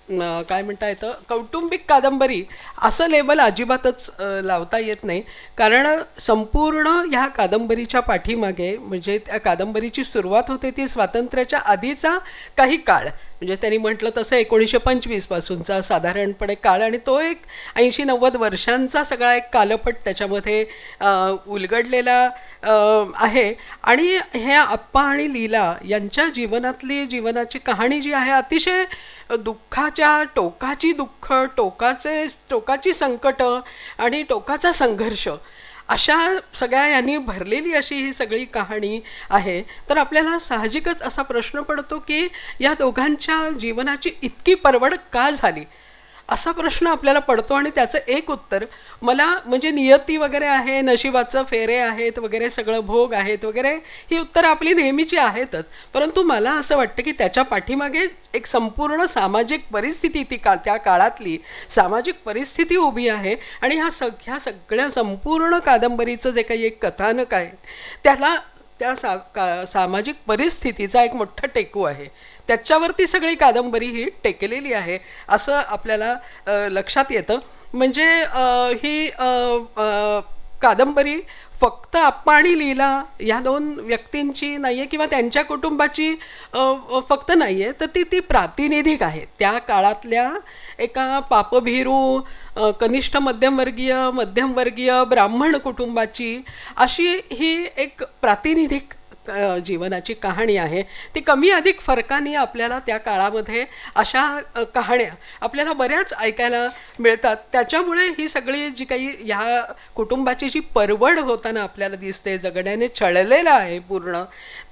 काय म्हणता येतं, कौटुंबिक कादंबरी असं लेबल अजिबातच लावता येत नाही. कारण संपूर्ण ह्या कादंबरीच्या पाठीमागे म्हणजे त्या कादंबरीची सुरुवात होते ती स्वातंत्र्याच्या आधीचा काही काळ, म्हणजे त्यांनी म्हटलं तसं 1925 पासूनचा साधारणपणे काळ, आणि तो एक 80-90 वर्षांचा सगळा एक कालपट त्याच्यामध्ये उलगडलेला आहे. आणि हे आप्पा आणि लीला यांच्या जीवनाची कहाणी जी आहे अतिशय दुःखाच्या टोकाची दुःख, टोकाची संकट आणि टोकाचा संघर्ष अशा सगळ्या यांनी भरलेली अशी ही सगळी कहाणी आहे. तर आपल्याला साहजिकच असा प्रश्न पडतो की या दोघांच्या जीवनाची इतकी परवड का झाली, असा प्रश्न आपल्याला पडतो. आणि त्याचं एक उत्तर मला म्हणजे नियती वगैरे आहे, नशिबाचं फेरे आहेत वगैरे, सगळं भोग आहेत वगैरे, ही उत्तरं आपली नेहमीची आहेतच. परंतु मला असं वाटतं की त्याच्या पाठीमागे एक संपूर्ण सामाजिक परिस्थिती, त्या काळातली सामाजिक परिस्थिती उभी आहे. आणि ह्या सगळ्या संपूर्ण कादंबरीचं जे काही एक कथानक आहे त्याला त्या सामाजिक परिस्थितीचा एक मोठा टेकू आहे, त्याच्यावरती सगळी कादंबरी ही टेकलेली आहे असं आपल्याला लक्षात येतं. म्हणजे ही कादंबरी फक्त आप्पा आणि लीला या दोन व्यक्तींची नाही आहे किंवा त्यांच्या कुटुंबाची फक्त नाही आहे, तर ती प्रातिनिधिक आहे त्या काळातल्या एका पापभीरू कनिष्ठ मध्यमवर्गीय ब्राह्मण कुटुंबाची अशी ही एक प्रातिनिधिक जीवनाची कहाणी आहे. ती कमी अधिक फरकाने आपल्याला त्या काळामध्ये अशा कहाण्या आपल्याला बऱ्याच ऐकायला मिळतात. त्याच्यामुळे ही सगळी जी काही ह्या कुटुंबाची जी परवड होताना आपल्याला दिसते, जगण्याने छळलेलं आहे पूर्ण,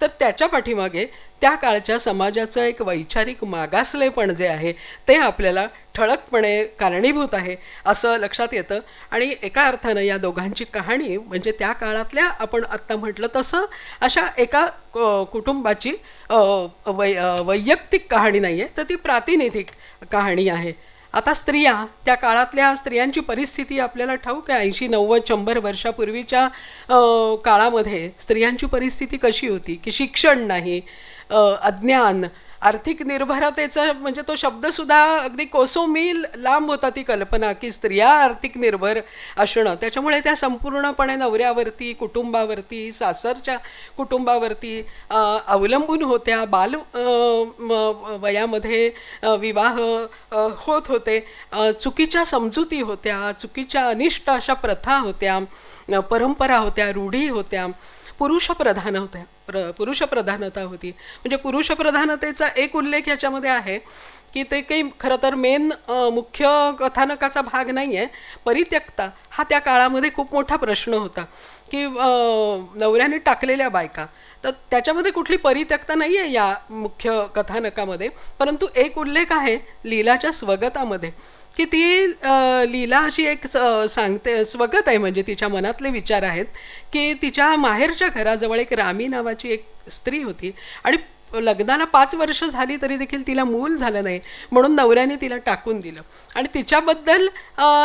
तर त्याच्या पाठीमागे त्या काळच्या समाजाचं एक वैचारिक मागासलेपण जे आहे ते आपल्याला ठळकपणे कारणीभूत आहे असं लक्षात येतं. आणि एका अर्थानं या दोघांची कहाणी म्हणजे त्या काळातल्या, आपण आत्ता म्हटलं तसं, अशा एका कुटुंबाची वैयक्तिक कहाणी नाही आहे, तर ती प्रातिनिधिक कहाणी आहे. आता त्या काळातल्या स्त्रियांची परिस्थिती आपल्याला ठाऊक आहे. 80-90-100 वर्षापूर्वीच्या काळामध्ये स्त्रियांची परिस्थिती कशी होती की शिक्षण नाही, अज्ञान, आर्थिक निर्भरतेचा म्हणजे तो शब्दसुद्धा अगदी कोसोमील लांब होता ती कल्पना की स्त्रिया आर्थिक निर्भर असणं. त्याच्यामुळे त्या संपूर्णपणे नवऱ्यावरती, कुटुंबावरती, सासरच्या कुटुंबावरती अवलंबून होत्या. वयामध्ये विवाह होत होते, चुकीच्या समजुती होत्या, चुकीच्या अनिष्ट अशा प्रथा होत्या, परंपरा होत्या, रूढी होत्या, पुरुषप्रधानता होती. म्हणजे पुरुषप्रधानतेचा एक उल्लेख याच्यामध्ये आहे की ते काही खरं तर मुख्य कथानकाचा भाग नाही आहे. परित्यक्ता हा त्या काळामध्ये खूप मोठा प्रश्न होता की नवऱ्याने टाकलेल्या बायका, तर त्याच्यामध्ये कुठली परित्यक्ता नाही आहे या मुख्य कथानकामध्ये. परंतु एक उल्लेख आहे लीलाच्या स्वगतामध्ये की ती लीला अशी एक सांगते, स्वगत आहे, म्हणजे तिच्या मनातले विचार आहेत की तिच्या माहेरच्या घराजवळ एक रामी नावाची एक स्त्री होती आणि लग्नाला 5 वर्ष झाली तरी देखील तिला मूल झालं नाही, म्हणून नवऱ्याने तिला टाकून दिलं. आणि तिच्याबद्दल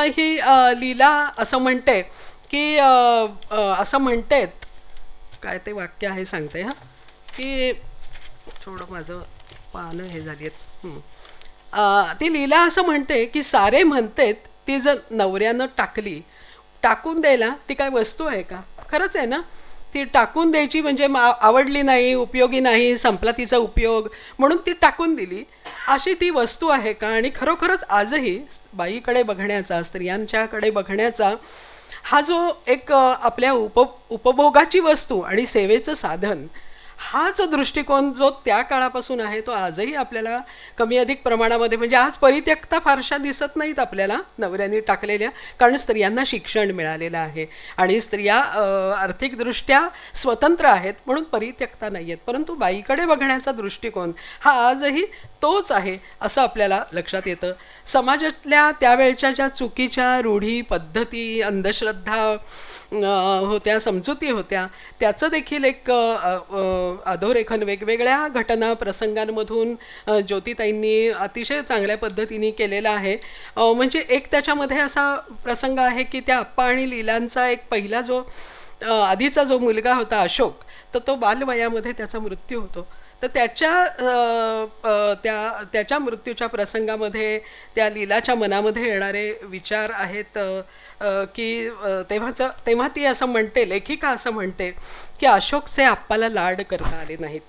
ही लीला असं म्हणते की असं म्हणतेत, काय ते वाक्य आहे सांगते हां, की थोडं माझं पानं हे झाली आहेत. ती लीला असं म्हणते की सारे म्हणतेत ती जर नवऱ्यानं टाकली, टाकून द्यायला ती काय वस्तू आहे का? खरंच आहे ना, ती टाकून द्यायची म्हणजे आवडली नाही, उपयोगी नाही, संपला तिचा उपयोग म्हणून ती टाकून दिली, अशी ती वस्तू आहे का? आणि खरोखरच आजही बाईकडे बघण्याचा, स्त्रियांच्याकडे बघण्याचा हा जो एक आपल्या उपभोगाची वस्तू आणि सेवेचं साधन, हाच दृष्टिकोन जो त्या काळापासून आहे तो आजही आपल्याला कमी अधिक प्रमाणामध्ये, म्हणजे आज परित्यक्ता फारशा दिसत नाहीत आपल्याला नवऱ्यांनी टाकलेल्या, कारण स्त्रियांना शिक्षण मिळालेलं आहे आणि स्त्रिया आर्थिकदृष्ट्या स्वतंत्र आहेत म्हणून परित्यक्ता नाही आहेत. परंतु बाईकडे बघण्याचा दृष्टिकोन हा आजही तोच आहे असं आपल्याला लक्षात येतं. समाजातल्या त्यावेळच्या ज्या चुकीच्या रूढी, पद्धती, अंधश्रद्धा होत्या, समजुती होत्या, त्याचं देखील एक अधोरेखन वेगवेगळ्या घटना प्रसंगांमधून ज्योतिताईंनी अतिशय चांगल्या पद्धतीने केलेलं आहे. म्हणजे एक त्याच्यामध्ये असा प्रसंग आहे की त्या आप्पा आणि लीलांचा एक पहिला जो आधीचा जो मुलगा होता अशोक, तर तो बालवयामध्ये त्याचा मृत्यू होतो. तर त्याच्या मृत्यूच्या प्रसंगामध्ये त्या लीलाच्या मनामध्ये येणारे विचार आहेत की तेव्हा ती असं म्हणते, लेखिका असं म्हणते की अशोकचे आप्पाला लाड करता आले नाहीत.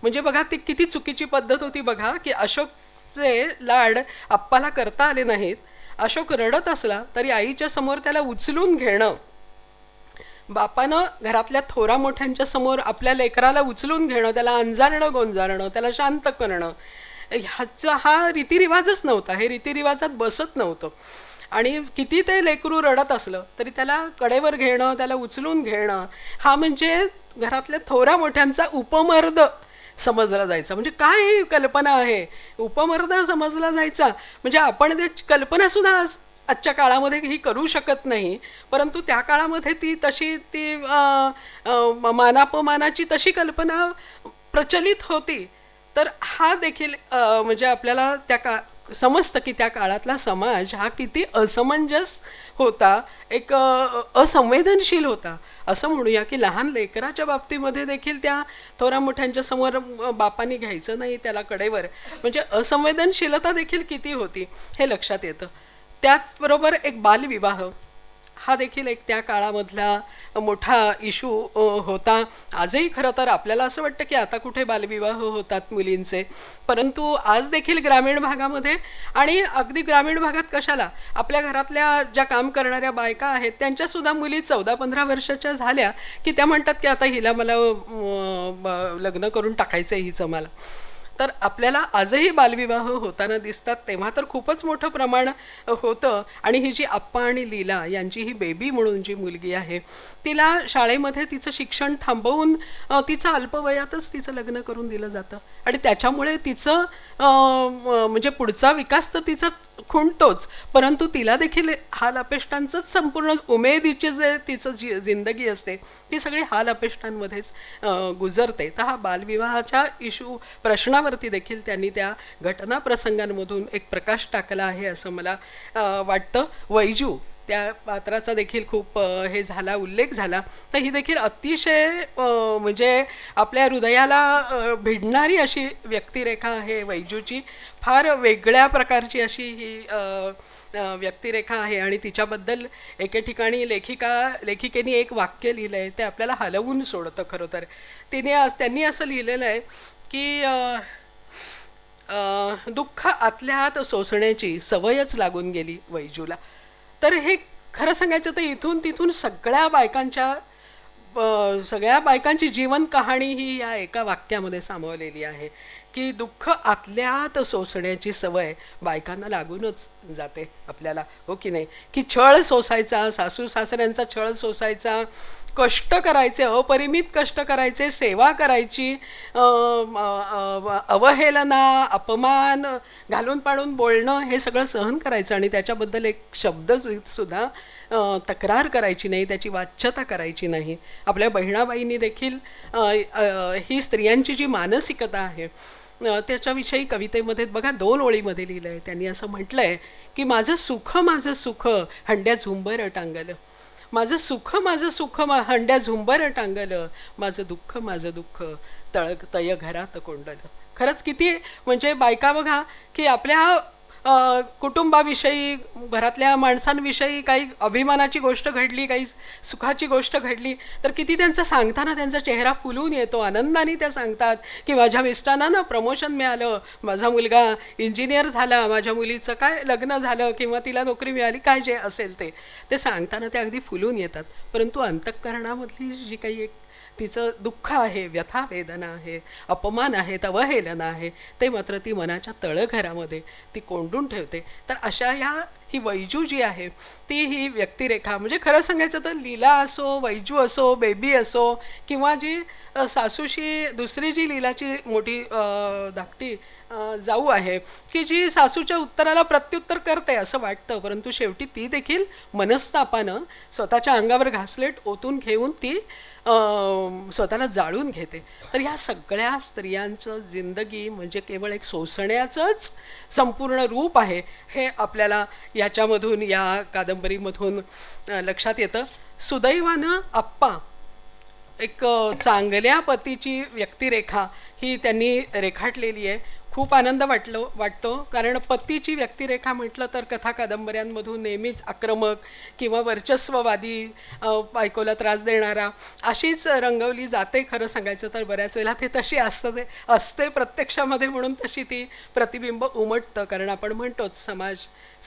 म्हणजे बघा ती किती चुकीची पद्धत होती बघा, की अशोकचे लाड आप्पाला करता आले नाहीत. अशोक रडत असला तरी आईच्या समोर त्याला उचलून घेणं, बापानं घरातल्या थोरा मोठ्यांच्या समोर आपल्या लेकराला उचलून घेणं, त्याला अंजारणं, गोंजारणं, त्याला शांत करणं, ह्याचा हा रीतिरिवाजच नव्हता. हे रीतिरिवाजात बसत नव्हतं. आणि किती ते लेकरू रडत असलं तरी त्याला कडेवर घेणं, त्याला उचलून घेणं, हा म्हणजे घरातल्या थोरा मोठ्यांचा उपमर्द समजला जायचा. म्हणजे काय ही कल्पना आहे, उपमर्द समजला जायचा. म्हणजे आपण त्याची कल्पना सुद्धा आजच्या काळामध्ये ही करू शकत नाही, परंतु त्या काळामध्ये ती तशी ती मानापमानाची तशी कल्पना प्रचलित होती. तर हा देखील म्हणजे आपल्याला समजतं की त्या काळातला समाज हा किती असमंजस होता, एक असंवेदनशील होता असं म्हणूया. की लहान लेकराच्या बाबतीमध्ये देखील त्या थोरा मोठ्यांच्या समोर बापानी घ्यायचं नाही त्याला कडेवर, म्हणजे असंवेदनशीलता देखील किती होती हे लक्षात येतं. त्याचबरोबर एक बालविवाह हा देखील एक त्या काळामधला मोठा इशू होता. आजही खरं तर आपल्याला असं वाटतं की आता कुठे बालविवाह होतात मुलींचे, परंतु आज देखील ग्रामीण भागामध्ये, आणि अगदी ग्रामीण भागात कशाला, आपल्या घरातल्या ज्या काम करणाऱ्या बायका आहेत त्यांच्यासुद्धा मुली 14-15 वर्षाच्या झाल्या की त्या म्हणतात की आता हिला मला लग्न करून टाकायचं आहे हिचं मला. तर आपल्याला आजही बालविवाह होताना दिसतात. तेव्हा तर खूपच मोठं प्रमाण होतं. आणि ही जी आप्पा आणि लीला यांची ही बेबी म्हणून जी मुलगी आहे, तिला शाळेमध्ये तिचं शिक्षण थांबवून तिचं अल्पवयातच तिचं लग्न करून दिलं जातं. आणि त्याच्यामुळे तिचं म्हणजे पुढचा विकास तर तिचा खुंटतोच, परंतु तिला देखील हाल अपेष्टांचंच संपूर्ण उमेदीचे जे तिचं जिंदगी असते ती सगळी हाल अपेष्टांमध्येच गुजरते. तर हा बालविवाहाच्या प्रश्नावरती देखील त्यांनी त्या घटना प्रसंगांमधून एक प्रकाश टाकला आहे असं मला वाटतं. वैजू त्या पात्राचा देखील खूप हे झाला, उल्लेख झाला. तर ही देखील अतिशय म्हणजे आपल्या हृदयाला भिडणारी अशी व्यक्तिरेखा आहे वैजूची. फार वेगळ्या प्रकारची अशी ही व्यक्तिरेखा आहे. आणि तिच्याबद्दल एके ठिकाणी लेखिकेने एक वाक्य लिहिलं आहे, ते आपल्याला हलवून सोडतं. खरं तर त्यांनी असं लिहिलेलं आहे की दुःख आतल्या आत सोसण्याची सवयच लागून गेली वैजूला. तर हे खरं सांगायचं तर इथून तिथून सगळ्या बायकांची जीवन कहाणी ही या एका वाक्यामध्ये सामावलेली आहे की दुःख आतल्या आत सोसण्याची सवय बायकांना लागूनच जाते आपल्याला, हो की नाही? की छळ सोसायचा, सासू सासऱ्यांचा छळ सोसायचा, कष्ट करायचे, अपरिमित कष्ट करायचे, सेवा करायची, अवहेलना, अपमान, घालून पाडून बोलणं, हे सगळं सहन करायचं आणि त्याच्याबद्दल एक शब्द सुद्धा तक्रार करायची नाही, त्याची वाच्यता करायची नाही. आपल्या बहिणाबाईंनी देखील ही स्त्रियांची जी मानसिकता आहे त्याच्याविषयी कवितेमध्ये बघा 2 ओळीमध्ये लिहिलं आहे. त्यांनी असं म्हटलंय की माझं सुख हंड्या झुंबर टांगलं, माझं सुख हंड्या झुंबर टांगलं, माझं दुःख तय घरात कोंडलं. खरंच किती म्हणजे बायका बघा की आपल्या कुटुंबाविषयी, घरातल्या माणसांविषयी काही अभिमानाची गोष्ट घडली, काही सुखाची गोष्ट घडली तर किती त्यांचं सांगताना त्यांचा चेहरा फुलून येतो, आनंदाने त्या सांगतात की माझ्या मिस्टरांना ना प्रमोशन मिळालं, माझा मुलगा इंजिनियर झाला, माझ्या मुलीचं काय लग्न झालं किंवा तिला नोकरी मिळाली, काय जे असेल ते सांगताना ते अगदी फुलून येतात. परंतु अंतःकरणामधली जी काही एक तिचं दुःख आहे, व्यथा वेदना आहे, अपमान आहेत, अवहेलना आहे, ते मात्र ती मनाच्या तळघरामध्ये ती कोंडून ठेवते. तर अशा ही वैजू जी आहे ती ही व्यक्तिरेखा, म्हणजे खरं सांगायचं तर लीला असो, वैजू असो, बेबी असो, किंवा जी सासूशी दुसरी जी लीलाची मोठी धाकटी जाऊ आहे की जी सासूच्या उत्तराला प्रत्युत्तर करते असं वाटतं, परंतु शेवटी ती देखील मनस्तापानं स्वतःच्या अंगावर घासलेट ओतून घेऊन ती स्वतःला जाळून घेते. तर ह्या सगळ्या स्त्रियांचं जिंदगी म्हणजे केवळ एक सोसण्याचंच संपूर्ण रूप आहे, हे आपल्याला याच्यामधून, या कादंबरीमधून लक्षात येतं. सुदैवानं आप्पा एक चांगल्या पतीची व्यक्तिरेखा ही त्यांनी रेखाटलेली आहे. खूप आनंद वाटतो कारण पतीची व्यक्तिरेखा म्हटलं तर कथा कादंबऱ्यांमधून नेहमीच आक्रमक किंवा वर्चस्ववादी, बायकोला त्रास देणारा अशीच रंगवली जाते. खरं सांगायचं तर बऱ्याच वेळेला ते तशी असते प्रत्यक्षामध्ये, म्हणून तशी ती प्रतिबिंब उमटतं. कारण आपण म्हणतोच समाज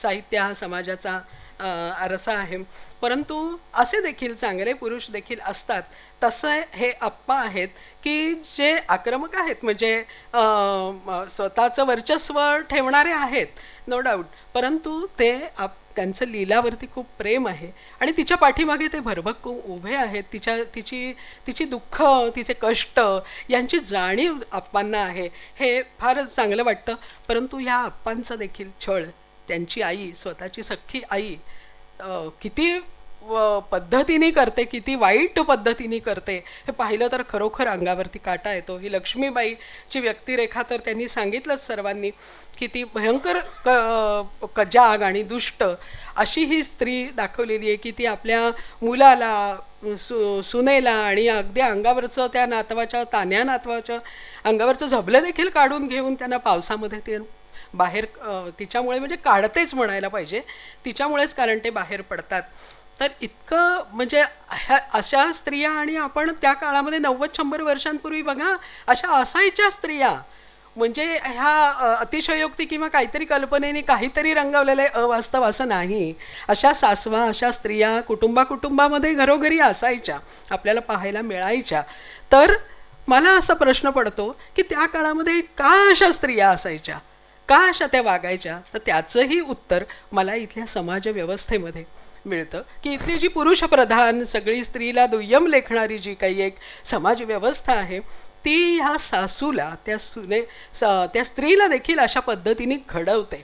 साहित्य हा समाजाचा आरसा आहे. परंतु असे देखील चांगले पुरुष देखील असतात. तसं हे आप्पा आहेत की जे आक्रमक आहेत, म्हणजे स्वतःचं वर्चस्व ठेवणारे आहेत नो डाऊट, परंतु ते त्यांचं लीलावरती खूप प्रेम आहे आणि तिच्या पाठीमागे ते भरभक्कून उभे आहेत. तिची दुःख, तिचे कष्ट यांची जाणीव आप्पांना आहे, हे फारच चांगलं वाटतं. परंतु ह्या आप्पांचा देखील छळ, त्यांची आई, स्वतःची सख्खी आई किती पद्धतीने करते, किती वाईट पद्धतीने करते, हे पाहिलं तर खरोखर अंगावरती काटा येतो. ही लक्ष्मीबाईची व्यक्तिरेखा तर त्यांनी सांगितलंच सर्वांनी की ती भयंकर कजाग आणि दुष्ट अशी ही स्त्री दाखवलेली आहे की ती आपल्या मुलाला, सुनेला आणि अगदी अंगावरचं त्या नातवाच्या, तान्या नातवाच्या अंगावरचं झबलं देखील काढून घेऊन त्यांना पावसामध्ये ते बाहेर, तिच्यामुळे म्हणजे काढतेच म्हणायला पाहिजे, तिच्यामुळेच कारण ते बाहेर पडतात. तर इतकं म्हणजे अशा स्त्रिया, आणि आपण त्या काळामध्ये 90-100 वर्षांपूर्वी बघा अशा असायच्या स्त्रिया, म्हणजे ह्या अतिशयोक्ती किंवा काहीतरी कल्पनेने काहीतरी रंगवलेले अवास्तव असं नाही. अशा सासवा, अशा स्त्रिया कुटुंबामध्ये घरोघरी असायच्या, आपल्याला पाहायला मिळायच्या. तर मला असा प्रश्न पडतो की त्या काळामध्ये का अशा स्त्रिया असायच्या, का अशा त्या वागायच्या? तर त्याचंही उत्तर मला इथल्या समाज व्यवस्थेमध्ये मिळतं की इथली जी पुरुषप्रधान, सगळी स्त्रीला दुय्यम लेखणारी जी काही एक समाज व्यवस्था आहे ती ह्या सासूला, त्या स्त्रीला देखील अशा पद्धतीने घडवते.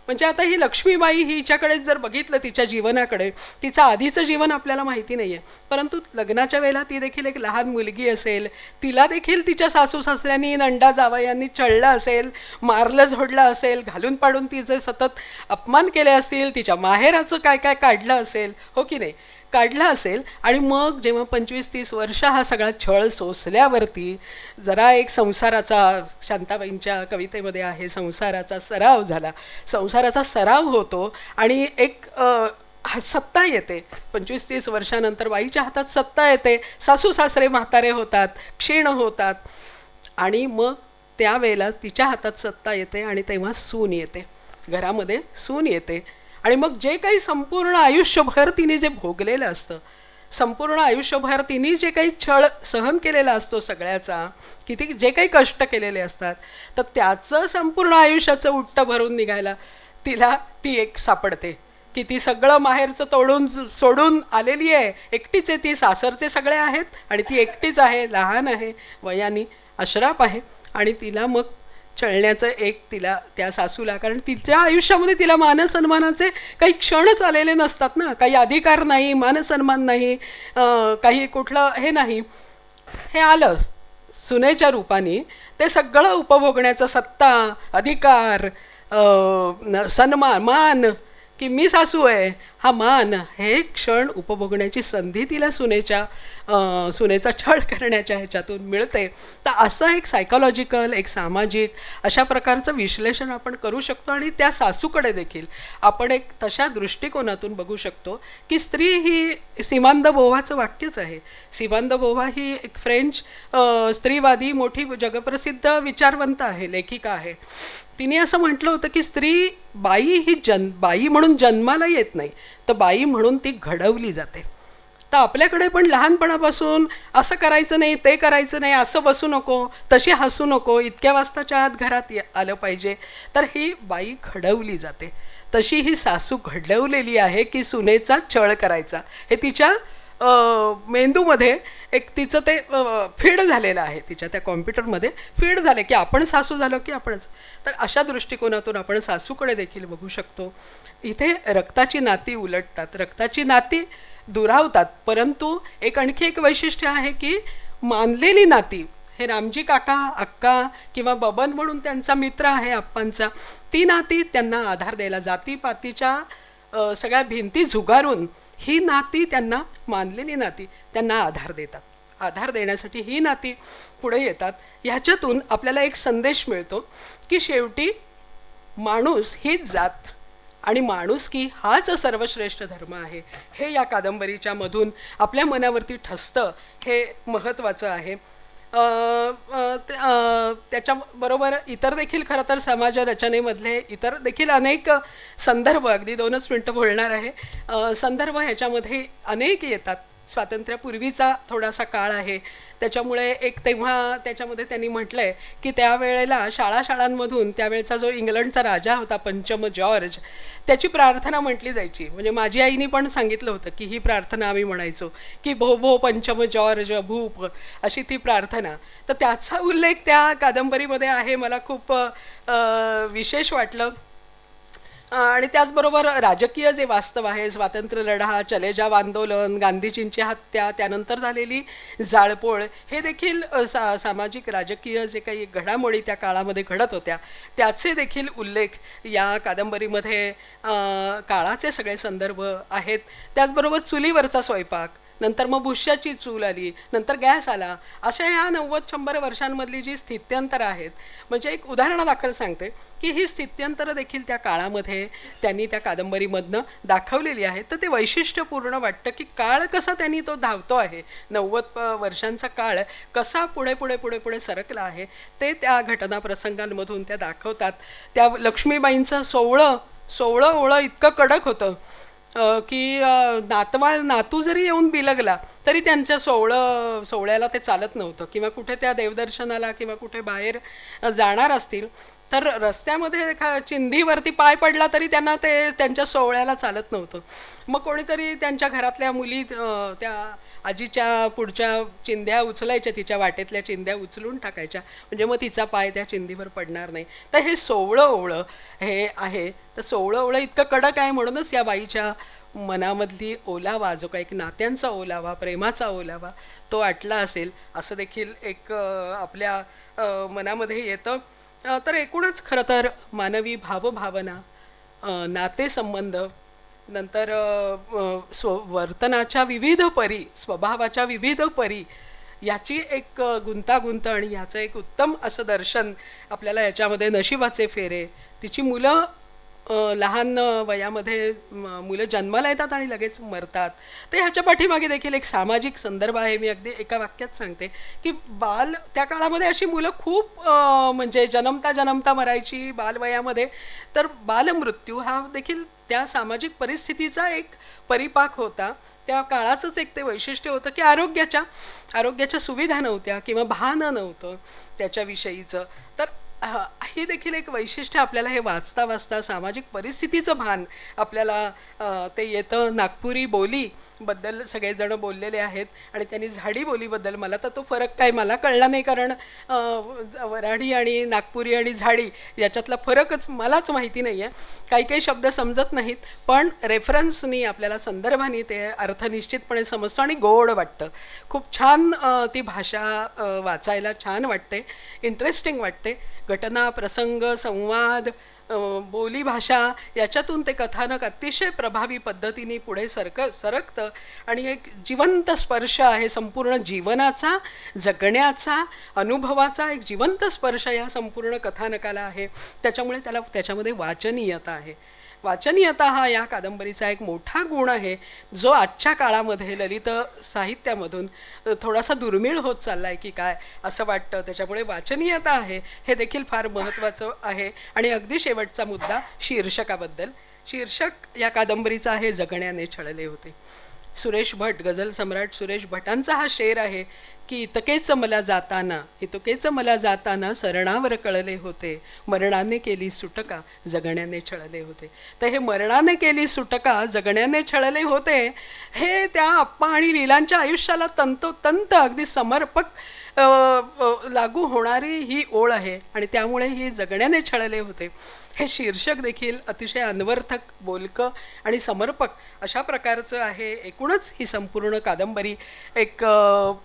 म्हणजे आता ही लक्ष्मीबाई हिच्याकडे जर बघितलं, तिच्या जीवनाकडे, तिचं आधीचं जीवन आपल्याला माहिती नाही आहे, परंतु लग्नाच्या वेळेला ती देखील एक लहान मुलगी असेल, तिला देखील तिच्या सासू सासऱ्यांनी, नंदा जावयांनी चळलं असेल, मारलं झोडलं असेल, घालून पाडून तिचे सतत अपमान केले असतील, तिच्या माहेराचं काय काय काढलं असेल, हो की नाही, काढला असेल. आणि मग जेव्हा 25-30 वर्ष हा सगळा छळ सोसल्यावरती जरा एक संसाराचा, शांताबाईंच्या कवितेमध्ये आहे, संसाराचा सराव झाला, संसाराचा सराव होतो आणि एक सत्ता येते. 25-30 वर्षानंतर बाईच्या हातात सत्ता येते, सासू सासरे म्हातारे होतात, क्षीण होतात, आणि मग त्यावेळेला तिच्या हातात सत्ता येते आणि तेव्हा सून येते, घरामध्ये सून येते. आणि मग जे काही संपूर्ण आयुष्यभर तिने जे भोगलेलं असतं संपूर्ण आयुष्यभर तिने जे काही छळ सहन केलेला असतो सगळ्याचा, किती जे काही कष्ट केलेले असतात, तर त्याचं संपूर्ण आयुष्याचं उट्ट भरून निघायला तिला ती एक सापडते की ती सगळं माहेरचं तोडून सोडून आलेली आहे, एकटीच आहे ती, सासरचे सगळे आहेत आणि ती एकटीच आहे, लहान आहे वयाने, अश्राप आहे. आणि तिला मग चळण्याचं एक तिला त्या सासूला, कारण तिच्या आयुष्यामध्ये तिला मानसन्मानाचे काही क्षणच आलेले नसतात ना, काही अधिकार नाही, मानसन्मान नाही, काही कुठलं हे नाही. हे आलं सुनेच्या रूपाने, ते सगळं उपभोगण्याचं सत्ता, अधिकार, सन्मान, मान, की मी सासू आहे हा मान, हे क्षण उपभोगण्याची संधी तिला सुनेचा छळ करण्याच्या ह्याच्यातून मिळते. तर असं एक सायकोलॉजिकल, एक सामाजिक अशा प्रकारचं विश्लेषण आपण करू शकतो. आणि त्या सासूकडे देखील आपण एक तशा दृष्टिकोनातून बघू शकतो की स्त्री ही, सिमॉन द बोव्हाचं वाक्यच आहे, सिमॉन द बोव्हा ही एक फ्रेंच स्त्रीवादी मोठी जगप्रसिद्ध विचारवंत आहे, लेखिका आहे. तिने असं म्हटलं होतं की स्त्री बाई ही बाई म्हणून जन्माला येत नाही, तर बाई म्हणून ती घडवली जाते. तर आपल्याकडे पण लहानपणापासून असं करायचं नाही, ते करायचं नाही, असं बसू नको, तशी हसू नको, इतक्या वाजताच्या आत घरात आलं पाहिजे, तर ही बाई घडवली जाते. तशी ही सासू घडवलेली आहे की सुनेचा छळ करायचा, हे तिच्या मेंदूमध्ये एक तिचं ते फीड झालेलं आहे, तिच्या त्या कॉम्प्युटरमध्ये फीड झाले की आपण सासू झालो की आपणच. तर अशा दृष्टिकोनातून आपण सासूकडे देखील बघू शकतो. इथे रक्ताची नाती उलटतात, रक्ताची नाती दुरावतात, परंतु आणखी एक वैशिष्ट्य आहे की मानलेली नाती, हे रामजी काका, अक्का किंवा बबन म्हणून त्यांचा मित्र आहे आप्पांचा, ती नाती त्यांना आधार द्यायला, जातीपातीच्या सगळ्या भिंती झुगारून ही नाती त्यांना, मानलेली नाती त्यांना आधार देतात. आधार देण्यासाठी ही नाती पुढे येतात. ह्याच्यातून आपल्याला एक संदेश मिळतो की शेवटी माणूस हीच जात आणि माणुसकी हाच सर्वश्रेष्ठ धर्म आहे, हे या कादंबरीच्या मधून आपल्या मनावरती ठसतं, हे महत्त्वाचं आहे. त्याच्याबरोबर इतर देखील खरं तर समाज रचनेमधले इतर देखील अनेक संदर्भ, अगदी 2च मिनटं बोलणार आहे, संदर्भ ह्याच्यामध्ये अनेक येतात. स्वातंत्र्यापूर्वीचा थोडासा काळ आहे, त्याच्यामुळे एक तेव्हा त्याच्यामध्ये त्यांनी म्हटलंय की त्यावेळेला शाळांमधून त्यावेळेचा जो इंग्लंडचा राजा होता पंचम जॉर्ज, त्याची प्रार्थना म्हटली जायची. म्हणजे माझी आईने पण सांगितलं होतं की ही प्रार्थना आम्ही म्हणायचो की भो भो पंचम जॉर्ज भूप, अशी ती प्रार्थना. तर त्याचा उल्लेख त्या कादंबरीमध्ये आहे, मला खूप विशेष वाटलं. आणि त्याचबरोबर राजकीय जे वास्तव आहे, स्वातंत्र्य लढा, चले जाव आंदोलन, गांधीजींची हत्या, त्यानंतर झालेली जाळपोळ, हे देखील सामाजिक राजकीय जे काही घडामोडी त्या काळामध्ये घडत होत्या, त्याचे देखील उल्लेख या कादंबरीमध्ये, काळाचे सगळे संदर्भ आहेत. त्याचबरोबर चुलीवरचा स्वयंपाक, नंतर मग भुश्याची चूल आली, नंतर गॅस आला, अशा ह्या 90-100 वर्षांमधली जी स्थित्यंतरं आहेत, म्हणजे एक उदाहरणादाखल सांगते की ही स्थित्यंतरं देखील त्या काळामध्ये त्यांनी त्या कादंबरीमधनं दाखवलेली आहेत. तर ते वैशिष्ट्यपूर्ण वाटतं की काळ कसा त्यांनी तो धावतो आहे, 90 वर्षांचा काळ कसा पुढे पुढे पुढे पुढे सरकला आहे, ते त्या घटना प्रसंगांमधून त्या दाखवतात. त्या लक्ष्मीबाईंचं सोवळं ओळं इतकं कडक होतं की नातू जरी येऊन बिलगला तरी त्यांच्या सोवळ्याला ते चालत नव्हतं, किंवा कुठे त्या देवदर्शनाला किंवा कुठे बाहेर जाणार असतील तर रस्त्यामध्ये चिंधीवरती पाय पडला तरी त्यांना ते त्यांच्या सोवळ्याला चालत नव्हतं. मग कोणीतरी त्यांच्या घरातल्या मुली त्या आजीच्या पुढच्या चिंध्या उचलायच्या, तिच्या वाटेतल्या चिंध्या उचलून टाकायच्या, म्हणजे मग तिचा पाय त्या चिंधीवर पडणार नाही. तर हे सोवळं ओवळं हे आहे. तर सोवळं ओवळं इतकं कडक आहे, म्हणूनच या बाईच्या मनामधली ओलावा, जो काही एक नात्यांचा ओलावा, प्रेमाचा ओलावा, तो आटला असेल असं देखील एक आपल्या मनामध्ये येतं. तर एकूणच खरं तर मानवी भावभावना, नातेसंबंध, नंतर वर्तनाच्या विविध परी, स्वभावाच्या विविध परी, याची एक गुंतागुंत आणि याचं एक उत्तम असं दर्शन आपल्याला याच्यामध्ये, नशिबाचे फेरे, तिची मुलं लहान वयामध्ये मुलं जन्माला येतात आणि लगेच मरतात, तर ह्याच्या पाठीमागे देखील एक सामाजिक संदर्भ आहे. मी अगदी एका वाक्यात सांगते की त्या काळामध्ये अशी मुलं खूप म्हणजे जन्मता मरायची बालवयामध्ये, तर बालमृत्यू हा देखील त्या सामाजिक परिस्थितीचा एक परिपाक होता. त्या काळाचंच एक ते वैशिष्ट्य होतं की आरोग्याच्या सुविधा नव्हत्या किंवा भान नव्हतं त्याच्याविषयीचं. तर ही देखील एक वैशिष्ट्य आपल्याला हे वाचता वाचता सामाजिक परिस्थितीचं भान आपल्याला ते येतं. नागपुरी बोली बद्दल सगळेजण बोललेले आहेत आणि त्यांनी झाडी बोलीबद्दल मला तर तो फरक काय मला कळला नाही, कारण वऱ्हाडी आणि नागपुरी आणि झाडी याच्यातला फरकच मलाच माहिती नाही आहे. काही काही शब्द समजत नाहीत, पण रेफरन्सनी आपल्याला संदर्भाने ते अर्थ निश्चितपणे समजतं आणि गोड वाटतं. खूप छान ती भाषा वाचायला छान वाटते, इंटरेस्टिंग वाटते. घटना, प्रसंग, संवाद, बोली भाषा याच्यातून ते कथानक अतिशय प्रभावी पद्धतीने पुढे सरकतं आणि एक जिवंत स्पर्श आहे संपूर्ण जीवनाचा, जगण्याचा, अनुभवाचा एक जिवंत स्पर्श या संपूर्ण कथानकाला आहे. त्याच्यामुळे त्याच्यामध्ये वाचनीयता आहे. वाचनीयता हा या कादंबरीचा एक मोठा गुण आहे, जो आजच्या काळामध्ये ललित साहित्यामधून थोडासा दुर्मिळ होत चालला आहे की काय असं वाटतं. त्याच्यामुळे वाचनीयता आहे हे देखील फार महत्त्वाचं आहे. आणि अगदी शेवटचा मुद्दा शीर्षकाबद्दल. शीर्षक या कादंबरीचं आहे जगण्याने छळले होते. सुरेश भट, गझल सम्राट सुरेश भटांचा हा शेर आहे की इतकेच मला जाताना सरणावर कळले होते, मरणाने केली सुटका जगण्याने छळले होते. तर हे मरणाने केली सुटका जगण्याने छळले होते हे त्या आप्पा आणि लीलांच्या आयुष्याला तंतोतंत अगदी समर्पक लागू होणारी ही ओळ आहे आणि त्यामुळे ही जगण्याने छळले होते हे शीर्षक देखील अतिशय अन्वर्थक, बोलकं आणि समर्पक अशा प्रकारचं आहे. एकूणच ही संपूर्ण कादंबरी एक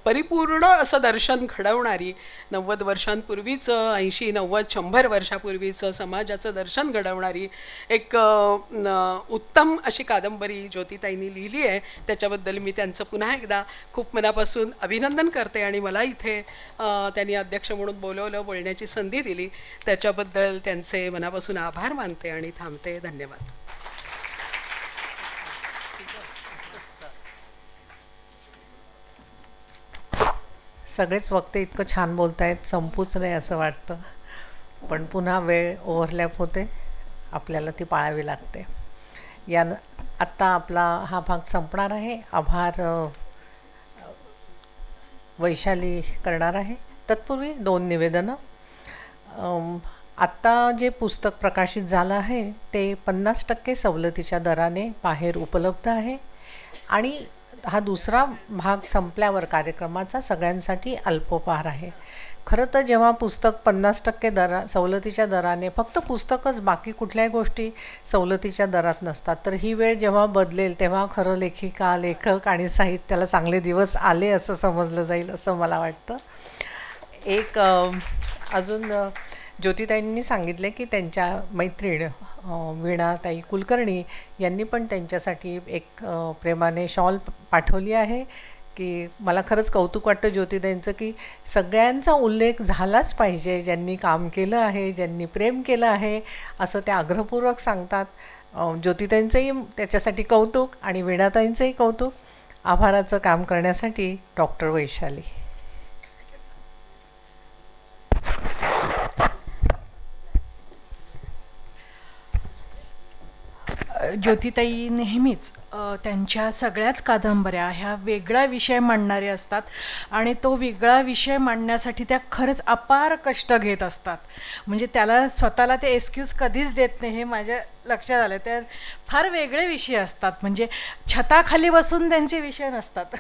परिपूर्ण असं दर्शन घडवणारी, 90 वर्षांपूर्वीचं, 80, 90, 100 वर्षापूर्वीचं समाजाचं दर्शन घडवणारी एक उत्तम अशी कादंबरी ज्योतिताईंनी लिहिली आहे. त्याच्याबद्दल मी त्यांचं पुन्हा एकदा खूप मनापासून अभिनंदन करते आणि मला इथे त्यांनी अध्यक्ष म्हणून बोलवलं, बोलण्याची संधी दिली, त्याच्याबद्दल त्यांचे मनापासून आभार मानते आणि थांबते. धन्यवाद. सगळेच वक्ते इतकं छान बोलतायत, संपूच नाही असं वाटतं, पण पुन्हा वेळ ओव्हरलॅप होते, आपल्याला ती पाळावी लागते. आत्ता आपला हा भाग संपणार आहे. आभार वैशाली करणार आहे. तत्पूर्वी 2 निवेदनं. आत्ता जे पुस्तक प्रकाशित झालं आहे ते 50% सवलतीच्या दराने बाहेर उपलब्ध आहे आणि हा दुसरा भाग संपल्यावर कार्यक्रमाचा सगळ्यांसाठी अल्पोपहार आहे. खरं तर जेव्हा पुस्तक 50% सवलतीच्या दराने, फक्त पुस्तकच, बाकी कुठल्याही गोष्टी सवलतीच्या दरात नसतात, तर ही वेळ जेव्हा बदलेल तेव्हा खरं लेखिका, लेखक आणि साहित्याला चांगले दिवस आले असं समजलं जाईल असं मला वाटतं. एक अजून ज्योतिताईंनी सांगितले की त्यांच्या मैत्रीण वीणाताई कुलकर्णी यांनी पण त्यांच्यासाठी एक प्रेमाने शॉल पाठवली आहे. की मला खरंच कौतुक वाटतं ज्योतिताईंचं की सगळ्यांचा उल्लेख झालाच पाहिजे, ज्यांनी काम केलं आहे, ज्यांनी प्रेम केलं आहे असं त्या आग्रहपूर्वक सांगतात. ज्योतिताईंचंही त्याच्यासाठी कौतुक आणि वीणाताईंचंही कौतुक. आभाराचं काम करण्यासाठी डॉक्टर वैशाली. ज्योतिताई नेहमीच त्यांच्या सगळ्याच कादंबऱ्या ह्या वेगळा विषय मांडणारे असतात आणि तो वेगळा विषय मांडण्यासाठी त्या खरंच अपार कष्ट घेत असतात. म्हणजे त्याला स्वतःला ते एक्सक्यूज कधीच देत नाही हे माझ्या लक्षात आलं. त्या फार वेगळे विषय असतात, म्हणजे छताखाली बसून त्यांचे विषय नसतात.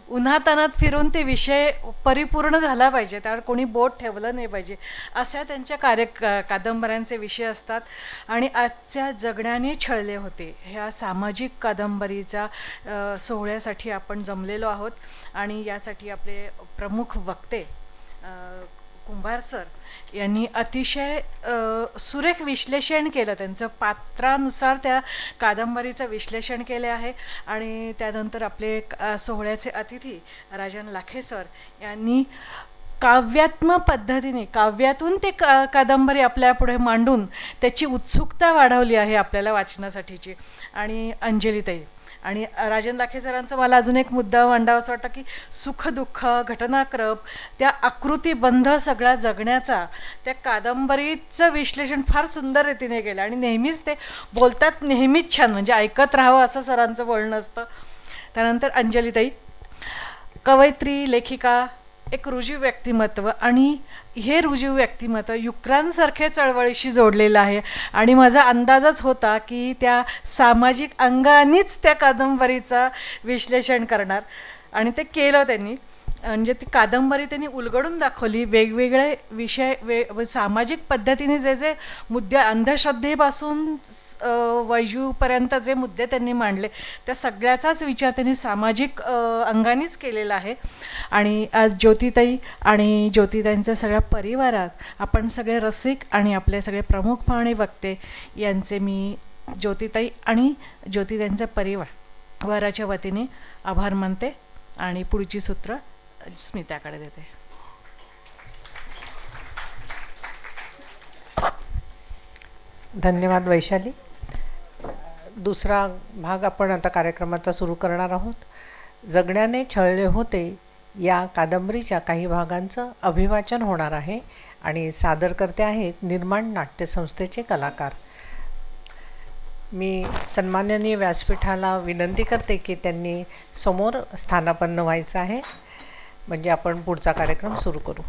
उन्हातानात फिरून ते विषय परिपूर्ण झाला पाहिजे, त्यावर कोणी बोट ठेवलं नाही पाहिजे, अशा त्यांच्या कादंबऱ्यांचे विषय असतात. आणि आजच्या जगण्याने छळले होते ह्या सामाजिक कादंबरीचा सोहळ्यासाठी आपण जमलेलो आहोत आणि यासाठी आपले प्रमुख वक्ते कुंभार सर यांनी अतिशय सुरेख विश्लेषण केलं, त्यांचं पात्रानुसार त्या कादंबरीचं विश्लेषण केले आहे. आणि त्यानंतर आपले सोहळ्याचे अतिथी राजन लाखे सर यांनी काव्यात्मक पद्धतीने काव्यातून ते कादंबरी आपल्यापुढे मांडून त्याची उत्सुकता वाढवली आहे आपल्याला वाचनासाठीची. आणि अंजलीताई आणि राजन लाखे सरांचं मला अजून एक मुद्दा मांडावा असं वाटतं की सुखदुःख, घटनाक्रम, त्या आकृतीबंध सगळ्या जगण्याचा त्या कादंबरीचं विश्लेषण फार सुंदर रीतीने केलं आणि नेहमीच ते बोलतात, नेहमीच छान, म्हणजे ऐकत राहावं असं सरांचं बोलणं असतं. त्यानंतर अंजलीताई, कवयित्री, लेखिका, एक रुजू व्यक्तिमत्व, आणि हे रुजू व्यक्तिमत्व युक्रांसारखे चळवळीशी जोडलेलं आहे. आणि माझा अंदाजच होता की त्या सामाजिक अंगानेच त्या कादंबरीचं विश्लेषण करणार, आणि ते केलं त्यांनी. म्हणजे ती कादंबरी त्यांनी उलगडून दाखवली. वेगवेगळे विषय सामाजिक पद्धतीने जे जे मुद्दे, अंधश्रद्धेपासून वैजूपर्यंत जे मुद्दे त्यांनी मांडले, त्या सगळ्याचाच विचार त्यांनी सामाजिक अंगानेच केलेला आहे. आणि आज ज्योतिताई आणि ज्योतिताईंच्या सगळ्या परिवारात आपण सगळे रसिक आणि आपले सगळे प्रमुख पाहुणे वक्ते यांचे मी ज्योतिताई आणि ज्योतिताईंच्या परिवाराच्या वतीने आभार मानते. आणि पुढची सूत्र स्मिताकडे देते. धन्यवाद वैशाली. दुसरा भाग आपण आता कार्यक्रमाचा सुरू करणार आहोत. जगण्याने छळले होते या कादंबरीच्या काही भागांचं अभिवाचन होणार आहे आणि सादर करते आहेत निर्माण नाट्य संस्थेचे कलाकार. मी सन्माननीय व्यासपीठाला विनंती करते की त्यांनी समोर स्थानापन्न व्हायचं आहे, म्हणजे आपण पुढचा कार्यक्रम सुरू करू.